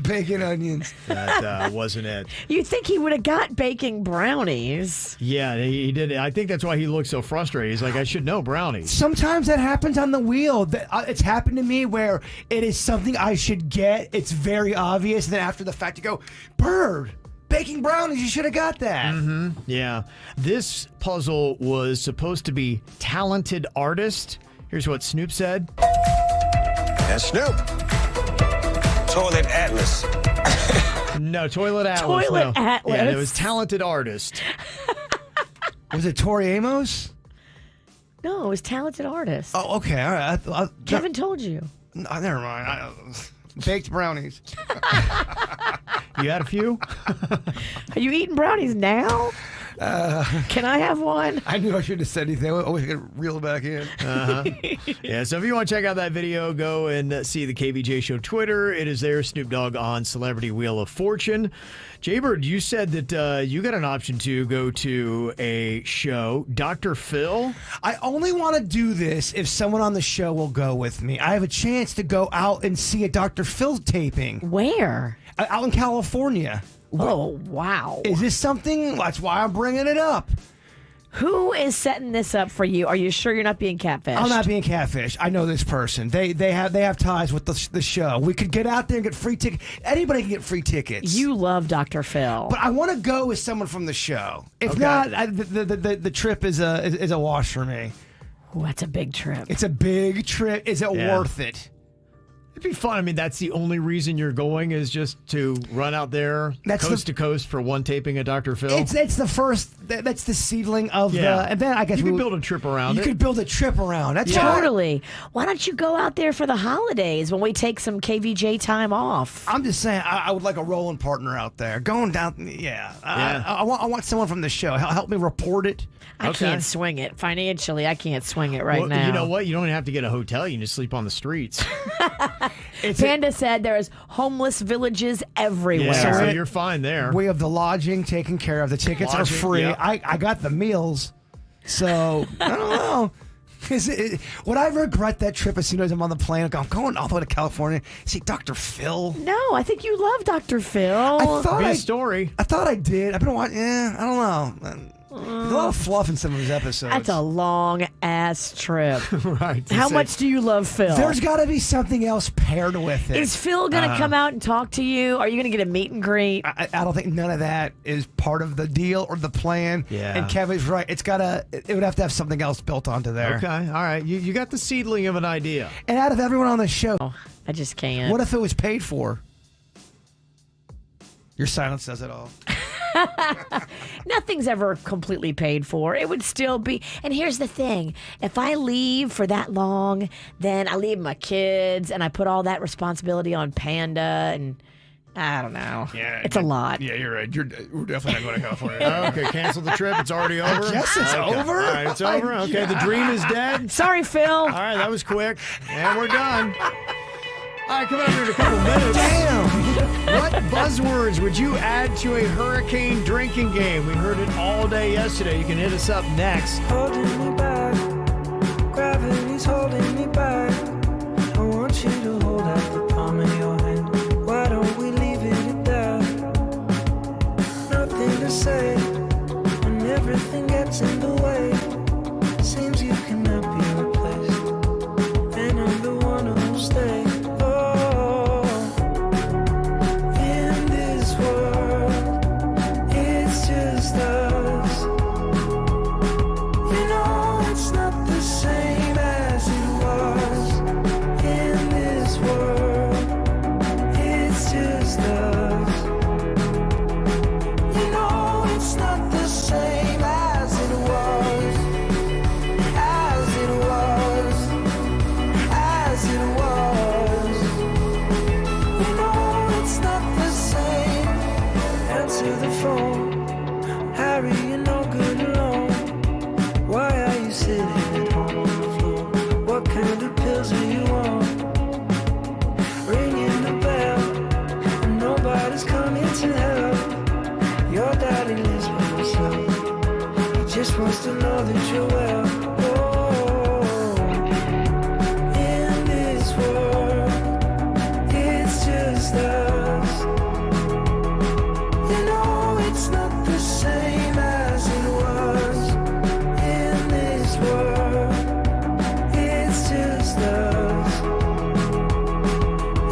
Bacon onions. That wasn't it. You'd think he would have got baking brownies. Yeah, he did. I think that's why he looked so frustrated. He's like, I should know brownies. Sometimes that happens on the wheel. It's happened to me where it is something I should get. It's very obvious. And then after the fact, you go, Bird, baking brownies, you should have got that. Mm-hmm. Yeah. This puzzle was supposed to be talented artist. Here's what Snoop said. That's Snoop. Toilet Atlas. No, Toilet Atlas. Toilet no. Atlas. Yeah, it was talented artist. Was it Tori Amos? No, it was talented artist. Oh, okay. All right. Kevin told you. No, never mind. Baked brownies. You had a few? Are you eating brownies now? Can I have one? I knew I shouldn't have said anything. I wish I could reel it back in. Yeah, so if you want to check out that video, go and see the KVJ Show Twitter. It is there, Snoop Dogg on Celebrity Wheel of Fortune. Jaybird, you said that you got an option to go to a show. Dr. Phil? I only want to do this if someone on the show will go with me. I have a chance to go out and see a Dr. Phil taping. Where? Out in California. Oh, wow. Is this something? That's why I'm bringing it up. Who is setting this up for you? Are you sure you're not being catfished? I'm not being catfished. I know this person. They have ties with the show. We could get out there and get free tickets. Anybody can get free tickets. You love Dr. Phil. But I want to go with someone from the show. If Okay. not, the trip is a wash for me. Ooh, that's a big trip. It's a big trip. Is it worth it? It'd be fun. I mean, that's the only reason you're going is just to run out there coast to coast for one taping of Dr. Phil. It's the first. That's the seedling of Yeah. the. And then I guess you could build a trip around You it. could build a trip around. That's Totally. Why don't you go out there for the holidays when we take some KVJ time off? I'm just saying, I would like a rolling partner out there. Going down, yeah. I want someone from the show. Help me report it. I can't swing it. Financially, I can't swing it right Well, now. You know what? You don't have to get a hotel. You can just sleep on the streets. Panda said there's homeless villages everywhere. Yeah, so you're fine there. We have the lodging taken care of. The tickets Lodging, are free. yep. I got the meals. So, I don't know. Would I regret that trip as soon as I'm on the plane? I'm going all the way to California. See Dr. Phil. No, I think you love Dr. Phil. I thought Be a story. I thought I did. I've been watching. Yeah, I don't know. There's a lot of fluff in some of his episodes. That's a long ass trip. Right. How much do you love Phil? There's got to be something else paired with it. Is Phil going to come out and talk to you? Are you going to get a meet and greet? I don't think none of that is part of the deal or the plan. Yeah. And Kevin's right. It would have to have something else built onto there. Okay. All right. You got the seedling of an idea. And out of everyone on the show, I just can't. what if it was paid for? Your silence says it all. Nothing's ever completely paid for. It would still be. And here's the thing. If I leave for that long, then I leave my kids and I put all that responsibility on Panda and I don't know. Yeah, it's a lot. Yeah, you're right. We're definitely not going to California. Okay, cancel the trip. It's already over? Yes, it's over. All right, it's over. Okay, the dream is dead. Sorry, Phil. All right, that was quick. And we're done. All right, coming up here in a couple minutes. Damn! What buzzwords would you add to a hurricane drinking game? We heard it all day yesterday. You can hit us up next. Holding me back, gravity's holding me back. I want you to hold out the palm of your hand. Why don't we leave it at that? Nothing to say when everything gets in the way. Seems you cannot be replaced, and I'm the one who'll stay. Oh, in this world, it's just us. You know it's not the same as it was. In this world, it's just us. You know it's not the same as it was. As it was. As it was. You know it's not the same. Answer the phone. Harry, you're no good alone. Why are you sitting at home on the floor? What kind of pills are you on? Ringing the bell, and nobody's coming to help. Your daddy lives by himself. He just wants to know that you're well. Oh, in this world, it's just us. You know it's not the same as it was. In this world, it's just us.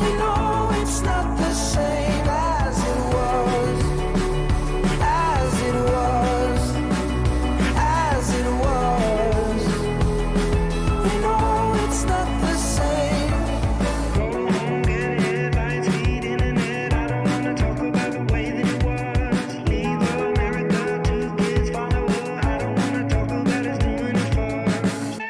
You know it's not the same as it was. As it was. As it was. You know it's not the same. Go home, get headlines, feed internet. I don't wanna talk about the way that it was. Leave America, 2 kids follow her. I don't wanna talk about us doing it first.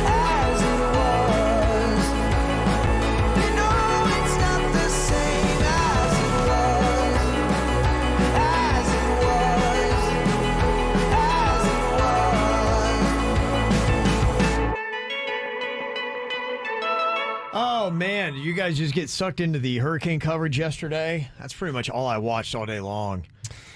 As it was. You know it's not the same as it was. As it was. As it was. Oh, man. Did you guys just get sucked into the hurricane coverage yesterday? That's pretty much all I watched all day long.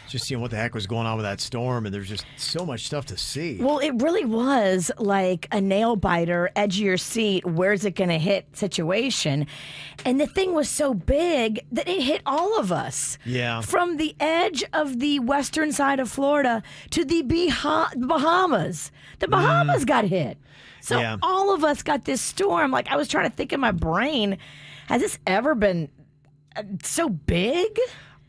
Just seeing what the heck was going on with that storm, and there's just so much stuff to see. Well, it really was like a nail biter, edge of your seat, where's it going to hit situation. And the thing was so big that it hit all of us. Yeah. From the edge of the western side of Florida to the Bahamas. The Bahamas got hit. So Yeah. all of us got this storm. Like, I was trying to think in my brain, has this ever been so big?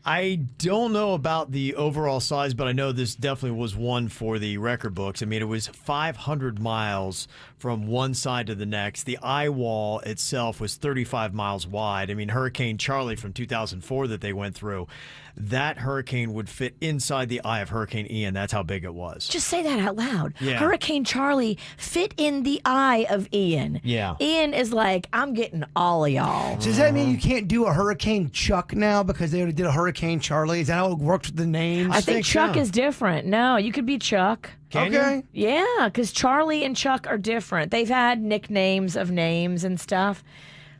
I don't know about the overall size, but I know this definitely was one for the record books. I mean, it was 500 miles from one side to the next. The eye wall itself was 35 miles wide. I mean, Hurricane Charlie from 2004 that they went through, that hurricane would fit inside the eye of Hurricane Ian. That's how big it was. Just say that out loud. Yeah. Hurricane Charlie fit in the eye of Ian. Yeah. Ian is like, I'm getting all of y'all. So does that mean you can't do a Hurricane Chuck now because they already did a Hurricane Charlie? Is that how it works with the names? I think Chuck is different. No, you could be Chuck. Can you? Yeah, because Charlie and Chuck are different. They've had nicknames of names and stuff.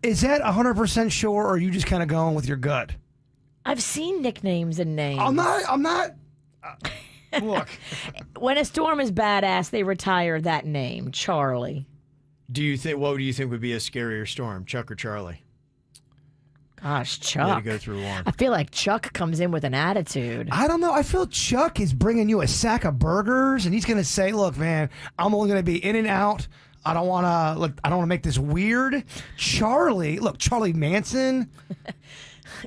Is that 100% sure, or are you just kind of going with your gut? I've seen nicknames and names. I'm not. Look. When a storm is badass, they retire that name, Charlie. What do you think would be a scarier storm, Chuck or Charlie? Gosh, You had to Chuck. go through one. I feel like Chuck comes in with an attitude. I don't know. I feel Chuck is bringing you a sack of burgers, and he's going to say, "Look, man, I'm only going to be in and out. I don't want to make this weird." Charlie Manson,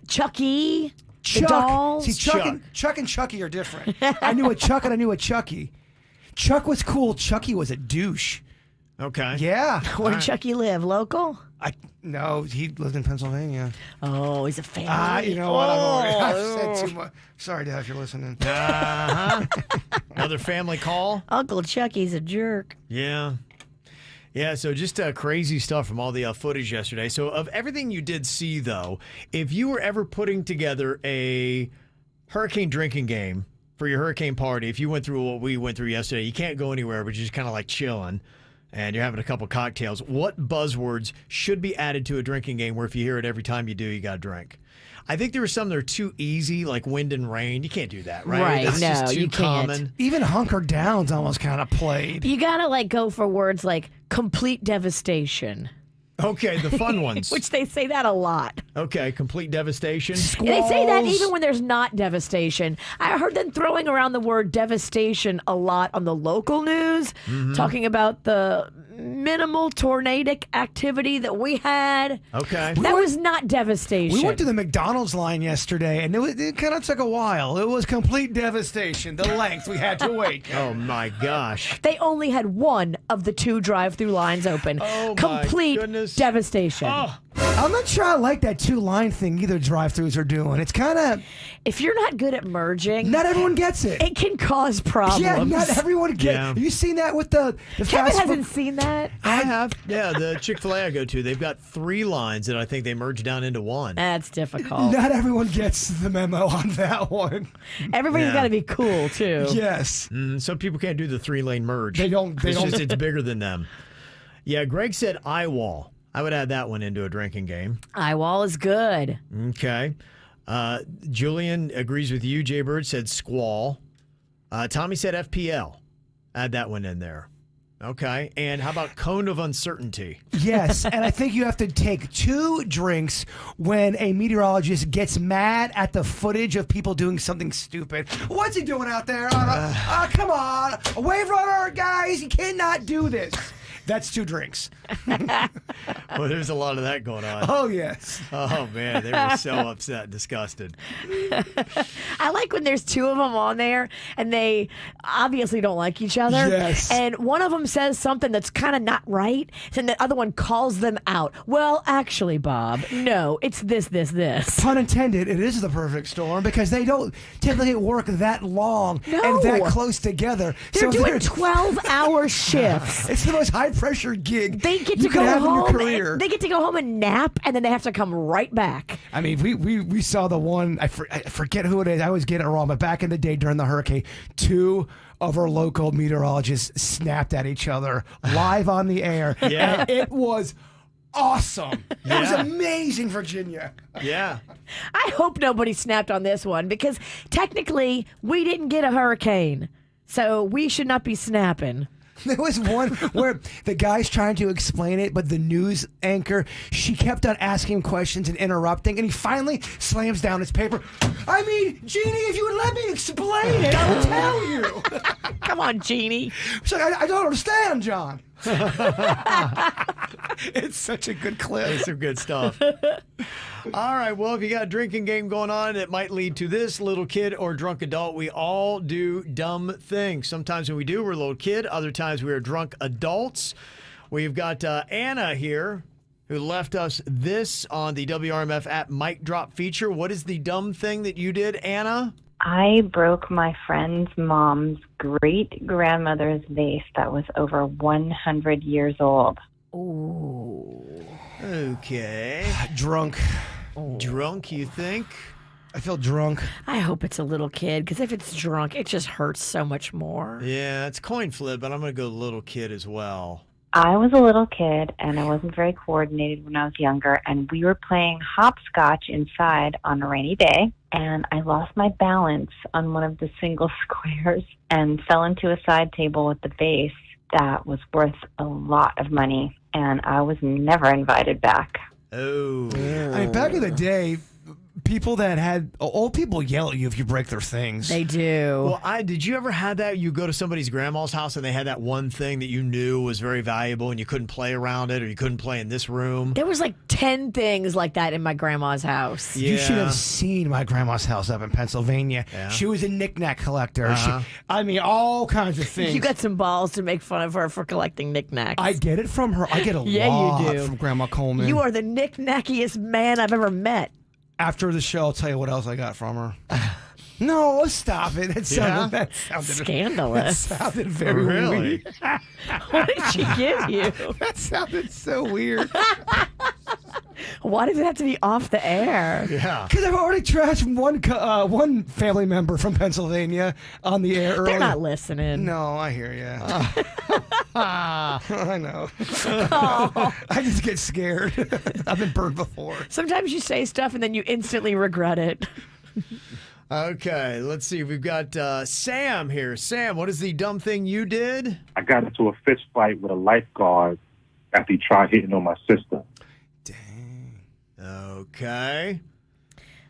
Chucky, the Chuck. dolls. See, Chuck and Chucky are different. I knew a Chuck and I knew a Chucky. Chuck was cool. Chucky was a douche. Okay. Yeah. Where did Chucky live? Local? No, he lived in Pennsylvania. Oh, he's a family. You know what? I've said too much. Sorry, Dad, if you're listening. Another family call? Uncle Chucky's a jerk. Yeah. Yeah, so just crazy stuff from all the footage yesterday. So of everything you did see, though, if you were ever putting together a hurricane drinking game for your hurricane party, if you went through what we went through yesterday, you can't go anywhere, but you're just kind of like chilling, and you're having a couple cocktails, what buzzwords should be added to a drinking game where if you hear it every time you do, you got to drink? I think there were some that are too easy, like wind and rain. You can't do that, right? Right, That's just too you can't. common. Even Hunker Down's almost kind of played. You gotta go for words like complete devastation. Okay, the fun ones. Which they say that a lot. Okay, complete devastation. They say that even when there's not devastation. I heard them throwing around the word devastation a lot on the local news, talking about the minimal tornadic activity that we had. Okay. That was not devastation. We went to the McDonald's line yesterday, and it kind of took a while. It was complete devastation. The length we had to wait. Oh, my gosh. They only had one of the 2 drive-through lines open. Oh, my complete goodness. devastation. Oh. I'm not sure I like that 2-line thing either drive-thrus are doing. It's kind of... If you're not good at merging... Not everyone gets it. It can cause problems. Yeah, not everyone gets it. Have you seen that with the Kevin fast food? hasn't seen that. I have. Yeah, the Chick-fil-A I go to, they've got 3 lines that I think they merge down into one. That's difficult. Not everyone gets the memo on that one. Everybody's Yeah. got to be cool, too. Yes. Some people can't do the 3-lane merge. They don't. It's bigger than them. Yeah, Greg said eye wall. I would add that one into a drinking game. Eye wall is good. Okay. Julian agrees with you. Jay Bird said squall. Tommy said FPL. Add that one in there. Okay. And how about cone of uncertainty? Yes, and I think you have to take 2 drinks when a meteorologist gets mad at the footage of people doing something stupid. What's he doing out there? Come on. A wave runner, guys. You cannot do this. That's 2 drinks. Well, there's a lot of that going on. Oh, yes. Oh, man. They were so upset and disgusted. I like when there's 2 of them on there and they obviously don't like each other. Yes. And one of them says something that's kind of not right, and the other one calls them out. Well, actually, Bob, no, it's this. Pun intended, it is the perfect storm because they don't typically work that long and that close together. They're doing 12-hour shifts. It's the most high-pressure gig They get you to could go have in your home. career. They get to go home and nap, and then they have to come right back. I mean, we saw the one, I forget who it is. I always get it wrong, but back in the day during the hurricane, 2 of our local meteorologists snapped at each other live on the air. Yeah. And it was awesome. It was Yeah. amazing, Virginia. Yeah. I hope nobody snapped on this one because technically we didn't get a hurricane, so we should not be snapping. There was one where the guy's trying to explain it, but the news anchor, she kept on asking him questions and interrupting, and he finally slams down his paper. I mean, Jeannie, if you would let me explain it, I would tell you. Come on, Jeannie. She's like, I don't understand, John. It's such a good clip. It's some good stuff. All right, well, if you got a drinking game going on, it might lead to this, little kid or drunk adult. We all do dumb things. Sometimes when we do, we're a little kid. Other times we are drunk adults. We've got Anna here who left us this on the WRMF app Mic Drop feature. What is the dumb thing that you did, Anna? I broke my friend's mom's great-grandmother's vase that was over 100 years old. Ooh. Okay. Drunk. Drunk, you think? I feel drunk. I hope it's a little kid, because if it's drunk, it just hurts so much more. Yeah, it's coin flip, but I'm going to go little kid as well. I was a little kid, and I wasn't very coordinated when I was younger, and we were playing hopscotch inside on a rainy day, and I lost my balance on one of the single squares and fell into a side table with the vase that was worth a lot of money, and I was never invited back. Oh. I mean, back in the day, people that had old people yell at you if you break their things. They do. Well, did you ever have that? You go to somebody's grandma's house and they had that one thing that you knew was very valuable and you couldn't play around it or you couldn't play in this room? There was like 10 things like that in my grandma's house. You should have seen my grandma's house up in Pennsylvania. Yeah. She was a knick-knack collector. Uh-huh. I mean, all kinds of things. You got some balls to make fun of her for collecting knickknacks. I get it from her. I get a Yeah, lot you do. from Grandma Coleman. You are the knickknackiest man I've ever met. After the show, I'll tell you what else I got from her. No, stop it. That sounded Scandalous. That sounded very Really? weird. What did she give you? That sounded so weird. Why does it have to be off the air? Yeah. Because I've already trashed one family member from Pennsylvania on the air earlier. They're not listening. No, I hear you. I know. Oh. I just get scared. I've been burned before. Sometimes you say stuff and then you instantly regret it. Okay, let's see. We've got Sam here. Sam, what is the dumb thing you did? I got into a fist fight with a lifeguard after he tried hitting on my sister. Okay.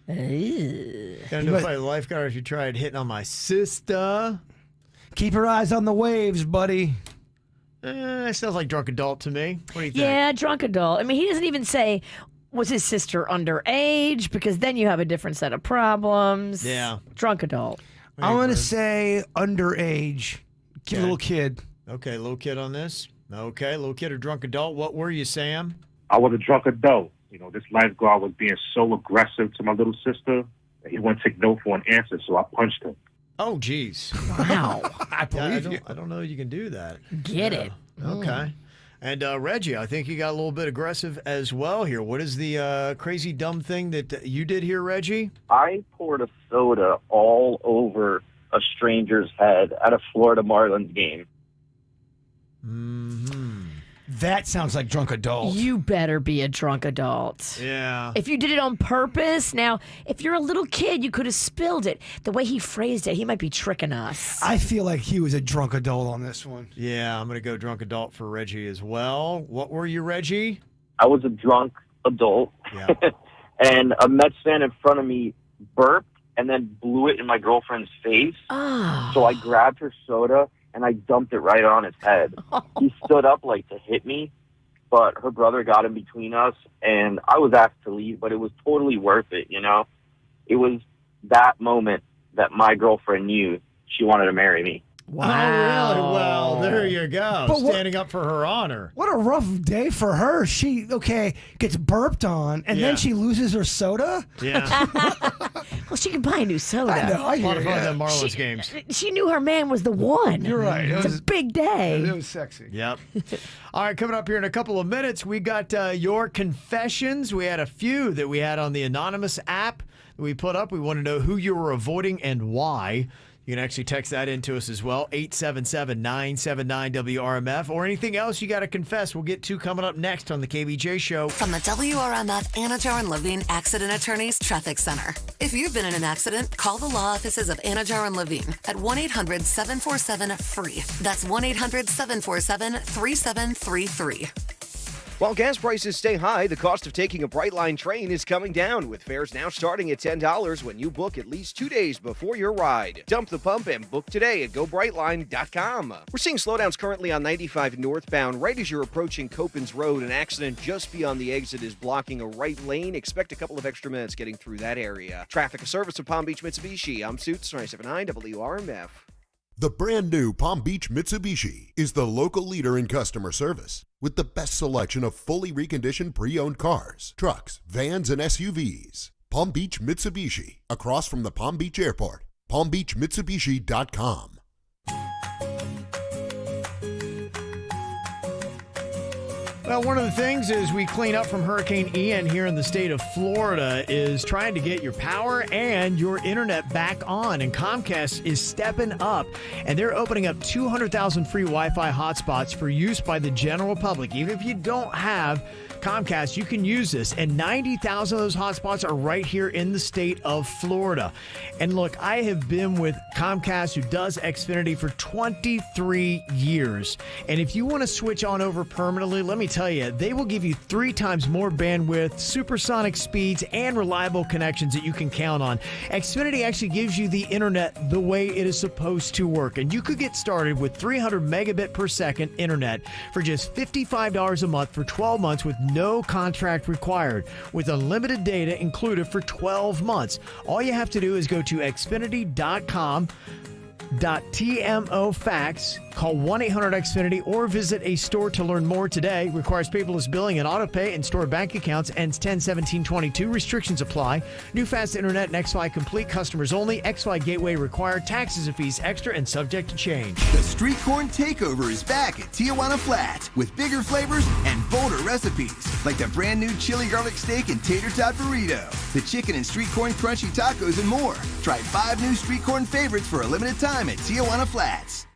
Got Ew. into a fight with a lifeguard if you tried hitting on my sister. Keep your eyes on the waves, buddy. Sounds like drunk adult to me. What do you think? Yeah, drunk adult. I mean, he doesn't even say, was his sister underage? Because then you have a different set of problems. Yeah. Drunk adult. I'm going to say underage. Kid, little kid. Okay, little kid on this. Okay, little kid or drunk adult. What were you, Sam? I was a drunk adult. You know, this lifeguard was being so aggressive to my little sister that he wouldn't take no for an answer, so I punched him. Oh, geez. Wow. I believe you. I don't know you can do that. Get it. Okay. And Reggie, I think you got a little bit aggressive as well here. What is the crazy dumb thing that you did here, Reggie? I poured a soda all over a stranger's head at a Florida Marlins game. Mm-hmm. That sounds like drunk adult. You better be a drunk adult. Yeah. If you did it on purpose, now, if you're a little kid, you could have spilled it. The way he phrased it, he might be tricking us. I feel like he was a drunk adult on this one. Yeah, I'm going to go drunk adult for Reggie as well. What were you, Reggie? I was a drunk adult, Yeah. and a Mets fan in front of me burped and then blew it in my girlfriend's face. Oh. So I grabbed her soda and I dumped it right on his head. He stood up like to hit me, but her brother got in between us, and I was asked to leave, but it was totally worth it, you know? It was that moment that my girlfriend knew she wanted to marry me. Wow. Oh, really? Well, there you go. But Standing up for her honor. What a rough day for her. She, gets burped on, and then she loses her soda? Yeah. Well, she can buy a new soda. I know. A lot of fun at the Marlins games. She knew her man was the one. You're right. It's a big day. It was sexy. Yep. All right, coming up here in a couple of minutes, we got your confessions. We had a few that we had on the anonymous app that we put up. We want to know who you were avoiding and why. You can actually text that into us as well, 877-979-WRMF, or anything else you got to confess. We'll get to coming up next on the KVJ Show. From the WRMF Anajar and Levine Accident Attorneys Traffic Center. If you've been in an accident, call the law offices of Anajar and Levine at 1-800-747-FREE. That's 1-800-747-3733. While gas prices stay high, the cost of taking a Brightline train is coming down, with fares now starting at $10 when you book at least 2 days before your ride. Dump the pump and book today at GoBrightline.com. We're seeing slowdowns currently on 95 northbound. Right as you're approaching Copans Road, an accident just beyond the exit is blocking a right lane. Expect a couple of extra minutes getting through that area. Traffic, a service of Palm Beach Mitsubishi. I'm Suits, 97.9 WRMF. The brand new Palm Beach Mitsubishi is the local leader in customer service with the best selection of fully reconditioned pre-owned cars, trucks, vans, and SUVs. Palm Beach Mitsubishi, across from the Palm Beach Airport. PalmBeachMitsubishi.com. Well, one of the things as we clean up from Hurricane Ian here in the state of Florida is trying to get your power and your internet back on. And Comcast is stepping up, and they're opening up 200,000 free Wi-Fi hotspots for use by the general public. Even if you don't have Comcast, you can use this. And 90,000 of those hotspots are right here in the state of Florida. And look, I have been with Comcast, who does Xfinity, for 23 years. And if you want to switch on over permanently, let me tell you, they will give you 3 times more bandwidth, supersonic speeds, and reliable connections that you can count on. Xfinity actually gives you the internet the way it is supposed to work. And you could get started with 300 megabit per second internet for just $55 a month for 12 months with no contract required, with unlimited data included for 12 months. All you have to do is go to xfinity.com.tmo fax, call 1-800-XFINITY, or visit a store to learn more today. Requires paperless billing and auto pay and store bank accounts. Ends 10/17/22. Restrictions apply. New fast internet and XFi Complete customers only. XFi Gateway required. Taxes and fees extra and subject to change. The Street Corn Takeover is back at Tijuana Flats with bigger flavors and bolder recipes, like the brand new chili garlic steak and tater tot burrito, the chicken and street corn crunchy tacos, and more. Try 5 new street corn favorites for a limited time at Tijuana Flats.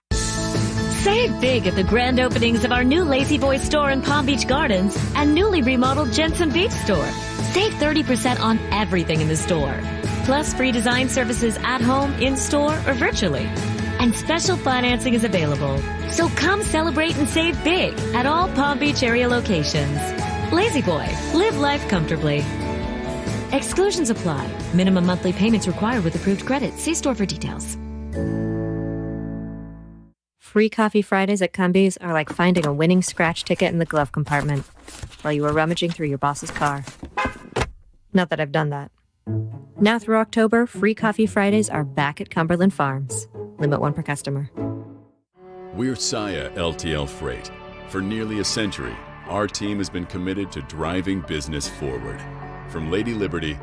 Save big at the grand openings of our new Lazy Boy store in Palm Beach Gardens and newly remodeled Jensen Beach store. Save 30% on everything in the store. Plus free design services at home, in-store, or virtually. And special financing is available. So come celebrate and save big at all Palm Beach area locations. Lazy Boy, live life comfortably. Exclusions apply. Minimum monthly payments required with approved credit. See store for details. Free Coffee Fridays at Cumbies are like finding a winning scratch ticket in the glove compartment while you were rummaging through your boss's car. Not that I've done that. Now through October, Free Coffee Fridays are back at Cumberland Farms. Limit 1 per customer. We're Saia LTL Freight. For nearly a century, our team has been committed to driving business forward. From Lady Liberty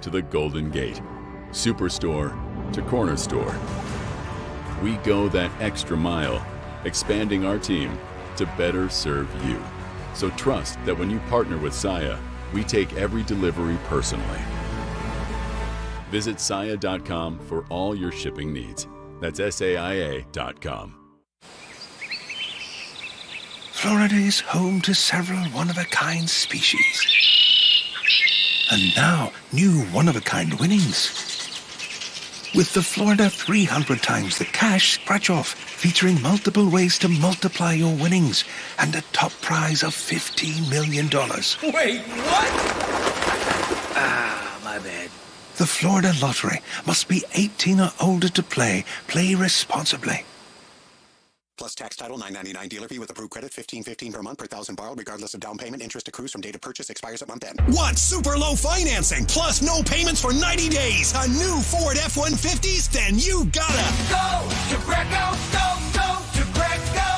to the Golden Gate, Superstore to Corner Store. We go that extra mile, expanding our team to better serve you. So trust that when you partner with Saia, we take every delivery personally. Visit Saia.com for all your shipping needs. That's SAIA.com. Florida is home to several one-of-a-kind species. And now, new one-of-a-kind winnings. With the Florida 300 times the cash scratch-off, featuring multiple ways to multiply your winnings and a top prize of $15 million. Wait, what? Ah, my bad. The Florida Lottery must be 18 or older to play. Play responsibly. Plus tax title $9.99 dealer fee with approved credit $15.15 per month per thousand borrowed regardless of down payment. Interest accrues from date of purchase, expires at month end. Want super low financing plus no payments for 90 days on new Ford F-150s? Then you gotta go to Greco. Go to Greco.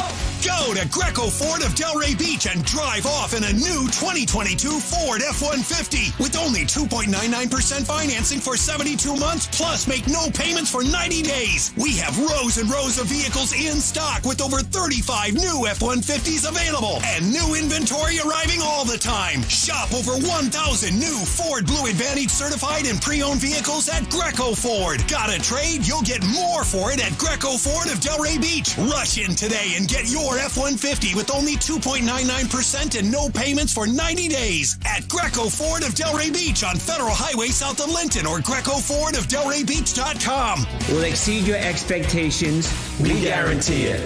Go to Greco Ford of Delray Beach and drive off in a new 2022 Ford F-150 with only 2.99% financing for 72 months plus make no payments for 90 days. We have rows and rows of vehicles in stock with over 35 new F-150s available and new inventory arriving all the time. Shop over 1,000 new Ford Blue Advantage certified and pre-owned vehicles at Greco Ford. Got a trade? You'll get more for it at Greco Ford of Delray Beach. Rush in today and get your F-150 with only 2.99% and no payments for 90 days at Greco Ford of Delray Beach on Federal Highway south of Linton or GrecoFordofDelrayBeach.com. Will exceed your expectations. We guarantee it.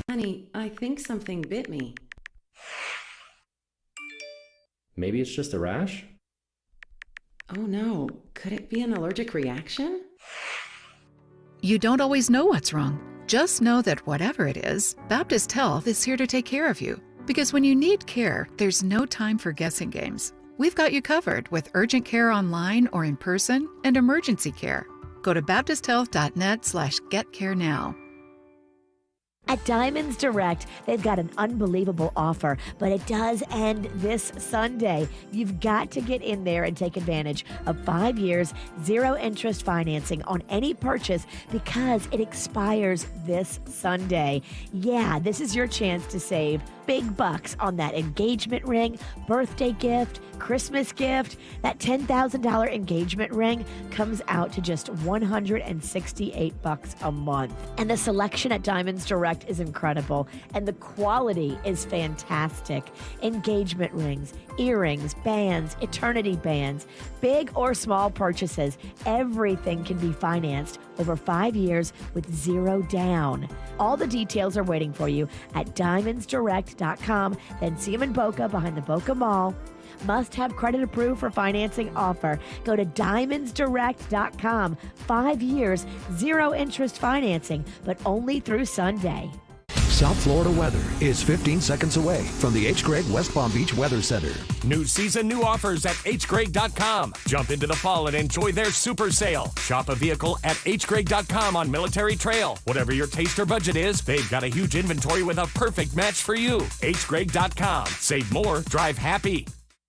Honey, I think something bit me. Maybe it's just a rash? Oh no, could it be an allergic reaction? You don't always know what's wrong. Just know that whatever it is, Baptist Health is here to take care of you. Because when you need care, there's no time for guessing games. We've got you covered with urgent care online or in person and emergency care. Go to baptisthealth.net/getcarenow. At Diamonds Direct, they've got an unbelievable offer, but it does end this Sunday. You've got to get in there and take advantage of 5 years, 0 interest financing on any purchase because it expires this Sunday. Yeah, this is your chance to save big bucks on that engagement ring, birthday gift, Christmas gift. That $10,000 engagement ring comes out to just $168 a month. And the selection at Diamonds Direct is incredible, and the quality is fantastic. Engagement rings, earrings, bands, eternity bands, big or small purchases, everything can be financed over 5 years with 0 down. All the details are waiting for you at diamondsdirect.com. Then see them in Boca behind the Boca Mall. Must have credit approved for financing offer. Go to diamondsdirect.com. 5 years, 0 interest financing, but only through Sunday. South Florida weather is 15 seconds away from the H. Gregg West Palm Beach Weather Center. New season, new offers at hgregg.com. Jump into the fall and enjoy their super sale. Shop a vehicle at hgregg.com on Military Trail. Whatever your taste or budget is, they've got a huge inventory with a perfect match for you. hgregg.com. Save more, drive happy.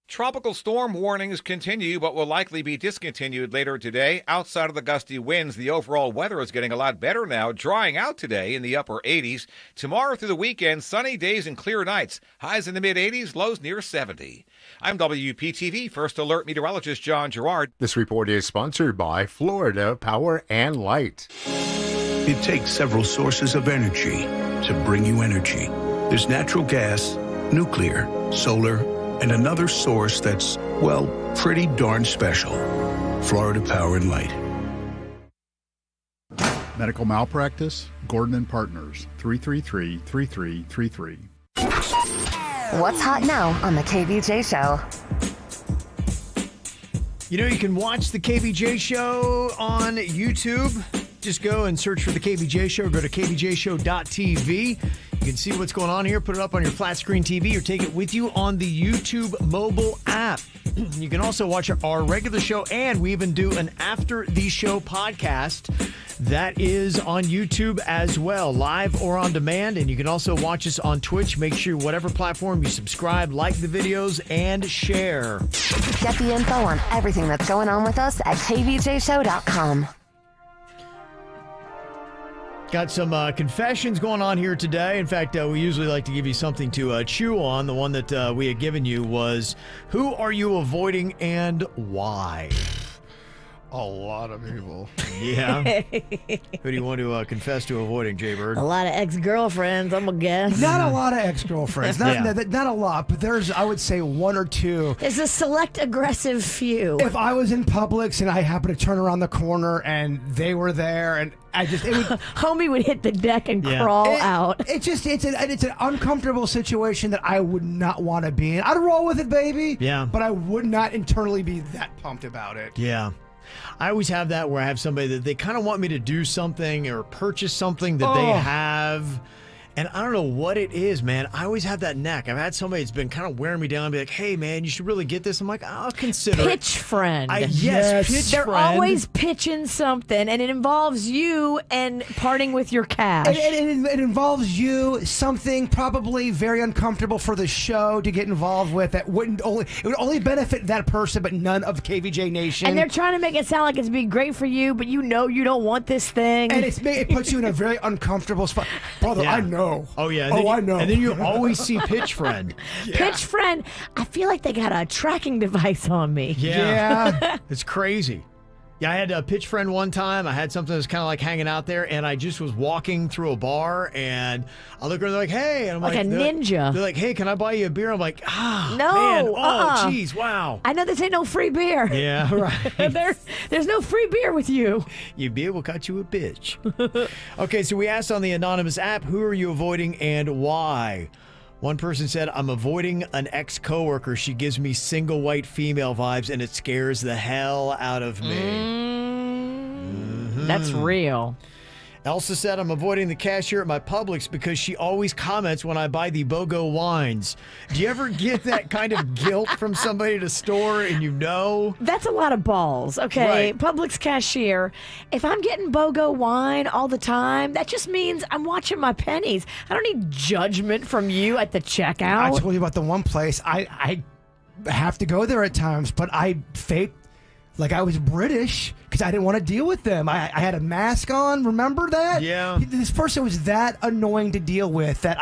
Tropical storm warnings continue, but will likely be discontinued later today. Outside of the gusty winds, the overall weather is getting a lot better now, drying out today in the upper 80s. Tomorrow through the weekend, sunny days and clear nights. Highs in the mid-80s, lows near 70. I'm WPTV First Alert meteorologist John Gerard. This report is sponsored by Florida Power and Light. It takes several sources of energy to bring you energy. There's natural gas, nuclear, solar, and another source that's, well, pretty darn special. Florida Power and Light. Medical malpractice, Gordon and Partners, 333-3333. What's hot now on the KVJ Show? You know, you can watch the KVJ Show on YouTube. Just go and search for the KVJ Show. Go to kvjshow.tv. You can see what's going on here. Put it up on your flat screen TV or take it with you on the YouTube mobile app. You can also watch our regular show, and we even do an After the Show podcast that is on YouTube as well, live or on demand. And you can also watch us on Twitch. Make sure whatever platform you subscribe, like the videos, and share. Get the info on everything that's going on with us at kvjshow.com. Got some confessions going on here today. In fact, we usually like to give you something to chew on. The one that we had given you was, who are you avoiding and why? A lot of people. Yeah. Who do you want to confess to avoiding, Jay Bird? A lot of ex-girlfriends, I'm going to guess. Not a lot of ex-girlfriends. Not a lot, but there's, I would say, 1 or 2. There's a select aggressive few. If I was in Publix and I happened to turn around the corner and they were there and it would, homie would hit the deck and crawl out. It's an uncomfortable situation that I would not want to be in. I'd roll with it, baby. Yeah. But I would not internally be that pumped about it. Yeah. I always have that where I have somebody that they kind of want me to do something or purchase something that they have. And I don't know what it is, man. I always have that knack. I've had somebody that's been kind of wearing me down and be like, hey, man, you should really get this. I'm like, I'll consider pitch it. Friend. Yes, pitch They're friend. always pitching something, and it involves you and parting with your cash. It involves you, something probably very uncomfortable for the show to get involved with that would only benefit that person, but none of KVJ Nation. And they're trying to make it sound like it's being great for you, but you know you don't want this thing. And it puts you in a very uncomfortable spot. Brother, I know. Oh, yeah. I know. And then you always see Pitch Friend. Yeah. Pitch Friend, I feel like they got a tracking device on me. Yeah. It's crazy. Yeah, I had a Pitch Friend one time. I had something that was kind of like hanging out there, and I just was walking through a bar, and I look around, they're like, hey. And I'm like a ninja. They're like, hey, can I buy you a beer? I'm like, no, man. Oh, geez, wow. I know this ain't no free beer. Yeah, right. There's no free beer with you. Your beer will cut you a bitch. Okay, so we asked on the anonymous app, who are you avoiding and why? One person said, I'm avoiding an ex-coworker. She gives me single white female vibes, and it scares the hell out of me. That's real. Elsa said, I'm avoiding the cashier at my Publix because she always comments when I buy the BOGO wines. Do you ever get that kind of guilt from somebody at a store and you know? That's a lot of balls, okay? Right. Publix cashier, if I'm getting BOGO wine all the time, that just means I'm watching my pennies. I don't need judgment from you at the checkout. I told you about the one place. I have to go there at times, but I fake like I was British because I didn't want to deal with them. I had a mask on. Remember that? Yeah. This person was that annoying to deal with that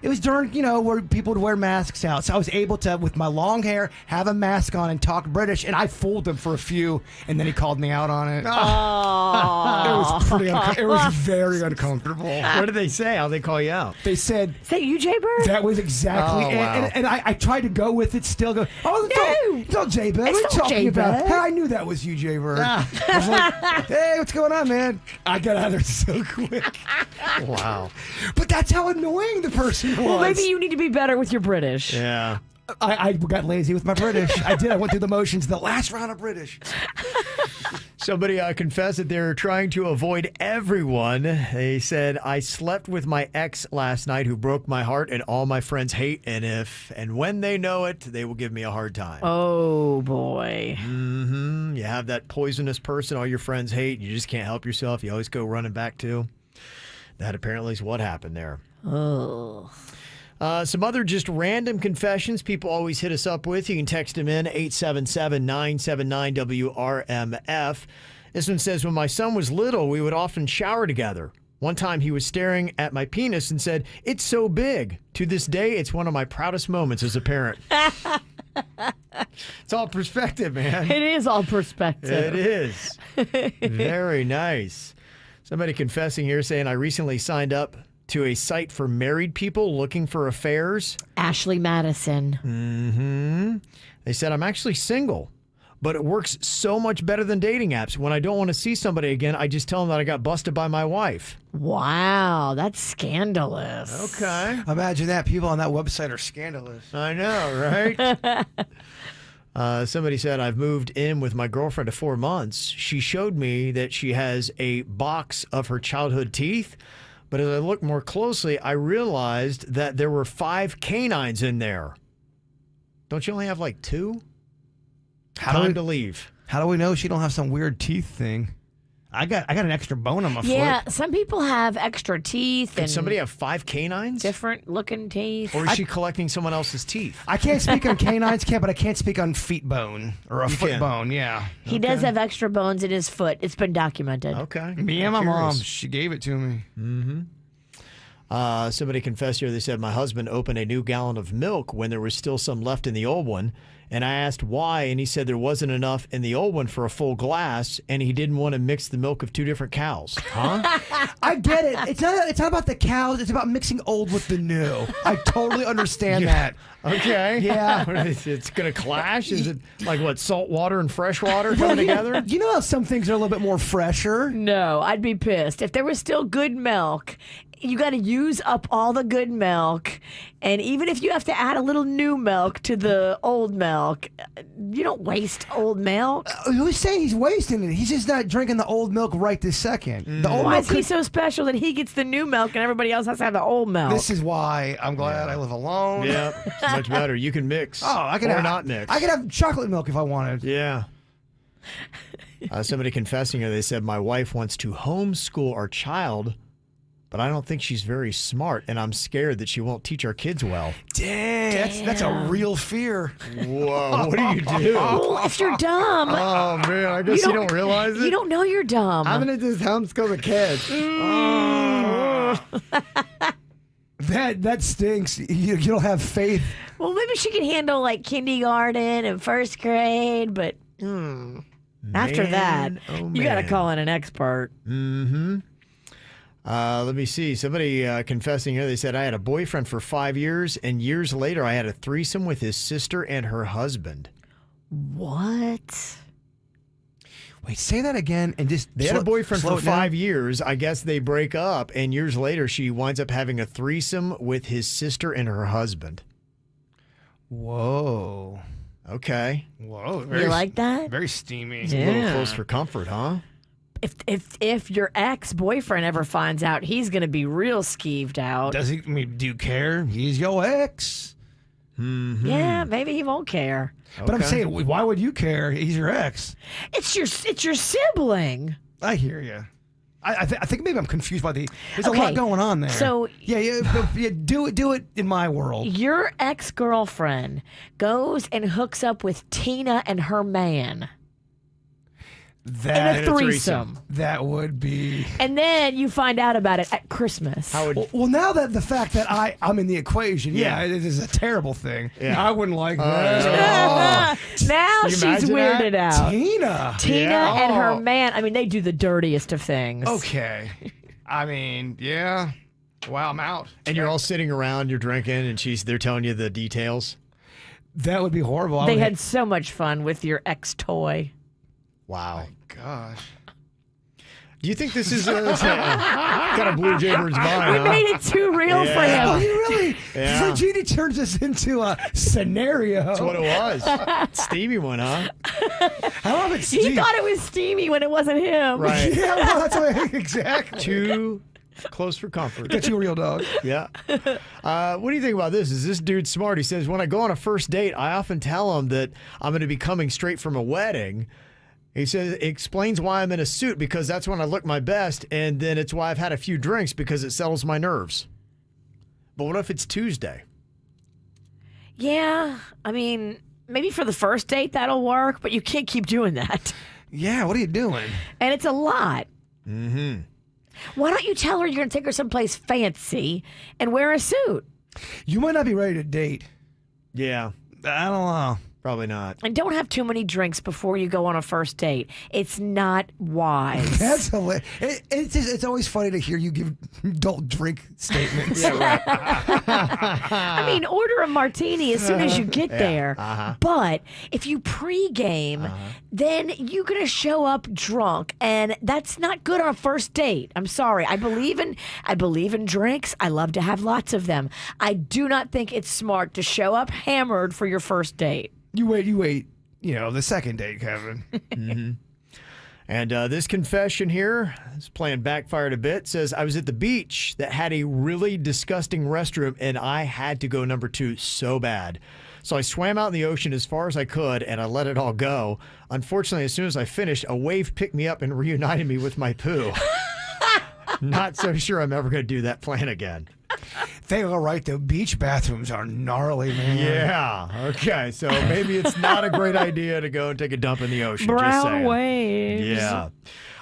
it was during, where people would wear masks out. So I was able to, with my long hair, have a mask on and talk British. And I fooled him for a few. And then he called me out on it. Oh. It was very uncomfortable. What did they say? How'd they call you out? They said, "Is that you, Jay Bird?" That was exactly it. Wow. And I tried to go with it still. It's not Jay Bird. What are you not talking Jay about? Bird. Hey, I knew that was you, Jay Bird. I was like, hey, what's going on, man? I got out of there so quick. Wow. But that's how annoying the person was. Well, maybe you need to be better with your British. Yeah. I got lazy with my British. I did. I went through the motions the last round of British. Somebody confessed that they're trying to avoid everyone. They said, I slept with my ex last night who broke my heart and all my friends hate. And when they know it, they will give me a hard time. Oh, boy. Mm-hmm. You have that poisonous person all your friends hate. You just can't help yourself. You always go running back to. That apparently is what happened there. Oh. Some other just random confessions people always hit us up with. You can text them in 877-979-WRMF. This one says, when my son was little, we would often shower together. One time he was staring at my penis and said, "It's so big." To this day, it's one of my proudest moments as a parent. It's all perspective, man. It is all perspective. It is. Very nice. Somebody confessing here saying, I recently signed up to a site for married people looking for affairs. Ashley Madison. Mm-hmm. They said, I'm actually single, but it works so much better than dating apps. When I don't want to see somebody again, I just tell them that I got busted by my wife. Wow, that's scandalous. Okay. Imagine that. People on that website are scandalous. I know, right? Somebody said, I've moved in with my girlfriend of 4 months. She showed me that she has a box of her childhood teeth. But as I looked more closely, I realized that there were 5 canines in there. Don't you only have like 2? Time to leave. How do we know she don't have some weird teeth thing? I got an extra bone on my foot. Yeah, some people have extra teeth. Did and somebody have 5 canines? different looking teeth. Or is she collecting someone else's teeth? I can't speak on canines, but I can't speak on feet bone or a You foot can. bone. Yeah. He does have extra bones in his foot. It's been documented. Okay. Me and my Curious. mom, she gave it to me. Mm-hmm. Somebody confessed here. They said, my husband opened a new gallon of milk when there was still some left in the old one. And I asked why, and he said there wasn't enough in the old one for a full glass, and he didn't want to mix the milk of 2 different cows. Huh? I get it. It's not about the cows. It's about mixing old with the new. I totally understand that. Okay. Yeah. It's going to clash? Is it like what, salt water and fresh water coming together? You know how some things are a little bit more fresher? No, I'd be pissed. If there was still good milk, you got to use up all the good milk. And even if you have to add a little new milk to the old milk, you don't waste old milk. Who's saying he's wasting it? He's just not drinking the old milk right this second. The old Why milk is he so special that he gets the new milk and everybody else has to have the old milk? This is why I'm glad I live alone. Yeah, it's much better. You can mix. Oh, I can or have, not mix. I could have chocolate milk if I wanted. Yeah. Somebody confessing here, they said, my wife wants to homeschool our child, but I don't think she's very smart, and I'm scared that she won't teach our kids well. Dang, that's a real fear. Whoa, what do you do? Well, if you're dumb. Oh, man, I guess you don't realize it. You don't know you're dumb. I'm going to just homeschool the kids. That stinks. You don't have faith. Well, maybe she can handle like kindergarten and first grade, but after that, you got to call in an expert. Mm-hmm. Let me see. Somebody confessing here, they said, I had a boyfriend for 5 years, and years later I had a threesome with his sister and her husband. What? Wait, say that again and just They had a boyfriend slow for it down. 5 years. I guess they break up, and years later she winds up having a threesome with his sister and her husband. Whoa. Okay. Whoa. You like that? Very steamy. It's a little close for comfort, huh? If your ex-boyfriend ever finds out, he's going to be real skeeved out. Does he? I mean, do you care? He's your ex. Mm-hmm. Yeah, maybe he won't care. But I'm saying, why would you care? He's your ex. It's your sibling. I hear you. I think maybe I'm confused by there's a lot going on there. So yeah, do it in my world. Your ex-girlfriend goes and hooks up with Tina and her man. and a threesome. That would be. And then you find out about it at Christmas. Well, now that the fact that I'm in the equation, it is a terrible thing. Yeah. I wouldn't like that. Now she's weirded out. Tina. And her man, I mean, they do the dirtiest of things. Okay. I mean, yeah. Wow, I'm out. And you're all sitting around, you're drinking, and they're telling you the details. That would be horrible. They had so much fun with your ex toy. Wow. Gosh. Do you think this is kind of blew Jaybirds' mind? We made it too real for him. Oh, you really? Yeah. So Jeannie turns this into a scenario. That's what it was. Steamy one, huh? How about it? He thought it was steamy when it wasn't him. Right. Yeah, well, that's what, exactly. Too close for comfort. Get you a real dog. Yeah. What do you think about this? Is this dude smart? He says, when I go on a first date, I often tell him that I'm going to be coming straight from a wedding. He says it explains why I'm in a suit, because that's when I look my best, and then it's why I've had a few drinks, because it settles my nerves. But what if it's Tuesday? Yeah, I mean, maybe for the first date that'll work, but you can't keep doing that. Yeah, what are you doing? And it's a lot. Mm-hmm. Why don't you tell her you're going to take her someplace fancy and wear a suit? You might not be ready to date. Yeah. I don't know. Probably not. And don't have too many drinks before you go on a first date. It's not wise. That's hilarious. It's always funny to hear you give don't drink statements. Yeah, right. I mean, order a martini as soon as you get there. But if you pregame, then you're going to show up drunk, and that's not good on a first date. I'm sorry. I believe in drinks. I love to have lots of them. I do not think it's smart to show up hammered for your first date. You wait. You know, the second date, Kevin. Mm-hmm. And this confession here, this plan backfired a bit, says, I was at the beach that had a really disgusting restroom, and I had to go number 2 so bad. So I swam out in the ocean as far as I could, and I let it all go. Unfortunately, as soon as I finished, a wave picked me up and reunited me with my poo. Not so sure I'm ever going to do that plan again. They are right. The beach bathrooms are gnarly, man. Yeah. Okay. So maybe it's not a great idea to go and take a dump in the ocean. Just Brown saying. waves. Yeah.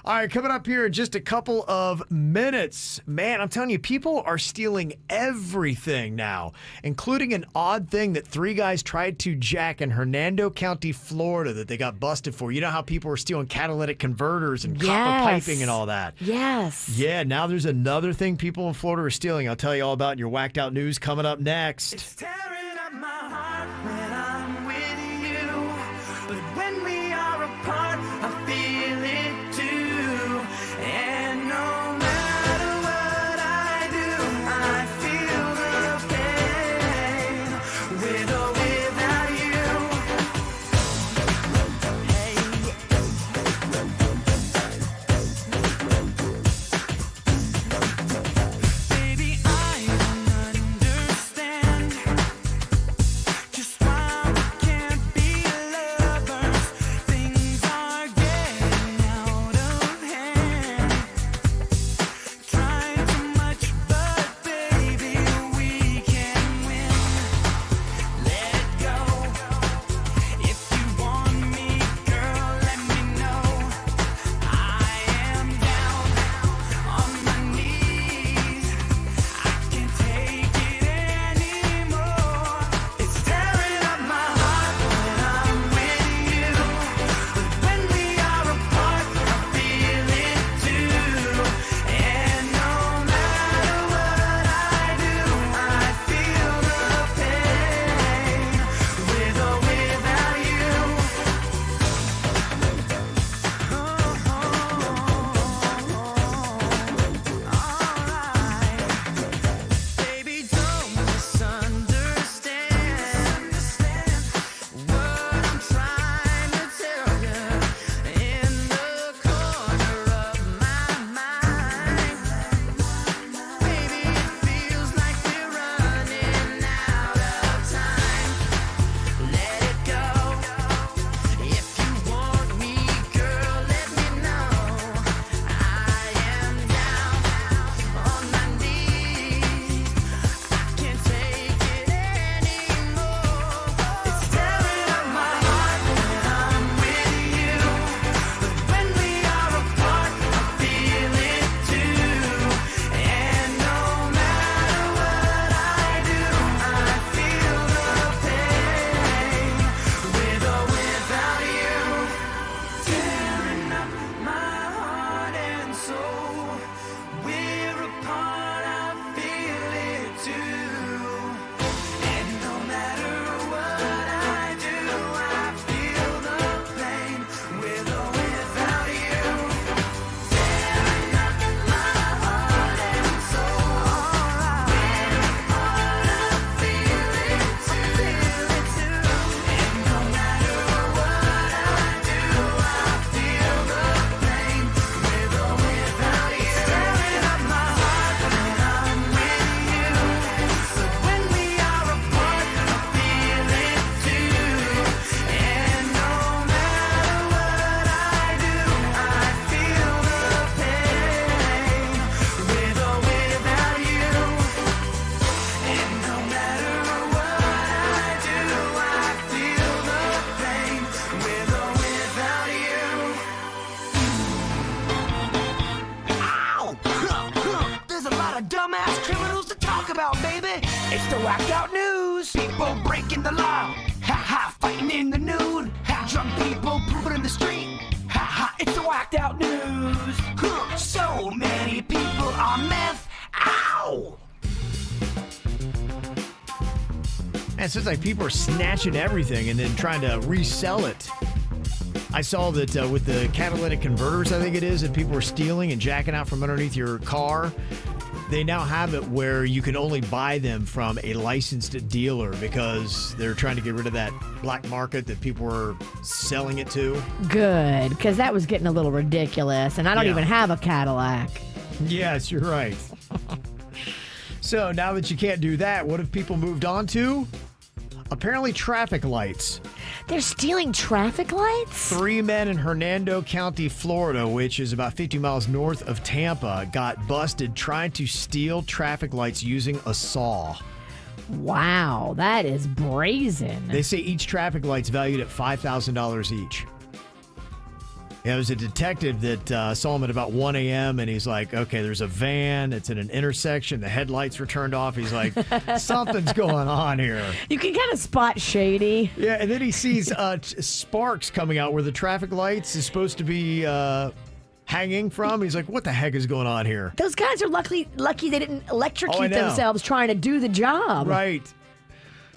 All right. Coming up here in just a couple of minutes. Man, I'm telling you, people are stealing everything now, including an odd thing that 3 guys tried to jack in Hernando County, Florida, that they got busted for. You know how people are stealing catalytic converters and copper piping and all that? Yes. Yeah. Now there's another thing people in Florida are stealing. I'll tell you all about in your Whacked Out News coming up next. It's tearing up my heart when I'm with you, but when we are apart, I feel it too. And no matter what I do, I feel the pain with or without you. Baby, I don't understand whacked out news. People breaking the law. Ha ha, fighting in the nude. Ha, drunk people pooping in the street. Ha ha, it's the whacked out news. Huh, so many people on meth. Ow! And it seems like people are snatching everything and then trying to resell it. I saw that with the catalytic converters, I think it is, that people are stealing and jacking out from underneath your car. They now have it where you can only buy them from a licensed dealer because they're trying to get rid of that black market that people were selling it to. Good, because that was getting a little ridiculous, and I don't even have a Cadillac. Yes, you're right. So now that you can't do that, what have people moved on to? Apparently traffic lights. They're stealing traffic lights? 3 men in Hernando County, Florida, which is about 50 miles north of Tampa, got busted trying to steal traffic lights using a saw. Wow, that is brazen. They say each traffic light's valued at $5,000 each. Yeah, it was a detective that saw him at about 1 a.m. and he's like, okay, there's a van. It's in an intersection. The headlights were turned off. He's like, something's going on here. You can kind of spot shady. Yeah, and then he sees sparks coming out where the traffic lights is supposed to be hanging from. He's like, what the heck is going on here? Those guys are lucky they didn't electrocute themselves trying to do the job. Right.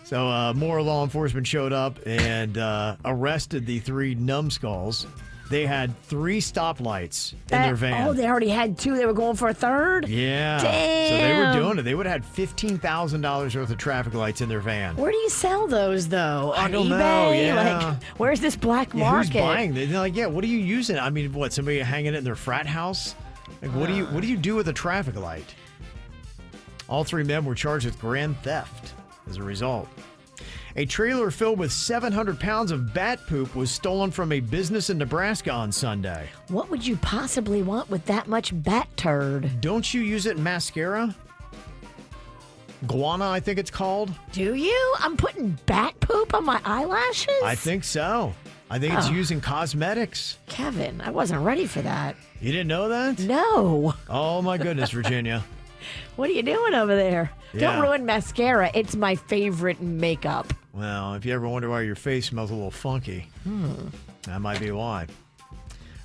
So more law enforcement showed up and arrested the 3 numbskulls. They had 3 stoplights in their van. Oh, they already had 2. They were going for a third? Yeah. Damn. So they were doing it. They would have had $15,000 worth of traffic lights in their van. Where do you sell those, though? I On don't eBay? know. Yeah. Like, where's this black market? Who's buying them? They're like, yeah, what are you using? I mean, what, somebody hanging it in their frat house? Like, what do you do with a traffic light? All 3 men were charged with grand theft as a result. A trailer filled with 700 pounds of bat poop was stolen from a business in Nebraska on Sunday. What would you possibly want with that much bat turd? Don't you use it in mascara? Guana, I think it's called. Do you? I'm putting bat poop on my eyelashes? I think so. I think it's used in cosmetics. Kevin, I wasn't ready for that. You didn't know that? No. Oh, my goodness, Virginia. What are you doing over there? Yeah. Don't ruin mascara. It's my favorite makeup. Well, if you ever wonder why your face smells a little funky, that might be why.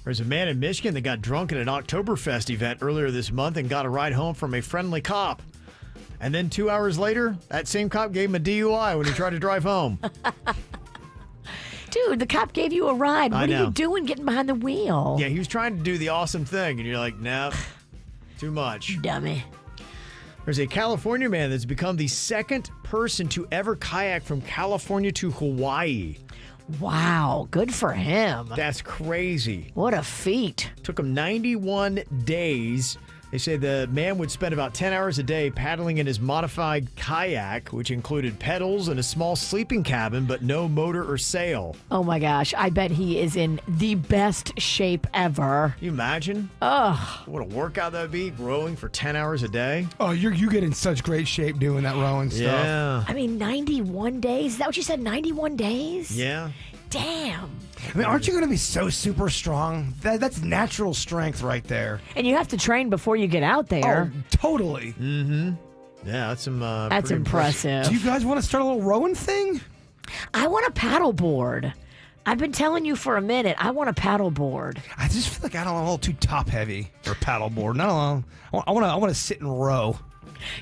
There's a man in Michigan that got drunk at an Oktoberfest event earlier this month and got a ride home from a friendly cop. And then 2 hours later, that same cop gave him a DUI when he tried to drive home. Dude, the cop gave you a ride. What I know. are you doing getting behind the wheel? Yeah, he was trying to do the awesome thing, and you're like, nah, too much. Dummy. There's a California man that's become the second person to ever kayak from California to Hawaii. Wow, good for him. That's crazy. What a feat. Took him 91 days. They say the man would spend about 10 hours a day paddling in his modified kayak, which included pedals and a small sleeping cabin, but no motor or sail. Oh my gosh, I bet he is in the best shape ever. Can you imagine? Ugh. What a workout that would be, rowing for 10 hours a day. Oh, you get in such great shape doing that rowing stuff. Yeah. I mean, 91 days? Is that what you said, 91 days? Yeah. Damn. I mean, aren't you going to be so super strong? That's natural strength right there. And you have to train before you get out there. Oh, totally. Mm-hmm. Yeah, that's some. That's pretty impressive. Do you guys want to start a little rowing thing? I want a paddle board. I've been telling you for a minute. I want a paddle board. I just feel like I'm a little too top heavy for a paddle board. No, I want to sit and row.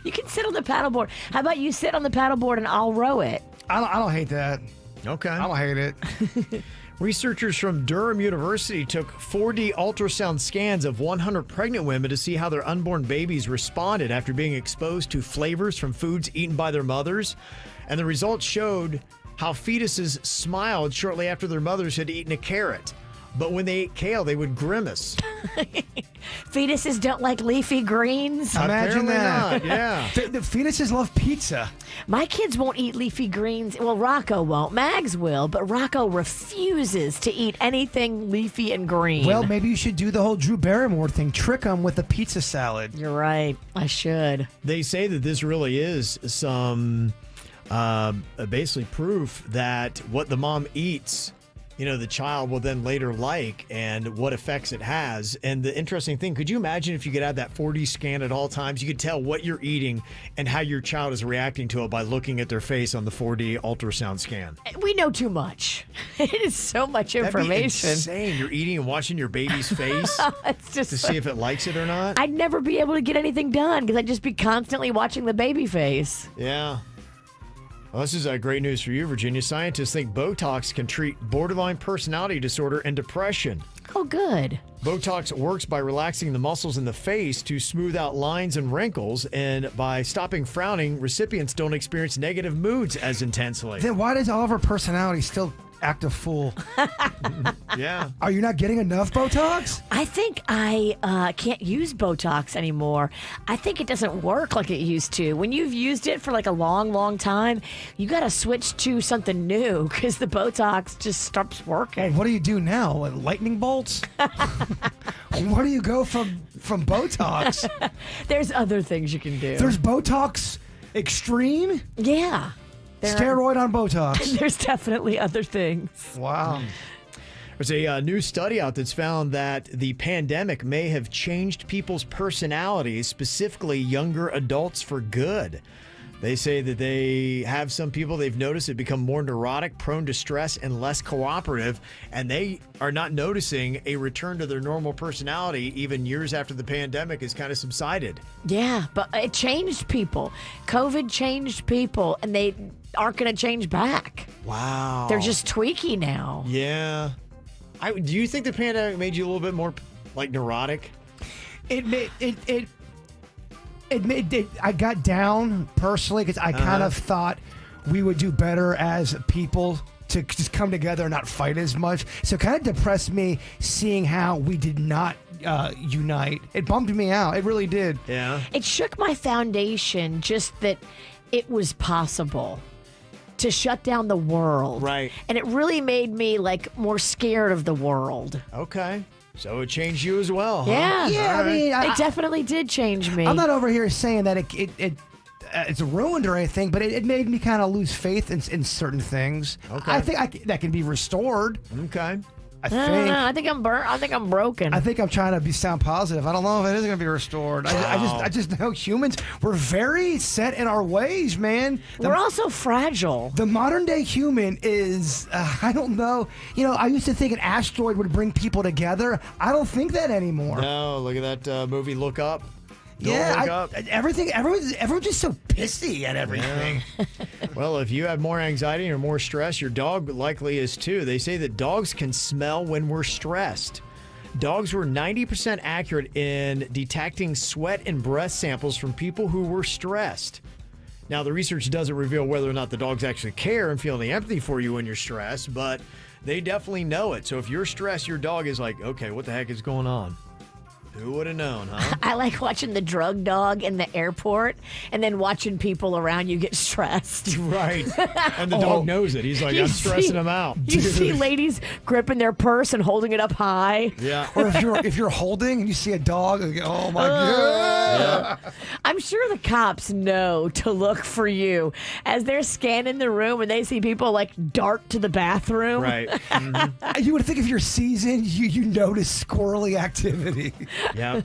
You can sit on the paddle board. How about you sit on the paddle board and I'll row it? I don't hate that. Okay. I don't hate it. Researchers from Durham University took 4D ultrasound scans of 100 pregnant women to see how their unborn babies responded after being exposed to flavors from foods eaten by their mothers. And the results showed how fetuses smiled shortly after their mothers had eaten a carrot. But when they ate kale, they would grimace. Fetuses don't like leafy greens. Imagine that. Not, yeah. The fetuses love pizza. My kids won't eat leafy greens. Well, Rocco won't. Mags will, but Rocco refuses to eat anything leafy and green. Well, maybe you should do the whole Drew Barrymore thing. Trick them with a pizza salad. You're right. I should. They say that this really is some basically proof that what the mom eats the child will then later like and what effects it has. And the interesting thing, could you imagine if you could have that 4D scan at all times? You could tell what you're eating and how your child is reacting to it by looking at their face on the 4D ultrasound scan. We know too much. It is so much information. That'd be insane. You're eating and watching your baby's face to see if it likes it or not. I'd never be able to get anything done because I'd just be constantly watching the baby face. Yeah. Well, this is great news for you, Virginia. Scientists think Botox can treat borderline personality disorder and depression. Oh, good. Botox works by relaxing the muscles in the face to smooth out lines and wrinkles, and by stopping frowning, recipients don't experience negative moods as intensely. Then why does all of our personality still act a fool? Yeah. Are you not getting enough Botox? I think I can't use Botox anymore. I think it doesn't work like it used to. When you've used it for like a long, long time, you got to switch to something new because the Botox just stops working. What do you do now? Like lightning bolts? Where do you go from Botox? There's other things you can do. There's Botox Extreme? Yeah. Steroid on Botox. There's definitely other things. Wow. There's a new study out that's found that the pandemic may have changed people's personalities, specifically younger adults, for good. They say that they have some people they've noticed have become more neurotic, prone to stress, and less cooperative, and they are not noticing a return to their normal personality even years after the pandemic has kind of subsided. Yeah, but it changed people. COVID changed people, and they aren't going to change back. Wow. They're just tweaky now. Yeah. Do you think the pandemic made you a little bit more like neurotic? I got down personally because I kind of thought we would do better as people to just come together and not fight as much. So it kind of depressed me seeing how we did not unite. It bummed me out. It really did. Yeah. It shook my foundation just that it was possible to shut down the world. Right. And it really made me like more scared of the world. Okay. So it changed you as well, huh? Yeah. Yeah, I mean, it definitely did change me. I'm not over here saying that it's ruined or anything, but it made me kind of lose faith in certain things. Okay. I think that can be restored. Okay. I think I'm burnt. I think I'm broken. I think I'm trying to sound positive. I don't know if it is going to be restored. I just know humans, we're very set in our ways, man. We're also fragile. The modern day human is, I don't know. I used to think an asteroid would bring people together. I don't think that anymore. No, look at that movie, Look Up. Everyone's just so pissy at everything. Yeah. Well, if you have more anxiety or more stress, your dog likely is too. They say that dogs can smell when we're stressed. Dogs were 90% accurate in detecting sweat and breath samples from people who were stressed. Now, the research doesn't reveal whether or not the dogs actually care and feel any empathy for you when you're stressed, but they definitely know it. So if you're stressed, your dog is like, okay, what the heck is going on? Who would have known, huh? I like watching the drug dog in the airport and then watching people around you get stressed. Right. And the dog knows it. He's like, I'm stressing him out. You see ladies gripping their purse and holding it up high. Yeah. Or if you're holding and you see a dog, oh my God. Yeah. I'm sure the cops know to look for you as they're scanning the room and they see people like dart to the bathroom. Right. Mm-hmm. You would think if you're seasoned, you notice squirrely activity. Yeah.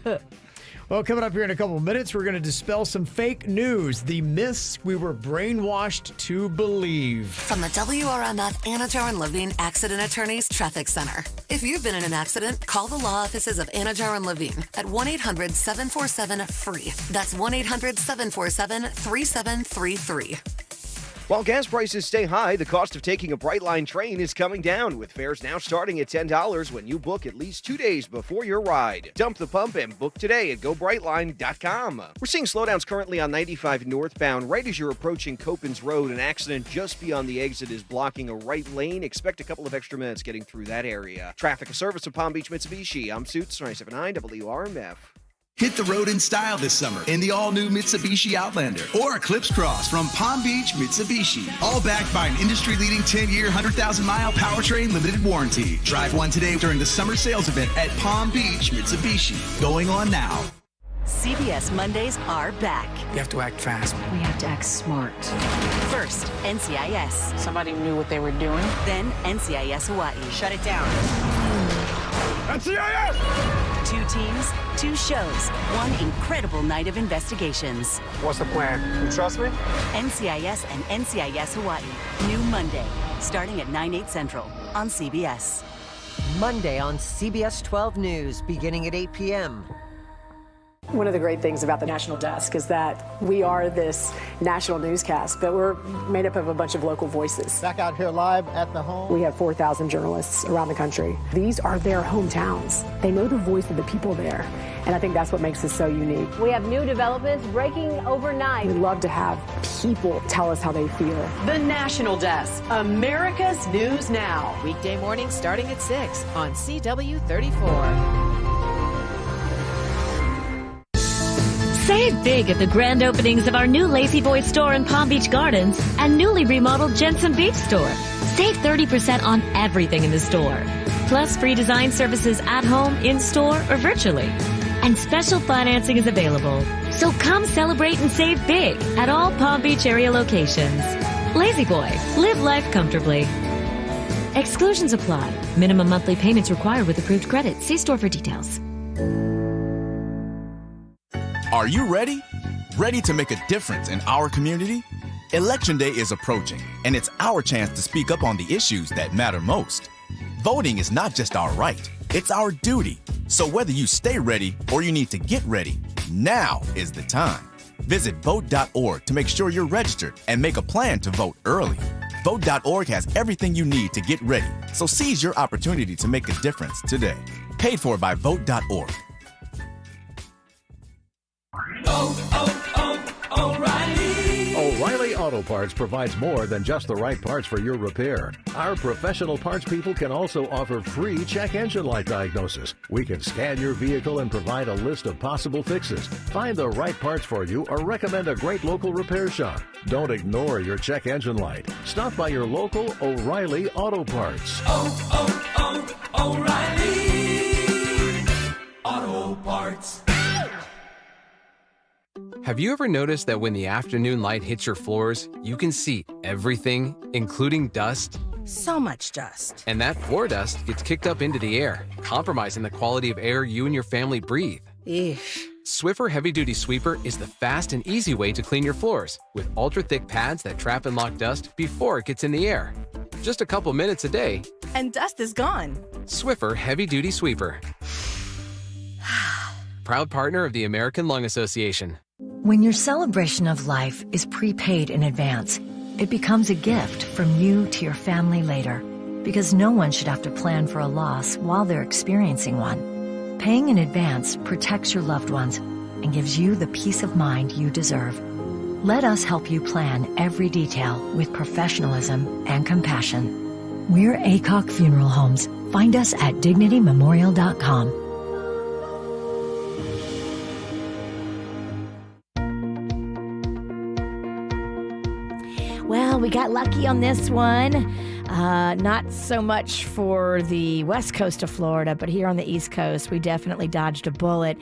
Well, coming up here in a couple of minutes, we're going to dispel some fake news, the myths we were brainwashed to believe. From the WRMF Anajar and Levine Accident Attorneys Traffic Center. If you've been in an accident, call the law offices of Anajar and Levine at 1-800-747-FREE. That's 1-800-747-3733. While gas prices stay high, the cost of taking a Brightline train is coming down, with fares now starting at $10 when you book at least 2 days before your ride. Dump the pump and book today at GoBrightline.com. We're seeing slowdowns currently on 95 northbound. Right as you're approaching Copans Road, an accident just beyond the exit is blocking a right lane. Expect a couple of extra minutes getting through that area. Traffic and service of Palm Beach Mitsubishi. I'm Suits 97.9 WRMF. Hit the road in style this summer in the all-new Mitsubishi Outlander or Eclipse Cross from Palm Beach Mitsubishi. All backed by an industry-leading 10-year, 100,000-mile powertrain limited warranty. Drive one today during the summer sales event at Palm Beach Mitsubishi. Going on now. CBS Mondays are back. You have to act fast. We have to act smart. First, NCIS. Somebody knew what they were doing. Then NCIS Hawaii. Shut it down. NCIS! 2 teams, 2 shows, 1 incredible night of investigations. What's the plan? You trust me? NCIS and NCIS Hawaii. New Monday, starting at 9/8 Central on CBS. Monday on CBS 12 News, beginning at 8 p.m. One of the great things about the National Desk is that we are this national newscast, but we're made up of a bunch of local voices. Back out here live at the home. We have 4,000 journalists around the country. These are their hometowns. They know the voice of the people there, and I think that's what makes us so unique. We have new developments breaking overnight. We love to have people tell us how they feel. The National Desk, America's News Now. Weekday morning starting at 6 on CW 34. Save big at the grand openings of our new Lazy Boy store in Palm Beach Gardens and newly remodeled Jensen Beach store. Save 30% on everything in the store. Plus free design services at home, in-store, or virtually. And special financing is available. So come celebrate and save big at all Palm Beach area locations. Lazy Boy, live life comfortably. Exclusions apply. Minimum monthly payments required with approved credit. See store for details. Are you ready? Ready to make a difference in our community? Election Day is approaching, and it's our chance to speak up on the issues that matter most. Voting is not just our right, it's our duty. So whether you stay ready or you need to get ready, now is the time. Visit vote.org to make sure you're registered and make a plan to vote early. Vote.org has everything you need to get ready, so seize your opportunity to make a difference today. Paid for by vote.org. O'Reilly Auto Parts provides more than just the right parts for your repair. Our professional parts people can also offer free check engine light diagnosis. We can scan your vehicle and provide a list of possible fixes. Find the right parts for you or recommend a great local repair shop. Don't ignore your check engine light. Stop by your local O'Reilly Auto Parts. O'Reilly Auto Parts. Have you ever noticed that when the afternoon light hits your floors, you can see everything, including dust? So much dust. And that floor dust gets kicked up into the air, compromising the quality of air you and your family breathe. Eesh. Swiffer Heavy Duty Sweeper is the fast and easy way to clean your floors, with ultra-thick pads that trap and lock dust before it gets in the air. Just a couple minutes a day, And dust is gone. Swiffer Heavy Duty Sweeper. Proud partner of the American Lung Association. When your celebration of life is prepaid in advance, it becomes a gift from you to your family later, because no one should have to plan for a loss while they're experiencing one. Paying in advance protects your loved ones and gives you the peace of mind you deserve. Let us help you plan every detail with professionalism and compassion. We're ACOC Funeral Homes. Find us at dignitymemorial.com. Well, we got lucky on this one. Not so much for the west coast of Florida, but here on the east coast, we definitely dodged a bullet.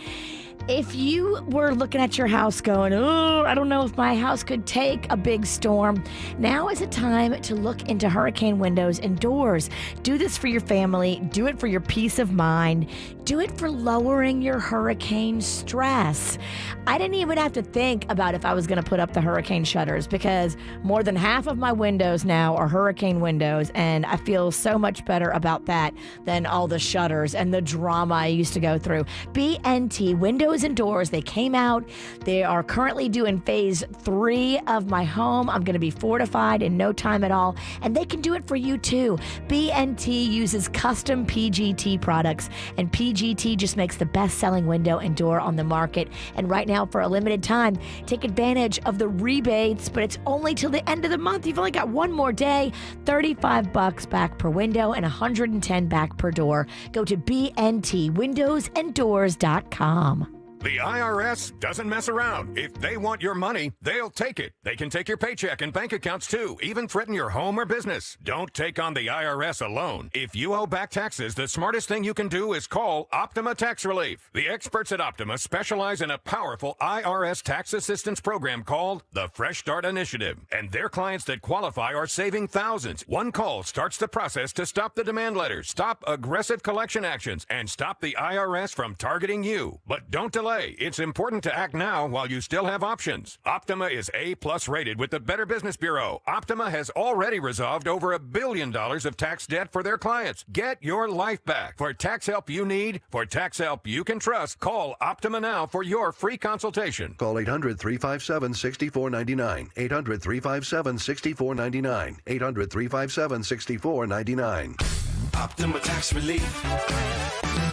If you were looking at your house going, oh, I don't know if my house could take a big storm, now is a time to look into hurricane windows and doors. Do this for your family. Do it for your peace of mind. Do it for lowering your hurricane stress. I didn't even have to think about if I was going to put up the hurricane shutters, because more than half of my windows now are hurricane windows, and I feel so much better about that than all the shutters and the drama I used to go through. BNT Windows and Doors, they came out. They are currently doing phase 3 of my home. I'm going to be fortified in no time at all, and they can do it for you too. BNT uses custom PGT products, and PGT just makes the best-selling window and door on the market. And right now, for a limited time, take advantage of the rebates, but it's only till the end of the month. You've only got one more day. $35 back per window and $110 back per door. Go to bntwindowsanddoors.com. The IRS doesn't mess around. If they want your money, they'll take it. They can take your paycheck and bank accounts too, even threaten your home or business. Don't take on the IRS alone. If you owe back taxes, the smartest thing you can do is call Optima Tax Relief. The experts at Optima specialize in a powerful IRS tax assistance program called the Fresh Start Initiative. And their clients that qualify are saving thousands. One call starts the process to stop the demand letters, stop aggressive collection actions, and stop the IRS from targeting you. But don't delay. It's important to act now while you still have options. Optima is A+ rated with the Better Business Bureau. Optima has already resolved over $1 billion of tax debt for their clients. Get your life back. For tax help you need, for tax help you can trust, call Optima now for your free consultation. Call 800-357-6499. 800-357-6499. 800-357-6499. Optima Tax Relief.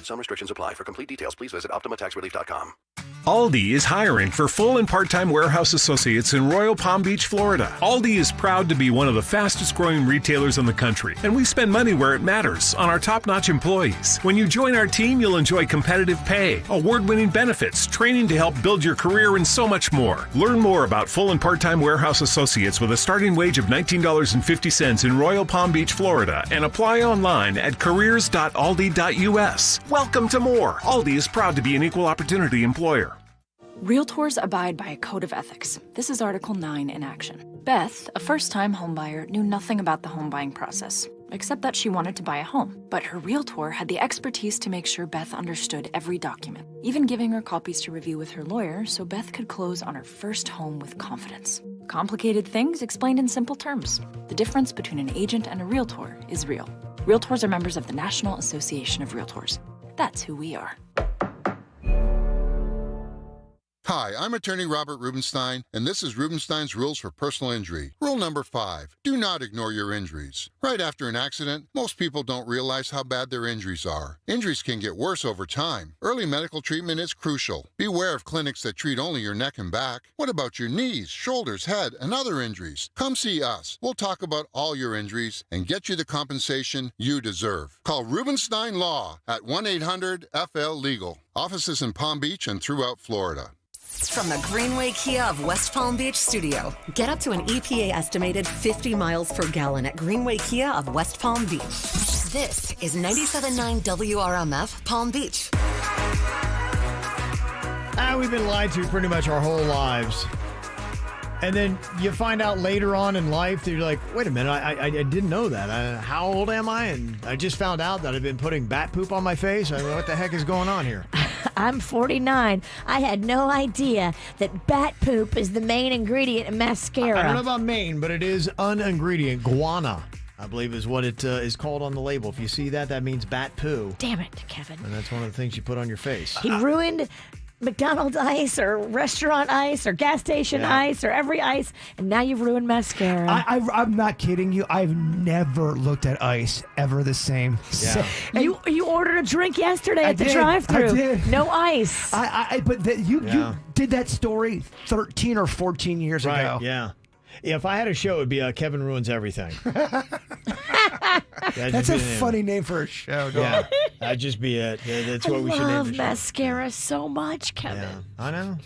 Some restrictions apply. For complete details, please visit OptimaTaxRelief.com. Aldi is hiring for full and part-time warehouse associates in Royal Palm Beach, Florida. Aldi is proud to be one of the fastest-growing retailers in the country, and we spend money where it matters, on our top-notch employees. When you join our team, you'll enjoy competitive pay, award-winning benefits, training to help build your career, and so much more. Learn more about full and part-time warehouse associates with a starting wage of $19.50 in Royal Palm Beach, Florida, and apply online at careers.aldi.us. Welcome to more. Aldi is proud to be an equal opportunity employer. Realtors abide by a code of ethics. This is Article 9 in action. Beth, a first-time homebuyer, knew nothing about the home buying process, except that she wanted to buy a home. But her realtor had the expertise to make sure Beth understood every document, even giving her copies to review with her lawyer so Beth could close on her first home with confidence. Complicated things explained in simple terms. The difference between an agent and a realtor is real. Realtors are members of the National Association of Realtors. That's who we are. Hi, I'm attorney Robert Rubenstein, and this is Rubenstein's Rules for Personal Injury. Rule number 5, do not ignore your injuries. Right after an accident, most people don't realize how bad their injuries are. Injuries can get worse over time. Early medical treatment is crucial. Beware of clinics that treat only your neck and back. What about your knees, shoulders, head, and other injuries? Come see us. We'll talk about all your injuries and get you the compensation you deserve. Call Rubenstein Law at 1-800-FL-LEGAL. Offices in Palm Beach and throughout Florida. From the Greenway Kia of West Palm Beach studio, get up to an EPA estimated 50 miles per gallon at Greenway Kia of West Palm Beach. This is 97.9 WRMF Palm Beach. We've been lied to pretty much our whole lives. And then you find out later on in life that you're like, wait a minute, I didn't know that. How old am I? And I just found out that I've been putting bat poop on my face. I mean, what the heck is going on here? I'm 49. I had no idea that bat poop is the main ingredient in mascara. I don't know about main, but it is an ingredient. Guana, I believe, is what it is called on the label. If you see that, that means bat poo. Damn it, Kevin. And that's one of the things you put on your face. He ruined McDonald's ice or restaurant ice or gas station ice or every ice, and now you've ruined mascara. I'm not kidding you. I've never looked at ice ever the same. Yeah. You ordered a drink yesterday at the drive-thru. I did. No ice. You did that story 13 or 14 years ago. Yeah. If I had a show, it would be Kevin Ruins Everything. That's a funny name for a show. Yeah, that'd just be it. That's what we should name I the love show. mascara so much, Kevin. Yeah, I know.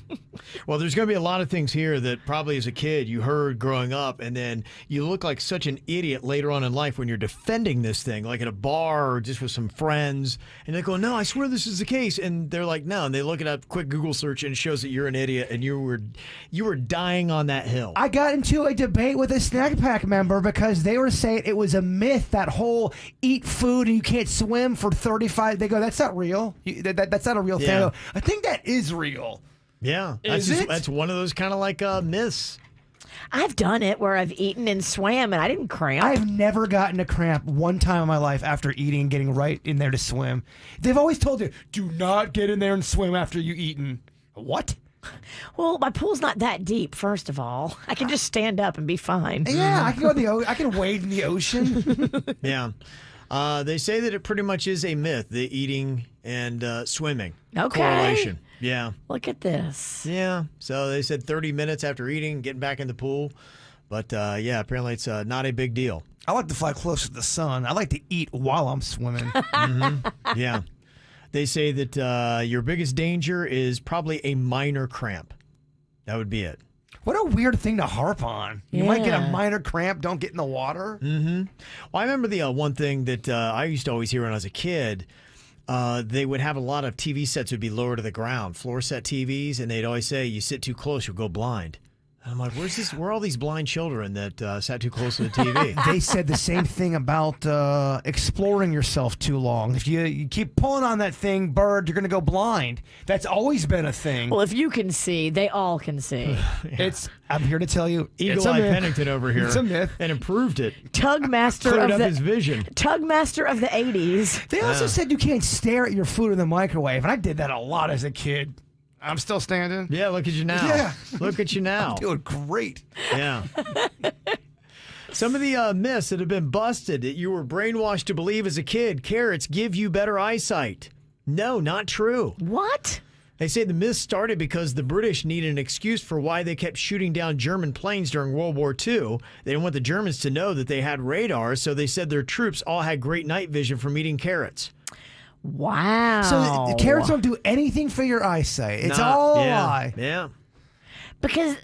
Well, there's going to be a lot of things here that probably as a kid you heard growing up, and then you look like such an idiot later on in life when you're defending this thing, like at a bar or just with some friends, and they go, "No, I swear this is the case," and they're like, "No," and they look it up, quick Google search, and it shows that you're an idiot, and you were dying on that hill. I got into a debate with a Snack Pack member because they were saying it was a myth, that whole eat food and you can't swim for 35. They go, that's not real. That's not a real thing. I go, I think that is real. Yeah. That's one of those kind of like myths. I've done it where I've eaten and swam and I didn't cramp. I've never gotten a cramp one time in my life after eating and getting right in there to swim. They've always told you, do not get in there and swim after you eaten. What? Well, my pool's not that deep, first of all. I can just stand up and be fine. Yeah, I can go in the I can wade in the ocean. Yeah. They say that it pretty much is a myth, the eating and swimming correlation. Yeah. Look at this. Yeah. So they said 30 minutes after eating, getting back in the pool. But yeah, apparently it's not a big deal. I like to fly close to the sun. I like to eat while I'm swimming. Yeah. They say that your biggest danger is probably a minor cramp. That would be it. What a weird thing to harp on. You might get a Yeah. minor cramp, don't get in the water. Mm-hmm. Well, I remember the one thing that I used to always hear when I was a kid. They would have a lot of TV sets would be lower to the ground, floor set TVs, and they'd always say, you sit too close, you'll go blind. And I'm like, where are all these blind children that sat too close to the TV? They said the same thing about exploring yourself too long. If you keep pulling on that thing, bird, you're going to go blind. That's always been a thing. Well, if you can see, they all can see. I'm here to tell you, Eagle it's a Eye myth. Pennington over here. It's a myth. And improved it. Tugmaster Cleared of up the his vision. Tugmaster of the 80s. They also said you can't stare at your food in the microwave, and I did that a lot as a kid. I'm still standing. Yeah, look at you now. Yeah. Look at you now. I'm doing great. Yeah. Some of the myths that have been busted that you were brainwashed to believe as a kid, carrots give you better eyesight. No, not true. What? They say the myth started because the British needed an excuse for why they kept shooting down German planes during World War II. They didn't want the Germans to know that they had radar, so they said their troops all had great night vision from eating carrots. Wow. So the carrots don't do anything for your eyesight. It's all a lie. Yeah. Because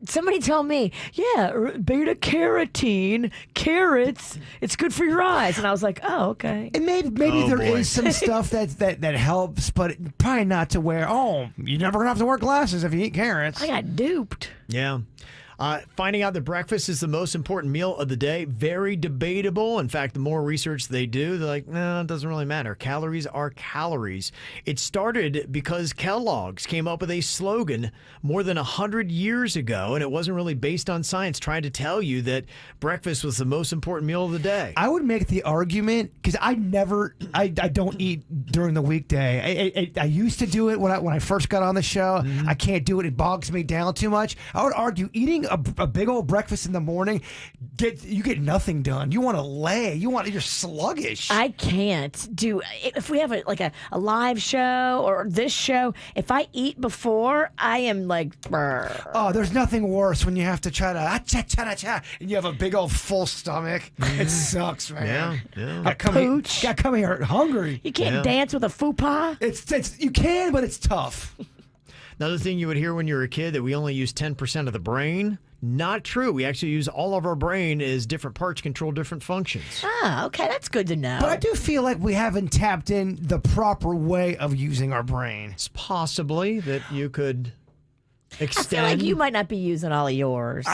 somebody told me, beta carotene, carrots, it's good for your eyes. And I was like, oh, okay. And maybe there is some stuff that helps, but probably not to wear. Oh, you're never gonna have to wear glasses if you eat carrots. I got duped. Yeah. Finding out that breakfast is the most important meal of the day, very debatable. In fact, the more research they do, they're like, no, it doesn't really matter. Calories are calories. It started because Kellogg's came up with a slogan more than 100 years ago, and it wasn't really based on science, trying to tell you that breakfast was the most important meal of the day. I would make the argument, because I don't eat during the weekday. I used to do it when I first got on the show. I can't do it. It bogs me down too much. I would argue eating a big old breakfast in the morning, you get nothing done. You want to lay. You're sluggish. I can't do, if we have a live show or this show, if I eat before, I am like, brr. Oh, there's nothing worse when you have to try to and you have a big old full stomach. It sucks, man. Yeah. Gotta come here hungry. You can't dance with a fupa? You can, but it's tough. Another thing you would hear when you were a kid, that we only use 10% of the brain. Not true. We actually use all of our brain as different parts control different functions. Ah, okay, that's good to know. But I do feel like we haven't tapped in the proper way of using our brain. It's possibly that you could extend. I feel like you might not be using all of yours.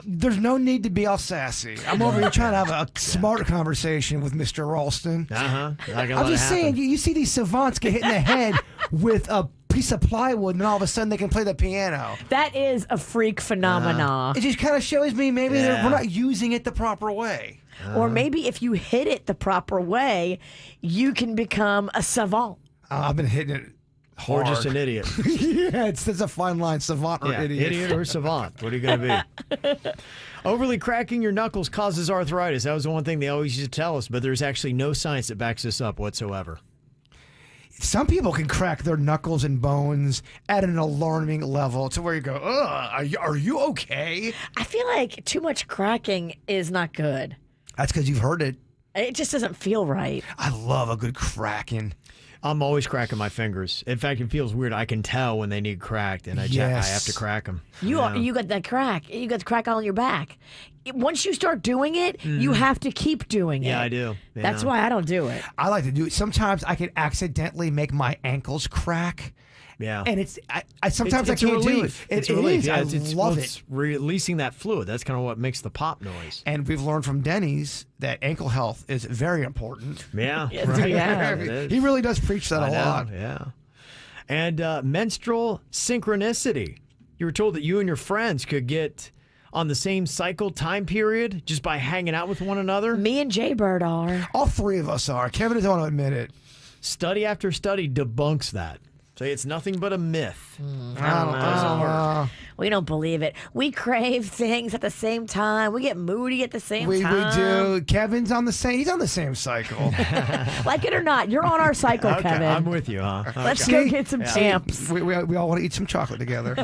There's no need to be all sassy. I'm over here trying to have a smart conversation with Mr. Ralston. I'm just saying, you see these savants get hit in the head with a piece of plywood, and all of a sudden they can play the piano. That is a freak phenomena. It just kind of shows me maybe we're not using it the proper way. Or maybe if you hit it the proper way, you can become a savant. I've been hitting it hard. Or just an idiot. Yeah, it's a fine line, savant or idiot. Idiot or savant. What are you going to be? Overly cracking your knuckles causes arthritis. That was the one thing they always used to tell us, but there's actually no science that backs this up whatsoever. Some people can crack their knuckles and bones at an alarming level to where you go, ugh, are you okay? I feel like too much cracking is not good. That's because you've heard it. It just doesn't feel right. I love a good cracking. I'm always cracking my fingers. In fact, it feels weird. I can tell when they need cracked, and I have to crack them. You got that crack. You got the crack on your back. Once you start doing it, you have to keep doing it. Yeah, I do. Yeah. That's why I don't do it. I like to do it. Sometimes I can accidentally make my ankles crack. Yeah. And I sometimes I can't do it. It's a relief. I love it. It's releasing that fluid. That's kind of what makes the pop noise. And we've learned from Denny's that ankle health is very important. Yeah. Yes, right. Yeah. He really does preach that a lot. Yeah. And menstrual synchronicity. You were told that you and your friends could get on the same cycle time period just by hanging out with one another. Me and Jaybird are. All three of us are. Kevin doesn't want to admit it. Study after study debunks that. say it's nothing but a myth. I don't Doesn't work. We don't believe it. We crave things at the same time. We get moody at the same We time. do. Kevin's on the same. He's on the same cycle. Like it or not, you're on our cycle, Okay, Kevin. I'm with you, huh? Let's Okay. go get some champs. We all want to eat some chocolate together.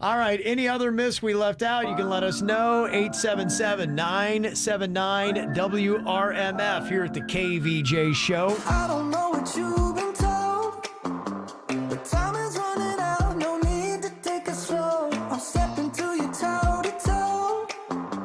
All right. Any other myths we left out, you can let us know. 877-979-WRMF here at the KVJ Show. I don't know what you've been told, but time is running out. No need to take it slow. I'll step into your toe to toe.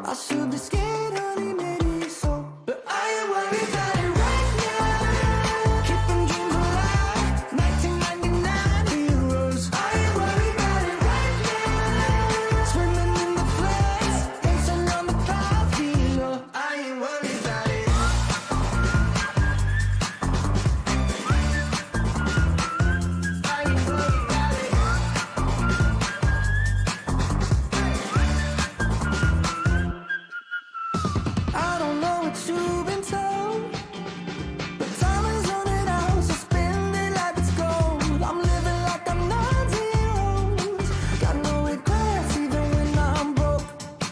I should be scared, honey, maybe so, but I ain't worried about it right now. Keeping dreams alive, 1999 heroes. I ain't worried about it right now. Swimming in the flames, dancing on the cloud below. I ain't worried about it. I don't know what you've been told, but time is running out, so spend it like it's gold. I'm living like I'm 90 got no regrets even when I'm broke.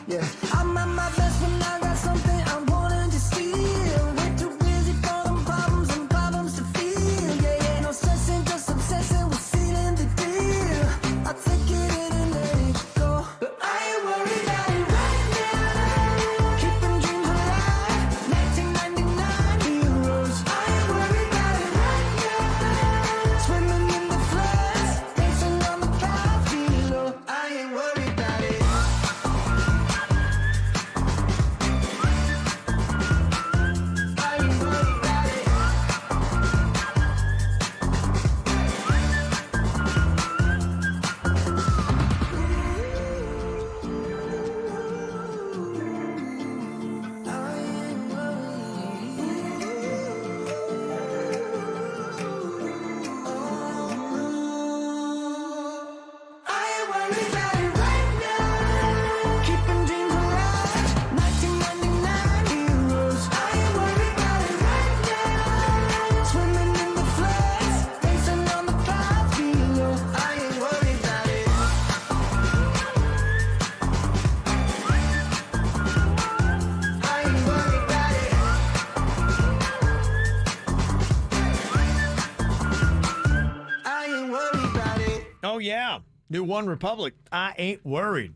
Yeah, I'm at my best when I got something I wanted to steal. Way too busy for them problems and problems to feel. Yeah, ain't no stressing, just obsessing with sealing the deal. I take it in and let it go, but I ain't worried about it right now. Keeping dreams alive, 1999 heroes. I ain't worried about it right now. Swimming in the floods, dancing on the clouds below. I ain't worried about it. I ain't worried about it. I ain't worried about it right now. Keeping dreams alive, 1999 heroes. I ain't worried about it right now. Swimming in the floods, dancing on the clouds below. I ain't worried about it. I ain't worried about it. I ain't worried about it. Oh, yeah. New One Republic. I ain't worried.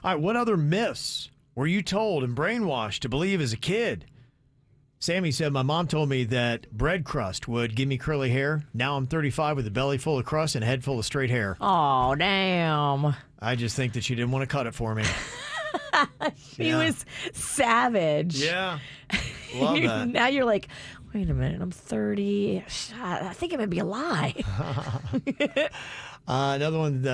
All right. What other myths were you told and brainwashed to believe as a kid? Sammy said, my mom told me that bread crust would give me curly hair. Now I'm 35 with a belly full of crust and a head full of straight hair. Oh, damn. I just think that she didn't want to cut it for me. She Yeah. was savage. Yeah. Love that. Now you're like, wait a minute, I'm 30. I think it may be a lie. Another one,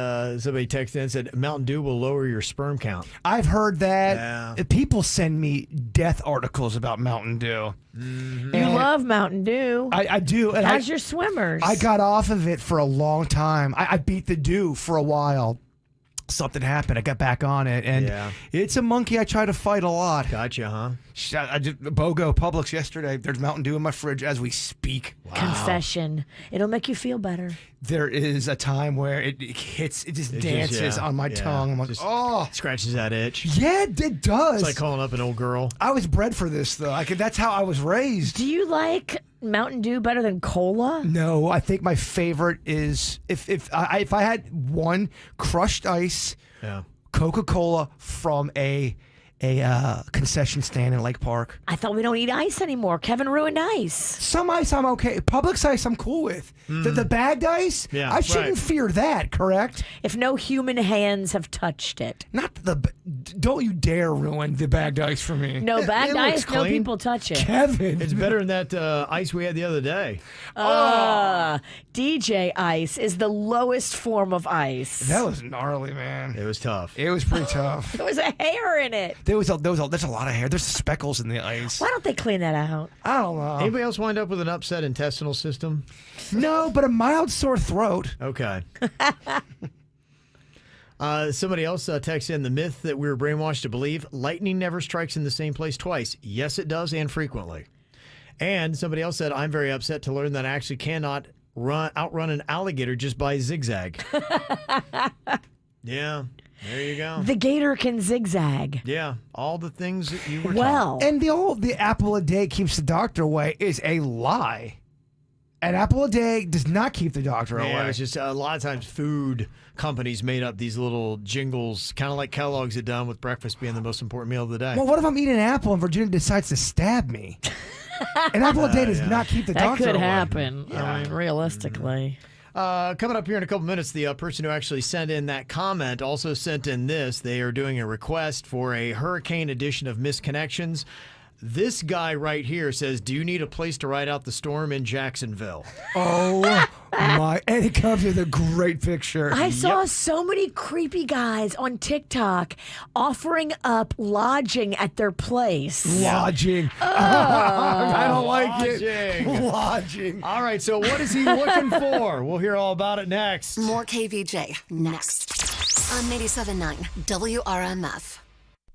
somebody texted in and said, Mountain Dew will lower your sperm count. I've heard that. Yeah. People send me death articles about Mountain Dew. You love Mountain Dew. I do. And As your swimmers. I got off of it for a long time. I beat the dew for a while. Something happened. I got back on it, and it's a monkey I try to fight a lot. Gotcha, huh? I did BOGO Publix yesterday. There's Mountain Dew in my fridge as we speak. Wow. Confession. It'll make you feel better. There is a time where it hits, it just dances on my tongue. I'm like, oh. Scratches that itch. Yeah, it does. It's like calling up an old girl. I was bred for this, though. That's how I was raised. Do you like Mountain Dew better than cola? No, I think my favorite is if I had one crushed ice, Coca-Cola from a concession stand in Lake Park. I thought we don't eat ice anymore. Kevin ruined ice. Some ice I'm okay. Publix ice I'm cool with. The bagged ice, I shouldn't fear that, correct? If no human hands have touched it. Not don't you dare ruin the bagged ice for me. No, bagged ice, no people touch it. Kevin. It's better than that ice we had the other day. DJ ice is the lowest form of ice. That was gnarly, man. It was tough. It was pretty tough. There was a hair in it. There's a lot of hair. There's speckles in the ice. Why don't they clean that out? I don't know. Anybody else wind up with an upset intestinal system? No, but a mild sore throat. Okay. Somebody else texts in the myth that we were brainwashed to believe lightning never strikes in the same place twice. Yes, it does, and frequently. And somebody else said, I'm very upset to learn that I actually cannot outrun an alligator just by zigzag. Yeah, there you go. The gator can zigzag. Yeah, all the things that you were Well, taught. And the apple a day keeps the doctor away is a lie. An apple a day does not keep the doctor Yeah, away. it's just a lot of times food companies made up these little jingles, kind of like Kellogg's had done with breakfast being the most important meal of the day. Well, what if I'm eating an apple and Virginia decides to stab me? An apple a day does not keep the that doctor could away. happen. I mean, realistically. Coming up here in a couple minutes, the person who actually sent in that comment also sent in this. They are doing a request for a hurricane edition of Misconnections. This guy right here says, do you need a place to ride out the storm in Jacksonville? Oh, my. And it comes with a great picture. I saw so many creepy guys on TikTok offering up lodging at their place. Lodging. I don't like it. Lodging. Lodging. All right, so what is he looking for? We'll hear all about it next. More KVJ next on 87.9 WRMF.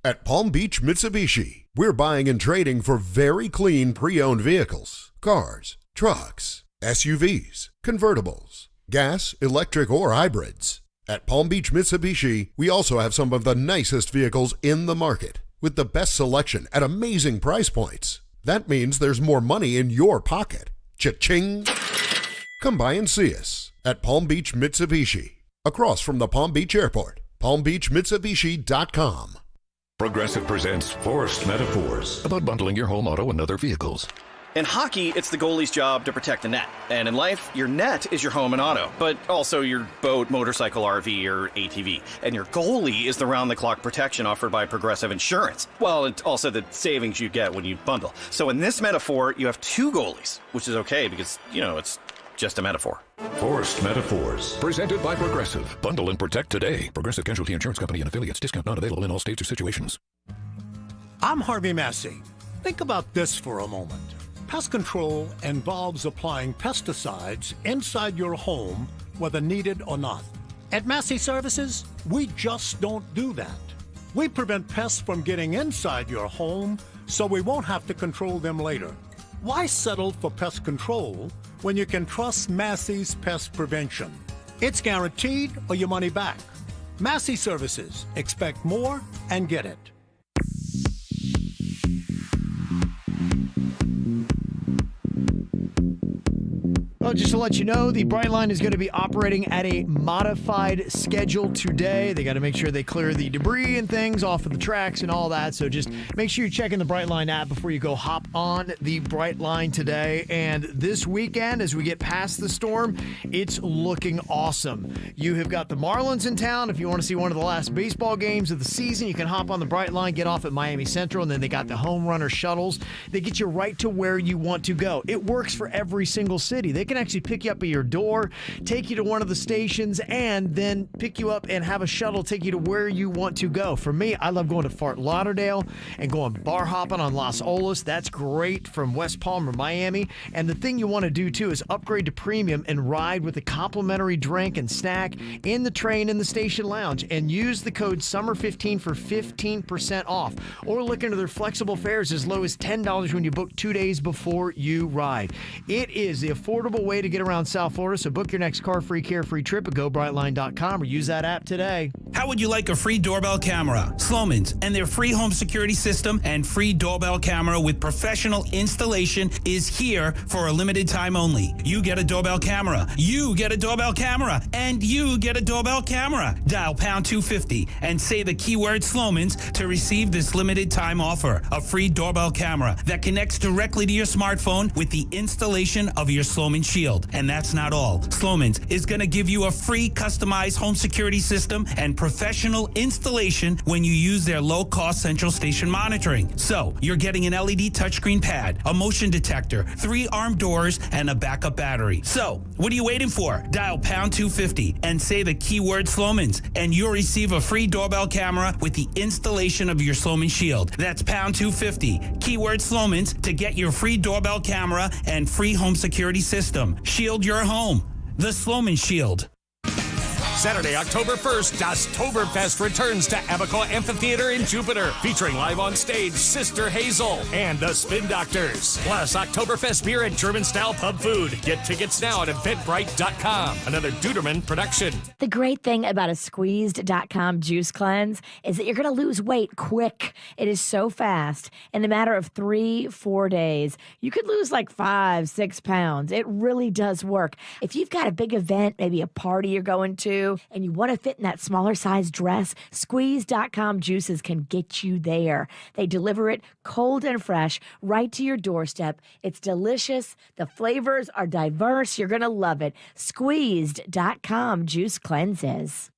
At Palm Beach Mitsubishi, we're buying and trading for very clean pre-owned vehicles, cars, trucks, SUVs, convertibles, gas, electric, or hybrids. At Palm Beach Mitsubishi, we also have some of the nicest vehicles in the market with the best selection at amazing price points. That means there's more money in your pocket. Cha-ching! Come by and see us at Palm Beach Mitsubishi, across from the Palm Beach Airport, palmbeachmitsubishi.com. Progressive presents Forced Metaphors about bundling your home, auto, and other vehicles. In hockey, it's the goalie's job to protect the net. And in life, your net is your home and auto, but also your boat, motorcycle, RV, or ATV. And your goalie is the round-the-clock protection offered by Progressive Insurance. Well, and also the savings you get when you bundle. So in this metaphor, you have two goalies, which is okay because, it's just a metaphor. Forced Metaphors, presented by Progressive. Bundle and protect today. Progressive Casualty Insurance Company and affiliates. Discount not available in all states or situations. I'm Harvey Massey. Think about this for a moment. Pest control involves applying pesticides inside your home, whether needed or not. At Massey Services, we just don't do that. We prevent pests from getting inside your home, so we won't have to control them later. Why settle for pest control when you can trust Massey's Pest Prevention? It's guaranteed or your money back. Massey Services. Expect more and get it. Well, just to let you know, the Brightline is going to be operating at a modified schedule today. They got to make sure they clear the debris and things off of the tracks and all that. So just make sure you're checking the Brightline app before you go hop on the Brightline today. And this weekend, as we get past the storm, it's looking awesome. You have got the Marlins in town. If you want to see one of the last baseball games of the season, you can hop on the Brightline, get off at Miami Central, and then they got the home runner shuttles. They get you right to where you want to go. It works for every single city. They can actually pick you up at your door, take you to one of the stations, and then pick you up and have a shuttle take you to where you want to go. For me, I love going to Fort Lauderdale and going bar hopping on Las Olas. That's great from West Palm or Miami. And the thing you want to do too is upgrade to premium and ride with a complimentary drink and snack in the train in the station lounge, and use the code SUMMER15 for 15% off, or look into their flexible fares as low as $10 when you book 2 days before you ride. It is the affordable way to get around South Florida, so book your next car-free, carefree trip at GoBrightline.com or use that app today. How would you like a free doorbell camera? Slomin's and their free home security system and free doorbell camera with professional installation is here for a limited time only. You get a doorbell camera, you get a doorbell camera, and you get a doorbell camera. Dial pound 250 and say the keyword Slomin's to receive this limited time offer. A free doorbell camera that connects directly to your smartphone with the installation of your Slomin Shield. And that's not all. Slomin's is going to give you a free customized home security system and professional installation when you use their low-cost central station monitoring. So, you're getting an LED touchscreen pad, a motion detector, 3 armed doors, and a backup battery. So, what are you waiting for? Dial pound 250 and say the keyword Slomin's, and you'll receive a free doorbell camera with the installation of your Slomin Shield. That's pound 250, keyword Slomin's, to get your free doorbell camera and free home security system. Shield your home. The Slomin Shield. Saturday, October 1st, Das Toberfest returns to Abaco Amphitheater in Jupiter, featuring live on stage Sister Hazel and the Spin Doctors. Plus, Oktoberfest beer and German-style pub food. Get tickets now at Eventbrite.com. Another Duderman production. The great thing about a Squeezed.com juice cleanse is that you're going to lose weight quick. It is so fast. In a matter of 3-4 days, you could lose like 5-6 pounds. It really does work. If you've got a big event, maybe a party you're going to, and you want to fit in that smaller size dress, Squeeze.com juices can get you there. They deliver it cold and fresh right to your doorstep. It's delicious. The flavors are diverse. You're going to love it. Squeezed.com juice cleanses.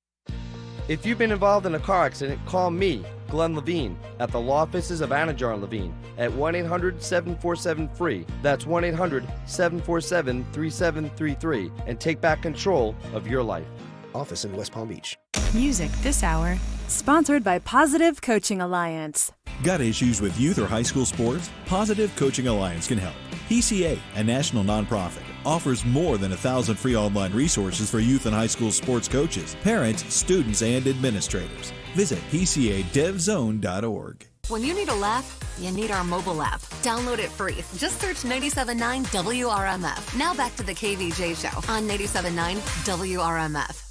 If you've been involved in a car accident, call me, Glenn Levine, at the law offices of Anajar and Levine at 1-800-747-FREE. That's 1-800-747-3733, and take back control of your life. Office in West Palm Beach. Music this hour, sponsored by Positive Coaching Alliance. Got issues with youth or high school sports? Positive Coaching Alliance can help. PCA, a national nonprofit, offers more than 1,000 free online resources for youth and high school sports coaches, parents, students, and administrators. Visit PCADevZone.org. When you need a laugh, you need our mobile app. Download it free. Just search 97.9 WRMF. Now back to the KVJ show on 97.9 WRMF.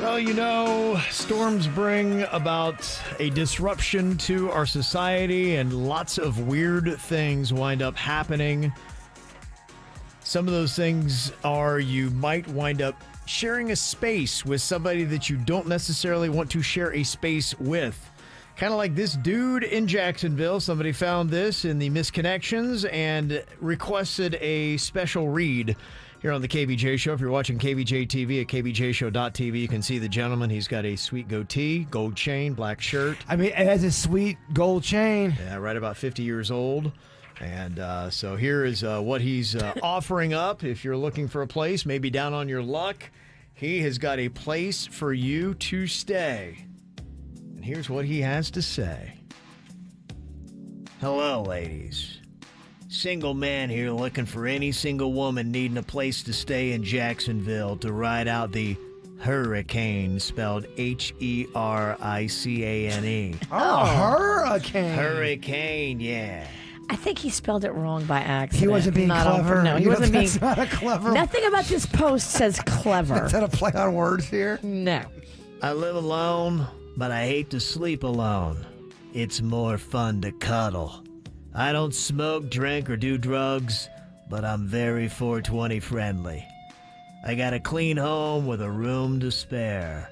Well, you know, storms bring about a disruption to our society, and lots of weird things wind up happening. Some of those things are you might wind up sharing a space with somebody that you don't necessarily want to share a space with. Kind of like this dude in Jacksonville. Somebody found this in the Misconnections and requested a special read here on the KVJ Show. If you're watching KVJ TV at kvjshow.tv, you can see the gentleman. He's got a sweet goatee, gold chain, black shirt. I mean, it has a sweet gold chain. Yeah, right about 50 years old. And so here is what he's offering up. If you're looking for a place, maybe down on your luck, he has got a place for you to stay. And here's what he has to say. Hello, ladies. Single man here looking for any single woman needing a place to stay in Jacksonville to ride out the hurricane, spelled Hericane. Oh, hurricane. Hurricane, yeah. I think he spelled it wrong by accident. He wasn't being clever. No, he wasn't being. That's not a clever. Nothing about this post says clever. Is that a play on words here? No. I live alone, but I hate to sleep alone. It's more fun to cuddle. I don't smoke, drink, or do drugs, but I'm very 420 friendly. I got a clean home with a room to spare.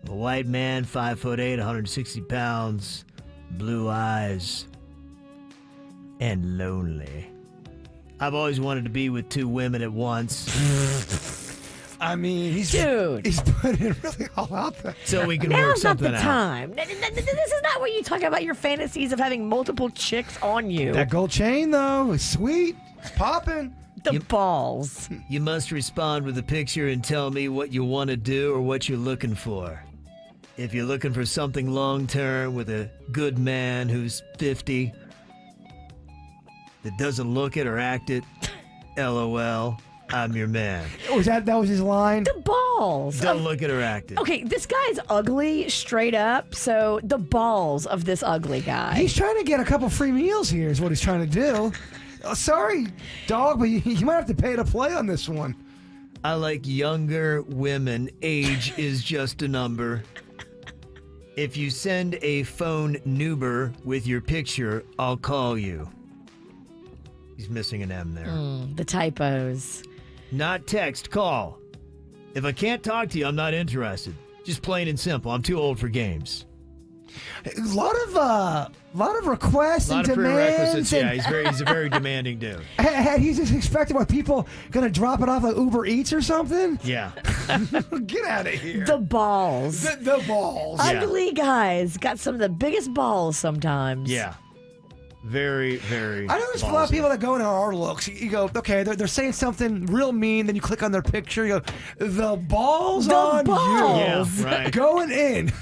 A white man, 5'8", 160 pounds, blue eyes, and lonely. I've always wanted to be with two women at once. I mean, he's putting it really all out there. So we can work something out. Now's not the time. This is not where you talk about your fantasies of having multiple chicks on you. That gold chain, though, is sweet. It's popping. The balls. You must respond with a picture and tell me what you want to do or what you're looking for. If you're looking for something long-term with a good man who's 50, that doesn't look it or act it, LOL, I'm your man. Was that was his line? The balls. Don't look it or act it. Okay, this guy's ugly straight up, so the balls of this ugly guy. He's trying to get a couple free meals here is what he's trying to do. Sorry, dog, but you might have to pay to play on this one. I like younger women. Age is just a number. If you send a phone number with your picture, I'll call you. He's missing an M there. The typos. Not text, call. If I can't talk to you, I'm not interested. Just plain and simple. I'm too old for games. A lot of requests and of demands. prerequisites. Yeah, he's a very demanding dude. He's just expecting what people gonna drop it off like Uber Eats or something. Yeah. Get out of here. The balls. The balls. Ugly guys got some of the biggest balls sometimes. Yeah. Very, very. I know there's a lot of people that go into our looks. You go, okay, they're saying something real mean. Then you click on their picture. You go, the balls on you. Yeah, right. Going in.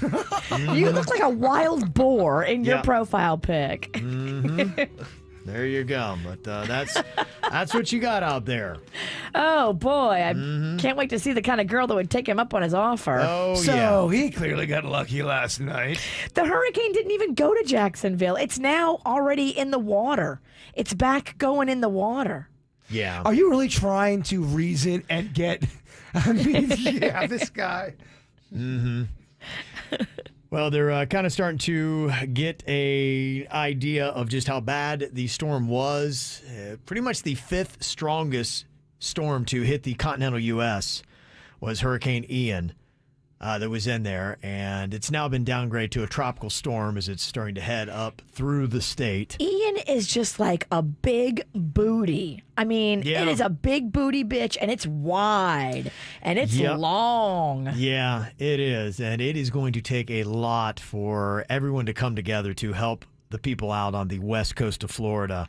You look like a wild boar in your profile pic. Mm-hmm. There you go. But that's what you got out there. Oh, boy. I can't wait to see the kind of girl that would take him up on his offer. Oh, So he clearly got lucky last night. The hurricane didn't even go to Jacksonville. It's now already in the water. It's back going in the water. Yeah. Are you really trying to reason and get... I mean, yeah, this guy. Mm-hmm. Well, they're kind of starting to get a idea of just how bad the storm was. Pretty much the fifth strongest storm to hit the continental U.S. was Hurricane Ian that was in there. And it's now been downgraded to a tropical storm as it's starting to head up through the state. Ian is just like a big booty. I mean, Yeah. it is a big booty bitch, and it's wide, and it's Yep. long. Yeah, it is. And it is going to take a lot for everyone to come together to help the people out on the west coast of Florida.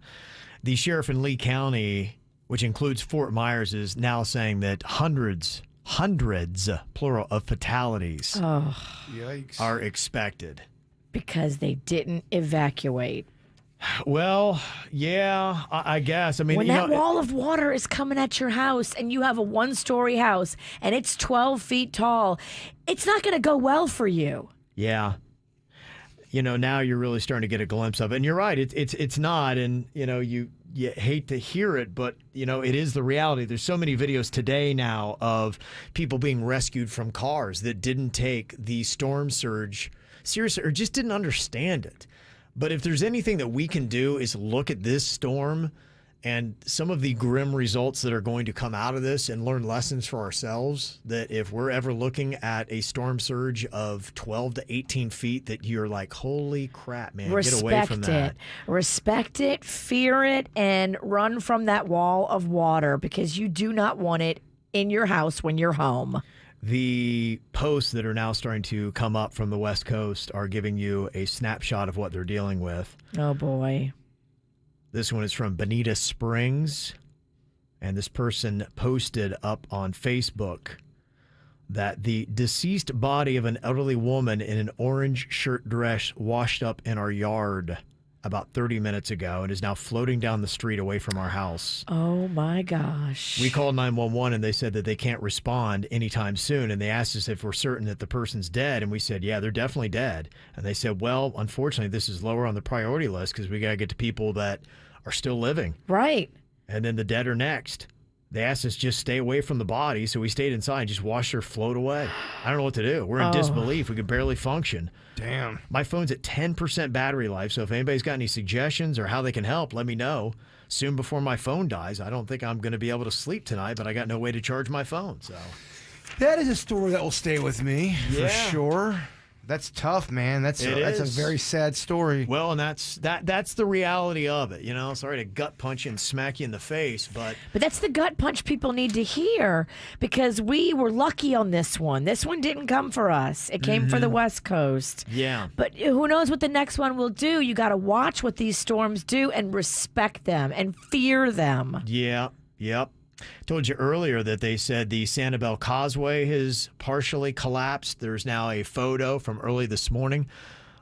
The sheriff in Lee County, which includes Fort Myers, is now saying that hundreds, plural, of fatalities Yikes. are expected. Because they didn't evacuate. Well, yeah, I guess. I mean, When you that know, wall of water is coming at your house and you have a one-story house and it's 12 feet tall, it's not going to go well for you. yeah. You know, now you're really starting to get a glimpse of it. And you're right, it's not. And, you know, you hate to hear it, but, you know, it is the reality. There's so many videos today now of people being rescued from cars that didn't take the storm surge seriously or just didn't understand it. But if there's anything that we can do is look at this storm and some of the grim results that are going to come out of this and learn lessons for ourselves, that if we're ever looking at a storm surge of 12 to 18 feet, that you're like, holy crap, man, get away from that. Respect it, fear it, and run from that wall of water because you do not want it in your house when you're home. The posts that are now starting to come up from the West Coast are giving you a snapshot of what they're dealing with. Oh, boy. This one is from Bonita Springs, and this person posted up on Facebook that the deceased body of an elderly woman in an orange shirt dress washed up in our yard about 30 minutes ago and is now floating down the street away from our house. Oh, my gosh. We called 911 and they said that they can't respond anytime soon. And they asked us if we're certain that the person's dead. And we said, yeah, they're definitely dead. And they said, well, unfortunately, this is lower on the priority list because we got to get to people that are still living. Right. And then the dead are next. They asked us just stay away from the body. So we stayed inside and just watched her float away. I don't know what to do. We're in disbelief. We could barely function. Damn. My phone's at 10% battery life. So if anybody's got any suggestions or how they can help, let me know. Soon before my phone dies. I don't think I'm going to be able to sleep tonight, but I got no way to charge my phone. So That is a story that will stay with me for Yeah. sure. That's tough, man. That's a very sad story. Well, and that's the reality of it. You know, sorry to gut punch you and smack you in the face, but that's the gut punch people need to hear because we were lucky on this one. This one didn't come for us. It came for the West Coast. Yeah. But who knows what the next one will do? You got to watch what these storms do and respect them and fear them. Yeah. Yep. Told you earlier that they said the Sanibel Causeway has partially collapsed. There's now a photo from early this morning.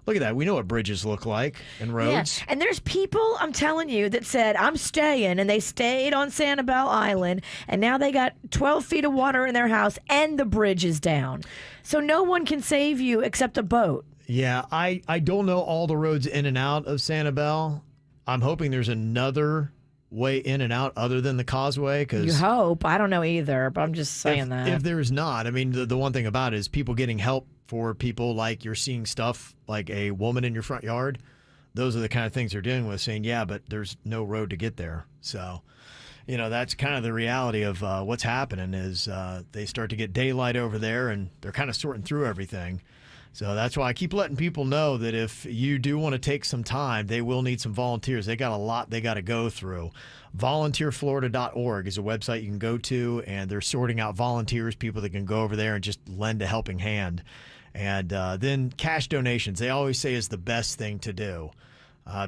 Look at that. We know what bridges look like and roads. Yeah. And there's people, I'm telling you, that said, I'm staying, and they stayed on Sanibel Island, and now they got 12 feet of water in their house, and the bridge is down. So no one can save you except a boat. Yeah, I don't know all the roads in and out of Sanibel. I'm hoping there's another way in and out other than the causeway. Cause you hope. I don't know either, but I'm just saying that. If there's not, I mean, the one thing about it is people getting help for people like you're seeing stuff like a woman in your front yard. Those are the kind of things they're dealing with, saying, yeah, but there's no road to get there. So, you know, that's kind of the reality of what's happening is they start to get daylight over there and they're kind of sorting through everything. So that's why I keep letting people know that if you do want to take some time, they will need some volunteers. They got a lot they got to go through. VolunteerFlorida.org is a website you can go to, and they're sorting out volunteers, people that can go over there and just lend a helping hand. And then cash donations, they always say is the best thing to do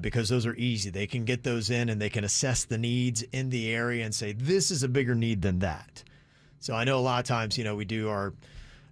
because those are easy. They can get those in and they can assess the needs in the area and say, this is a bigger need than that. So I know a lot of times, you know, we do our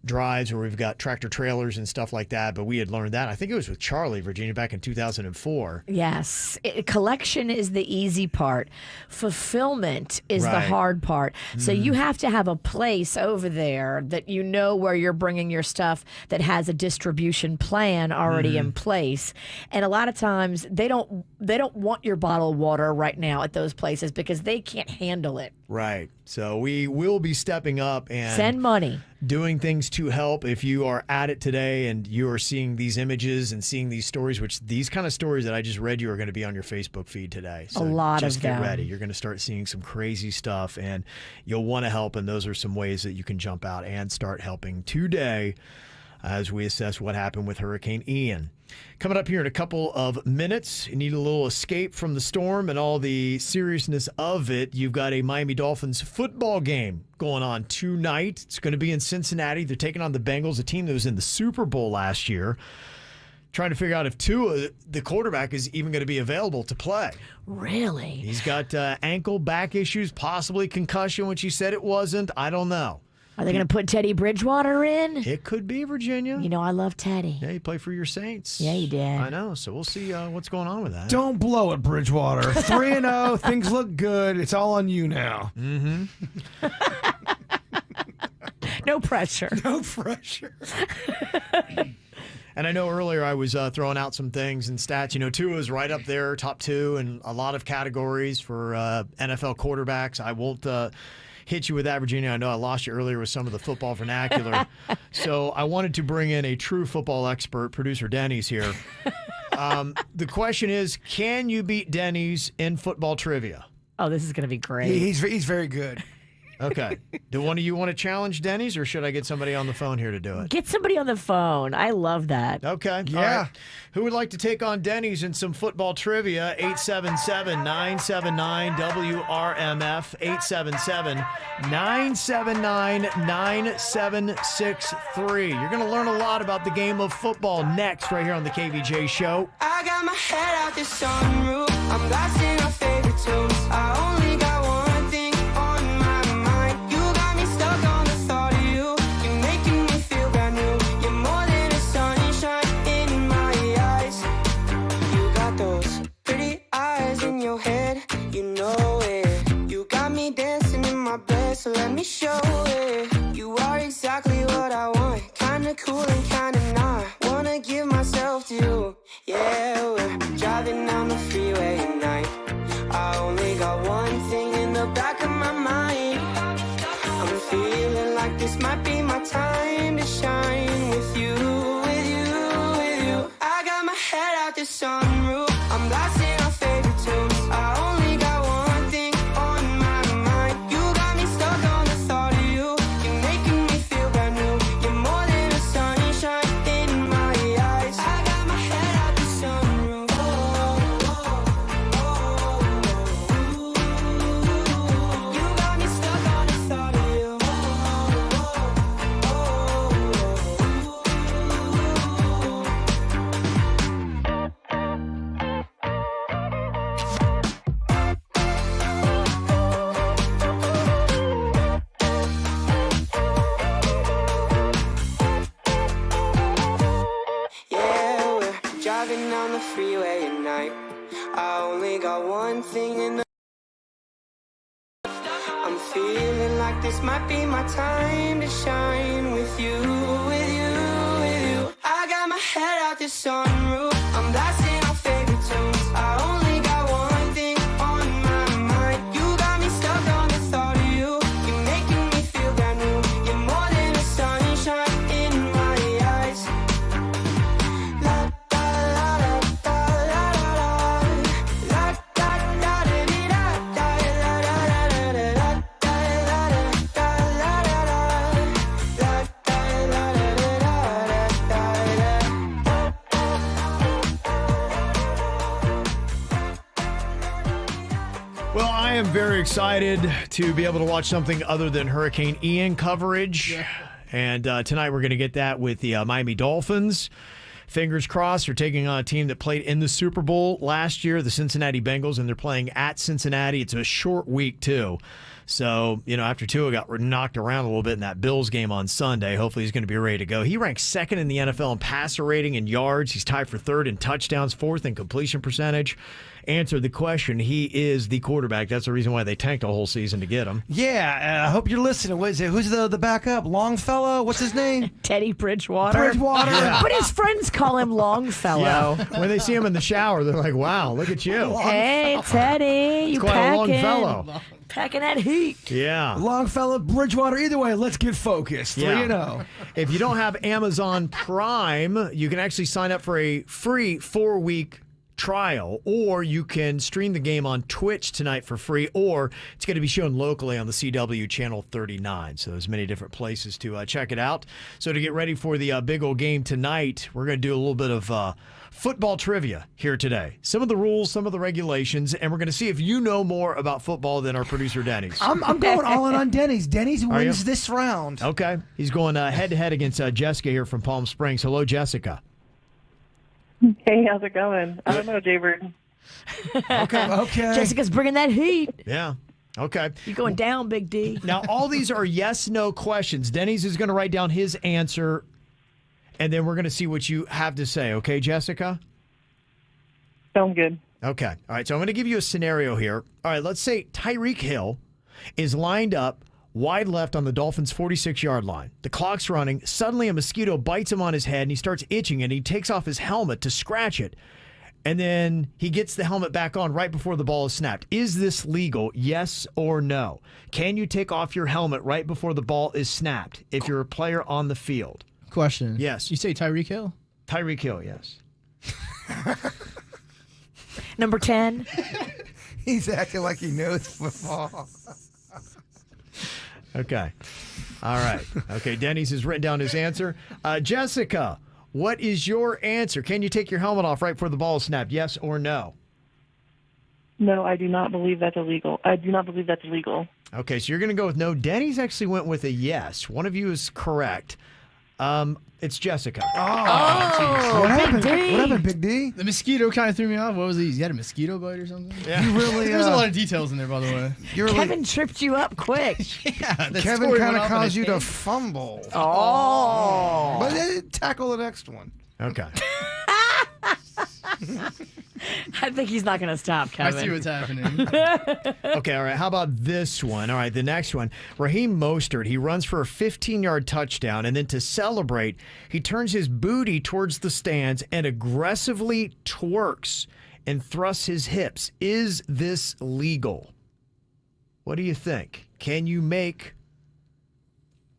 drives where we've got tractor trailers and stuff like that. But we had learned that. I think it was with Charlie, Virginia, back in 2004. Yes. Collection is the easy part. Fulfillment is the Right. hard part. So you have to have a place over there that you know where you're bringing your stuff that has a distribution plan already in place. And a lot of times they don't want your bottled water right now at those places because they can't handle it. Right. So we will be stepping up and Send money. doing things to help. If you are at it today and you are seeing these images and seeing these stories, which these kind of stories that I just read you are going to be on your Facebook feed today. So A lot just of get them. ready. You're going to start seeing some crazy stuff and you'll want to help. And those are some ways that you can jump out and start helping today as we assess what happened with Hurricane Ian. Coming up here in a couple of minutes, you need a little escape from the storm and all the seriousness of it. You've got a Miami Dolphins football game going on tonight. It's going to be in Cincinnati. They're taking on the Bengals, a team that was in the Super Bowl last year. Trying to figure out if Tua, the quarterback, is even going to be available to play. Really? He's got ankle, back issues, possibly concussion, which he said it wasn't. I don't know. Are they going to put Teddy Bridgewater in? It could be, Virginia. You know, I love Teddy. Yeah, he played for your Saints. Yeah, he did. I know. So we'll see what's going on with that. Don't blow it, Bridgewater. 3-0. Things look good. It's all on you now. Mm-hmm. No pressure. No pressure. And I know earlier I was throwing out some things and stats. You know, Tua is right up there, top 2 in a lot of categories for NFL quarterbacks. I won't hit you with that, Virginia. I know I lost you earlier with some of the football vernacular. So I wanted to bring in a true football expert, producer Denny's here. The question is, can you beat Denny's in football trivia? Oh, this is going to be great. He's very good. Okay. Do one of you want to challenge Denny's, or should I get somebody on the phone here to do it? Get somebody on the phone. I love that. Okay. Yeah. All right. Who would like to take on Denny's in some football trivia? 877-979-WRMF. 877-979-9763. You're going to learn a lot about the game of football next right here on the KVJ Show. I got my head out the sunroof. I'm blasting our favorite tunes. I only got one thing on my mind. You got me stuck on the thought of you. You're making me feel brand new. You're more than a sunshine in my eyes. You got those pretty eyes in your head. You know it. You got me dancing in my bed, so let me show it. You are exactly what I want. Kinda cool and kinda not. Wanna give myself to you. Yeah, we're driving down the freeway at night. I only got one thing in the back of my mind. I'm feeling like this might be my time to shine with you, with you, with you. I got my head out the sunroof. I'm blasting our favorite tunes. I only got one thing on my mind. You got me stuck on the thought of you. You're making me feel brand new. You're more than a sunshine in my eyes. I got my head out the sunroof. You got me stuck on the thought of you. Yeah, we're driving down the freeway at night. I only got one thing in the. I'm feeling like this might be my time to shine with you, with you, with you. I got my head out the sunroof. I'm blasting our favorite tunes. I only got one thing on my mind. You got me stuck on the thought of you. You're making me feel brand new. You're more than a sunshine in my eyes. La da la da da la la la da da da dee da da la da da da da da la da la Well, I am very excited to be able to watch something other than Hurricane Ian coverage. Yeah. And tonight we're going to get that with the Miami Dolphins. Fingers crossed, they're taking on a team that played in the Super Bowl last year, the Cincinnati Bengals, and they're playing at Cincinnati. It's a short week, too. So, after Tua got knocked around a little bit in that Bills game on Sunday, hopefully he's going to be ready to go. He ranks second in the NFL in passer rating and yards. He's tied for third in touchdowns, fourth in completion percentage. Answered the question. He is the quarterback. That's the reason why they tanked a whole season to get him. Yeah, I hope you're listening. What is it? Who's the backup? Longfellow? What's his name? Teddy Bridgewater. Yeah. But his friends call him Longfellow. Yeah. When they see him in the shower, they're like, wow, look at you. Hey, Teddy, you Quite a long packing. fellow. Packing that heat. Yeah. Longfellow, Bridgewater. Either way, let's get focused. 3-0. If you don't have Amazon Prime, you can actually sign up for a free 4-week trial, or you can stream the game on Twitch tonight for free, or it's going to be shown locally on the CW channel 39. So there's many different places to check it out. So to get ready for the big old game tonight, we're going to do a little bit of football trivia here today. Some of the rules, some of the regulations, and we're going to see if you know more about football than our producer Denny's. I'm going all in on Denny's. Denny's Are wins you? this round. Okay. He's going head-to-head against Jessica here from Palm Springs. Hello, Jessica. Hey, how's it going? I don't know, Jaybird. Okay. Jessica's bringing that heat. Yeah. Okay. You're going down, Big D. Now, all these are yes/no questions. Denny's is going to write down his answer, and then we're going to see what you have to say. Okay, Jessica? Sounds good. Okay. All right. So I'm going to give you a scenario here. All right. Let's say Tyreek Hill is lined up wide left on the Dolphins' 46-yard line. The clock's running. Suddenly, a mosquito bites him on his head, and he starts itching, and he takes off his helmet to scratch it. And then he gets the helmet back on right before the ball is snapped. Is this legal, yes or no? Can you take off your helmet right before the ball is snapped if you're a player on the field? Question. Yes. You say Tyreek Hill? Tyreek Hill, yes. Number 10. He's acting like he knows football. Okay. All right. Okay, Denny's has written down his answer. Jessica, what is your answer? Can you take your helmet off right before the ball is snapped, yes or no? No, I do not believe that's illegal. I do not believe that's illegal. Okay, so you're going to go with no. Denny's actually went with a yes. One of you is correct. It's Jessica. Oh, what happened? Big D. What happened, Big D? The mosquito kind of threw me off. What was he? He had a mosquito bite or something? Yeah. You really? There's a lot of details in there, by the way. Kevin tripped you up quick. Yeah, the Kevin story kind went of off in caused a you to tangent. fumble. Oh. But tackle the next one. Okay. I think he's not going to stop, I Kevin. see what's happening. Okay, all right. How about this one? All right, the next one. Raheem Mostert, he runs for a 15-yard touchdown, and then to celebrate, he turns his booty towards the stands and aggressively twerks and thrusts his hips. Is this legal? What do you think? Can you make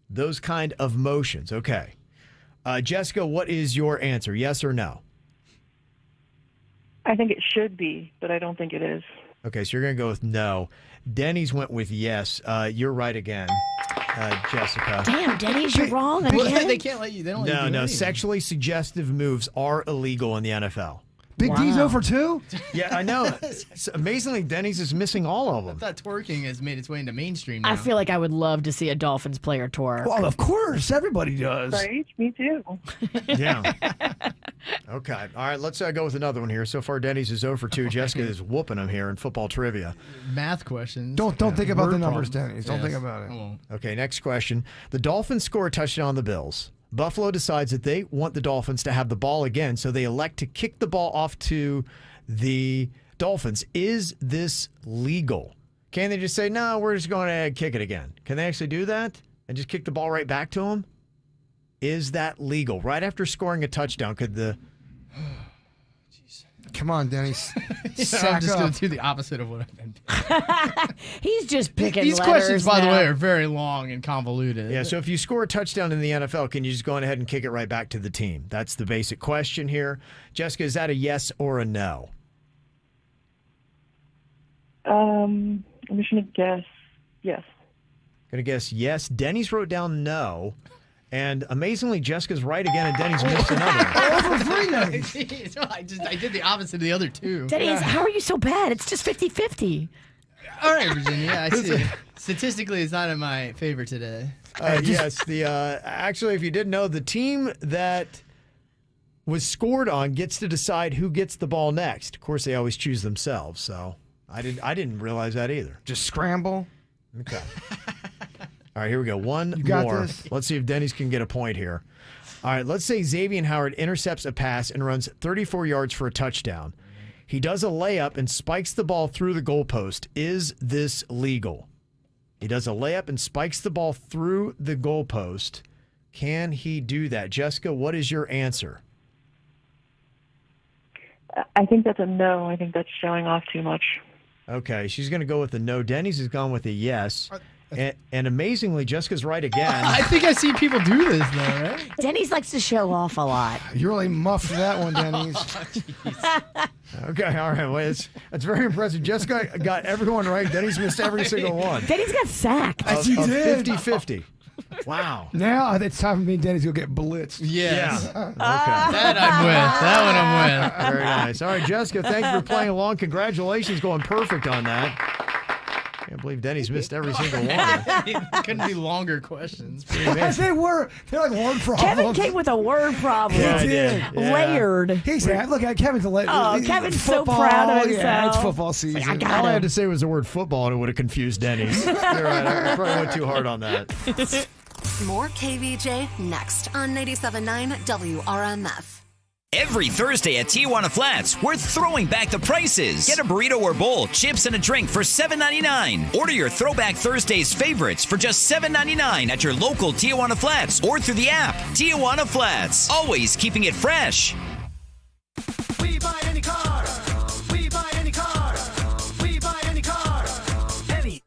those kind of motions? Okay. Jessica, what is your answer? Yes or no? I think it should be, but I don't think it is. Okay, so you're going to go with no. Denny's went with yes. You're right again, Jessica. Damn, Denny's, you're wrong Well, again. they can't let you. They don't let you do No. anything. Sexually suggestive moves are illegal in the NFL. Big D's Wow. over 2? Yeah, I know. Amazingly, Denny's is missing all of I them. thought twerking has made its way into mainstream now. I feel like I would love to see a Dolphins player twerk. Well, of course. Everybody does. Right? Me too. Yeah. Okay. All right, let's go with another one here. So far, Denny's is 0 for 2. Jessica is whooping them here in football trivia. Math questions. Don't think about Word the numbers, problem. Denny's. Don't Yes, think about it. I won't. Okay, next question. The Dolphins score a touchdown on the Bills. Buffalo decides that they want the Dolphins to have the ball again, so they elect to kick the ball off to the Dolphins. Is this legal? Can they just say, no, we're just going to kick it again? Can they actually do that and just kick the ball right back to them? Is that legal? Right after scoring a touchdown, could the... Come on, Denny's. I'm Sack just up. going to do the opposite of what I've been doing. He's just picking These letters questions, by the now. way, are very long and convoluted. Yeah, so if you score a touchdown in the NFL, can you just go on ahead and kick it right back to the team? That's the basic question here. Jessica, is that a yes or a no? I'm just going to guess yes. Gonna guess yes. Denny's wrote down no. And amazingly, Jessica's right again, and Denny's missed another one. Over 3 then. I did the opposite of the other two. Denny's, how are you so bad? It's just 50-50. All right, Virginia. I see. Statistically, it's not in my favor today. Yes, the actually, if you didn't know, the team that was scored on gets to decide who gets the ball next. Of course, they always choose themselves. So I didn't realize that either. Just scramble. Okay. All right, here we go. One got more. this. Let's see if Denny's can get a point here. All right, let's say Xavier Howard intercepts a pass and runs 34 yards for a touchdown. He does a layup and spikes the ball through the goalpost. Is this legal? He does a layup and spikes the ball through the goalpost. Can he do that? Jessica, what is your answer? I think that's a no. I think that's showing off too much. Okay, she's going to go with a no. Denny's has gone with a yes. And amazingly, Jessica's right again. I think I see people do this, though, right? Denny's likes to show off a lot. You really muffed that one, Denny's. Okay, all right. Well, it's very impressive. Jessica got everyone right. Denny's missed every single one. Denny's got sacked. Of 50-50. Wow. Now it's time for me and Denny's to go get blitzed. Yes. Okay. That I'm with. That one I'm with. Very nice. All right, Jessica, thank you for playing along. Congratulations, going perfect on that. Can't believe Denny's missed every single one. Couldn't be longer questions. They're like word problems. Kevin came with a word problem. Yeah, I did. Yeah. Layered. He said, look at Kevin's a Kevin's so football, proud of himself. Yeah, it's football season. I got All I him. had to say was the word football, and it would have confused Denny's. You're right. I probably went too hard on that. More KVJ next on 97.9 WRMF. Every Thursday at Tijuana Flats, we're throwing back the prices. Get a burrito or bowl, chips, and a drink for $7.99. Order your Throwback Thursdays favorites for just $7.99 at your local Tijuana Flats or through the app. Tijuana Flats, always keeping it fresh. We buy any car. We buy any car. We buy any car. Any.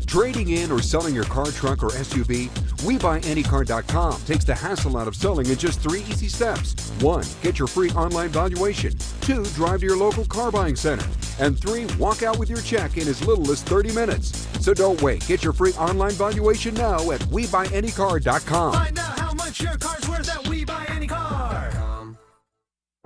Trading in or selling your car, truck, or SUV, WeBuyAnyCar.com takes the hassle out of selling in just 3 easy steps. 1. Get your free online valuation. 2. Drive to your local car buying center. And 3. Walk out with your check in as little as 30 minutes. So don't wait. Get your free online valuation now at WeBuyAnyCar.com. Find out how much your car's worth at We Buy Any Car.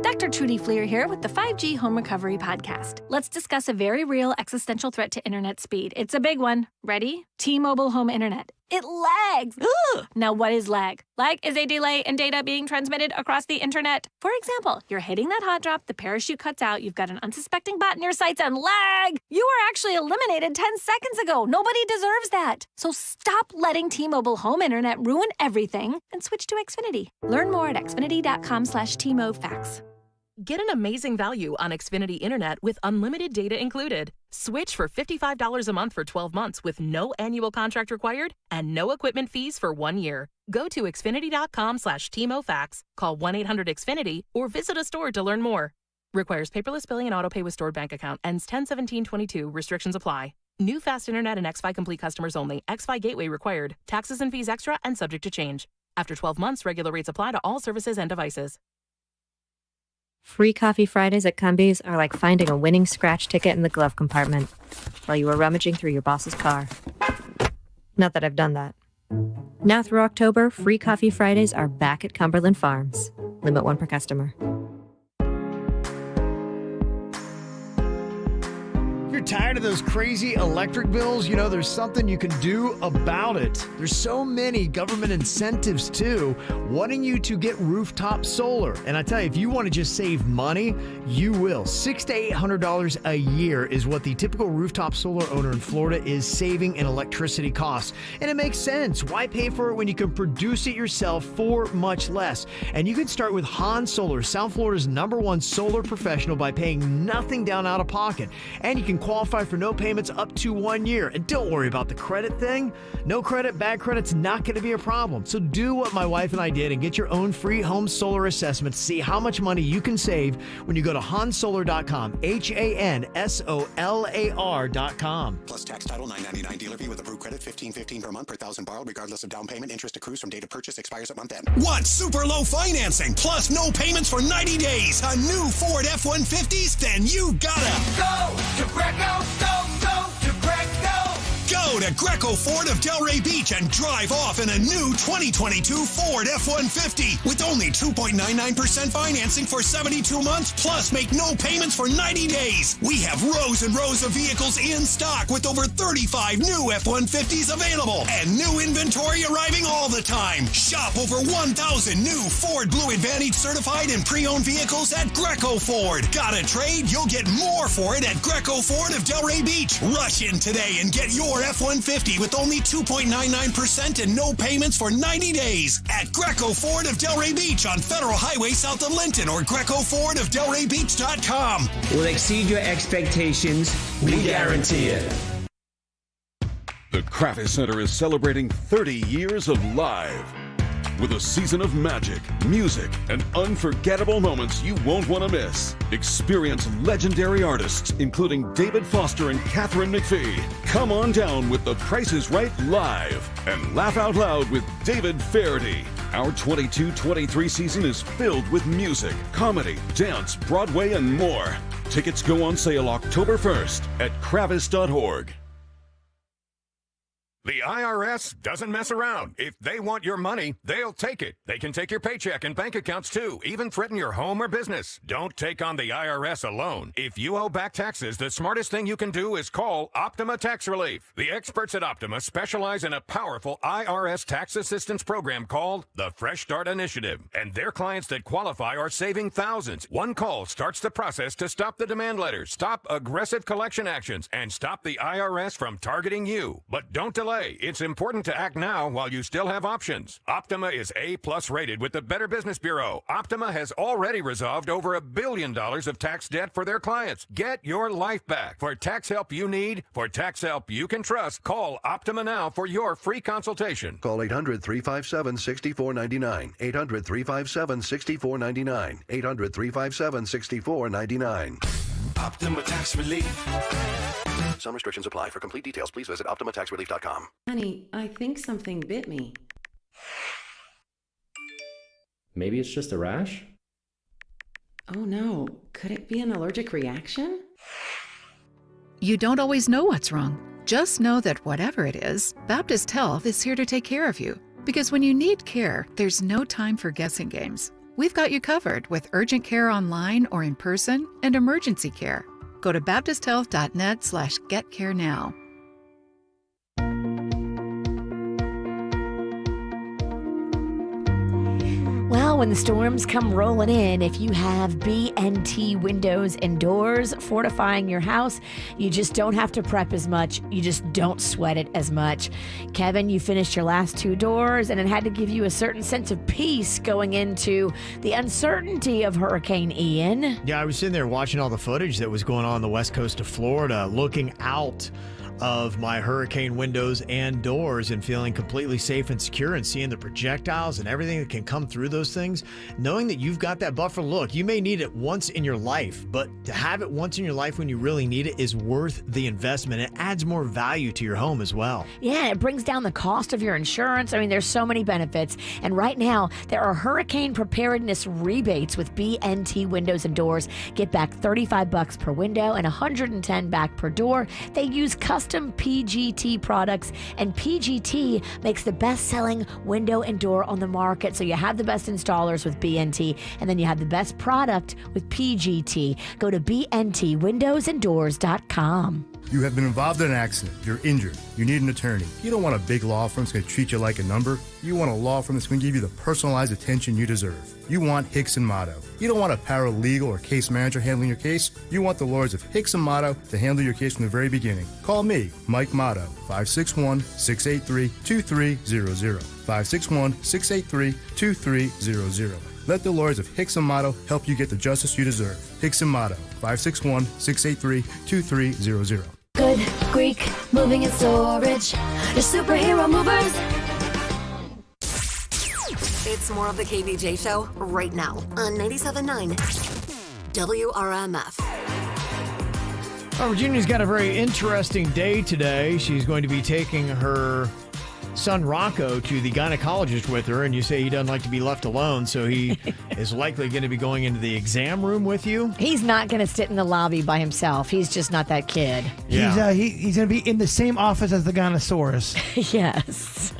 Dr. Trudy Fleer here with the 5G Home Recovery Podcast. Let's discuss a very real existential threat to internet speed. It's a big one. Ready? T-Mobile Home Internet. It lags. Ugh. Now, what is lag? Lag is a delay in data being transmitted across the internet. For example, you're hitting that hot drop, the parachute cuts out, you've got an unsuspecting bot in your sights, and lag! You were actually eliminated 10 seconds ago. Nobody deserves that. So stop letting T-Mobile Home Internet ruin everything and switch to Xfinity. Learn more at xfinity.com/TMOFax. Get an amazing value on Xfinity Internet with unlimited data included. Switch for $55 a month for 12 months with no annual contract required and no equipment fees for 1 year. Go to xfinity.com/TMOFax, call 1-800-XFINITY, or visit a store to learn more. Requires paperless billing and autopay with stored bank account. Ends 10/17/22. Restrictions apply. New fast internet and XFi Complete customers only. XFi Gateway required. Taxes and fees extra and subject to change. After 12 months, regular rates apply to all services and devices. Free Coffee Fridays at Cumbies are like finding a winning scratch ticket in the glove compartment while you were rummaging through your boss's car. Not that I've done that. Now through October, Free Coffee Fridays are back at Cumberland Farms. Limit 1 per customer. You're tired of those crazy electric bills? You know, there's something you can do about it. There's so many government incentives, too, wanting you to get rooftop solar. And I tell you, if you want to just save money, you will. $600 to $800 a year is what the typical rooftop solar owner in Florida is saving in electricity costs. And it makes sense. Why pay for it when you can produce it yourself for much less? And you can start with Han Solar, South Florida's #1 solar professional, by paying nothing down out of pocket. And you can qualify for no payments up to 1 year. And don't worry about the credit thing. No credit, bad credit's not going to be a problem. So do what my wife and I did and get your own free home solar assessment to see how much money you can save when you go to hansolar.com, HANSOLAR.com. Plus tax title $9.99 dealer fee with approved credit $15.15 per month per $1,000 borrowed regardless of down payment. Interest accrues from date of purchase, expires at month end. Want super low financing plus no payments for 90 days? A new Ford F-150s? Then you gotta Go to Greco, go to Greco. go to Greco Ford of Delray Beach and drive off in a new 2022 Ford F-150 with only 2.99% financing for 72 months, plus make no payments for 90 days. We have rows and rows of vehicles in stock with over 35 new F-150s available and new inventory arriving all the time. Shop over 1,000 new Ford Blue Advantage certified and pre-owned vehicles at Greco Ford. Got a trade? You'll get more for it at Greco Ford of Delray Beach. Rush in today and get your F-150 with only 2.99% and no payments for 90 days at Greco Ford of Delray Beach on Federal Highway south of Linton or GrecoFordofDelrayBeach.com. Will exceed your expectations. We guarantee it. The Kravis Center is celebrating 30 years of live. With a season of magic, music, and unforgettable moments you won't want to miss. Experience legendary artists, including David Foster and Catherine McPhee. Come on down with The Price is Right live and laugh out loud with David Faherty. Our 22-23 season is filled with music, comedy, dance, Broadway, and more. Tickets go on sale October 1st at kravis.org. The IRS doesn't mess around. If they want your money, they'll take it. They can take your paycheck and bank accounts too, even threaten your home or business. Don't take on the IRS alone. If you owe back taxes, the smartest thing you can do is call Optima Tax Relief. The experts at Optima specialize in a powerful IRS tax assistance program called the Fresh Start Initiative. And their clients that qualify are saving thousands. One call starts the process to stop the demand letters, stop aggressive collection actions, and stop the IRS from targeting you. But don't delay. It's important to act now while you still have options. Optima is A+ rated with the Better Business Bureau. Optima has already resolved over $1 billion of tax debt for their clients. Get your life back. For tax help you need, for tax help you can trust, call Optima now for your free consultation. Call 800-357-6499. 800-357-6499. 800-357-6499. Optima Tax Relief. Some restrictions apply. For complete details, please visit OptimaTaxRelief.com. Honey, I think something bit me. Maybe it's just a rash? Oh no, could it be an allergic reaction? You don't always know what's wrong. Just know that whatever it is, Baptist Health is here to take care of you. Because when you need care, there's no time for guessing games. We've got you covered with urgent care online or in person and emergency care. Go to baptisthealth.net/getcarenow. Well, when the storms come rolling in, if you have BNT windows and doors fortifying your house, you just don't have to prep as much. You just don't sweat it as much. Kevin, you finished your last 2 doors, and it had to give you a certain sense of peace going into the uncertainty of Hurricane Ian. Yeah, I was sitting there watching all the footage that was going on the west coast of Florida, looking out of my hurricane windows and doors and feeling completely safe and secure and seeing the projectiles and everything that can come through those things, knowing that you've got that buffer. Look, you may need it once in your life, but to have it once in your life when you really need it is worth the investment. It adds more value to your home as well. Yeah, it brings down the cost of your insurance. I mean, there's so many benefits. And right now, there are hurricane preparedness rebates with BNT windows and doors. Get back $35 per window and $110 back per door. They use custom PGT products, and PGT makes the best-selling window and door on the market. So you have the best installers with BNT, and then you have the best product with PGT. Go to bntwindowsanddoors.com. You have been involved in an accident. You're injured. You need an attorney. You don't want a big law firm that's going to treat you like a number. You want a law firm that's going to give you the personalized attention you deserve. You want Hicks & Motto. You don't want a paralegal or case manager handling your case. You want the lawyers of Hicks & Motto to handle your case from the very beginning. Call me, Mike Motto, 561-683-2300. 561-683-2300. Let the lawyers of Hicks & Motto help you get the justice you deserve. Hicks & Motto, 561-683-2300. Good Greek moving and storage. Your superhero movers. It's more of the KVJ show right now on 97.9 WRMF. Virginia's got a very interesting day today. She's going to be taking her son Rocco to the gynecologist with her, and you say he doesn't like to be left alone, so he is likely going to be going into the exam room with you. He's not going to sit in the lobby by himself. He's just not that kid. Yeah. He's going to be in the same office as the Gynosaurus. Yes.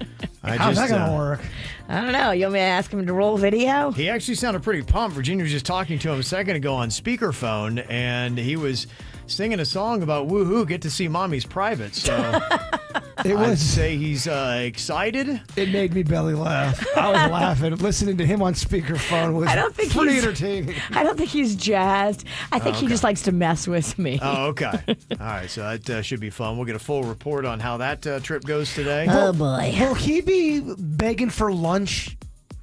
How's that going to work? I don't know. You want me to ask him to roll video? He actually sounded pretty pumped. Virginia was just talking to him a second ago on speakerphone, and he was singing a song about woohoo, get to see mommy's private. So I'd say he's excited. It made me belly laugh. I was laughing. Listening to him on speakerphone was pretty entertaining. I don't think he's jazzed. I think he just likes to mess with me. Oh, okay. All right, so that should be fun. We'll get a full report on how that trip goes today. Oh, boy. Will he be begging for lunch?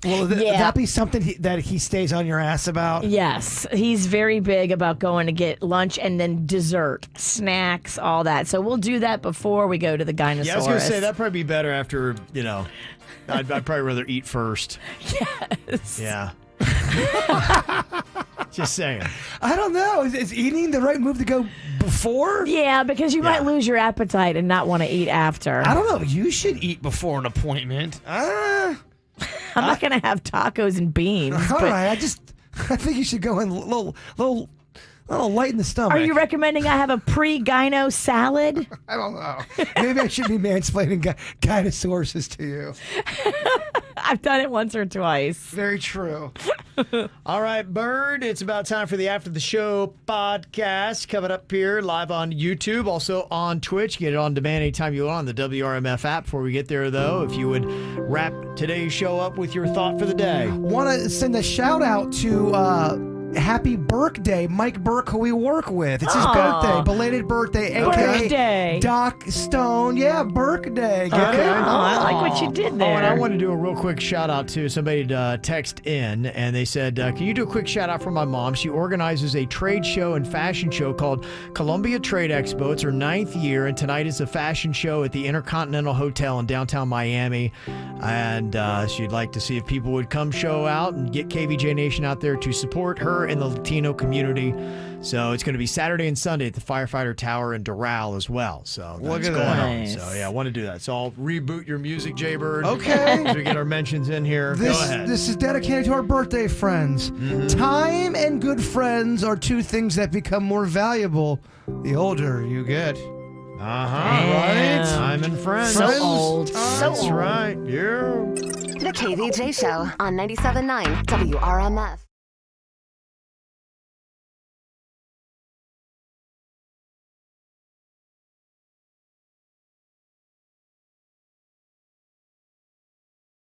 Will that be something that he stays on your ass about? Yes. He's very big about going to get lunch and then dessert, snacks, all that. So we'll do that before we go to the Gynosaurus. Yeah, I was going to say, that'd probably be better after, I'd probably rather eat first. Yes. Yeah. Just saying. I don't know. Is eating the right move to go before? Yeah, because you might lose your appetite and not want to eat after. I don't know. You should eat before an appointment. I'm not going to have tacos and beans. All right. I think you should go in a little light in the stomach. Are you recommending I have a pre-gyno salad? I don't know. Maybe I should be mansplaining gynosauruses to you. I've done it once or twice. Very true. All right, Bird, it's about time for the After the Show podcast. Coming up here live on YouTube, also on Twitch. Get it on demand anytime you want on the WRMF app. Before we get there, though, if you would wrap today's show up with your thought for the day. Want to send a shout out to happy birthday, Mike Burke, who we work with. It's his birthday, belated birthday, a.k.a. Doc Stone. Yeah, birthday. I like what you did there. Oh, and I want to do a real quick shout out to somebody text in, and they said, can you do a quick shout out for my mom? She organizes a trade show and fashion show called Columbia Trade Expo. It's her 9th year, and tonight is a fashion show at the Intercontinental Hotel in downtown Miami. And she'd like to see if people would come show out and get KVJ Nation out there to support her in the Latino community. So it's going to be Saturday and Sunday at the Firefighter Tower in Doral as well. So that's going on. So yeah, I want to do that. So I'll reboot your music, Jaybird. Okay. As we get our mentions in here. Go ahead. This is dedicated to our birthday friends. Mm-hmm. Time and good friends are two things that become more valuable the older you get. Right? Time and friends. So old. That's right. Yeah. The KVJ Show on 97.9 WRMF.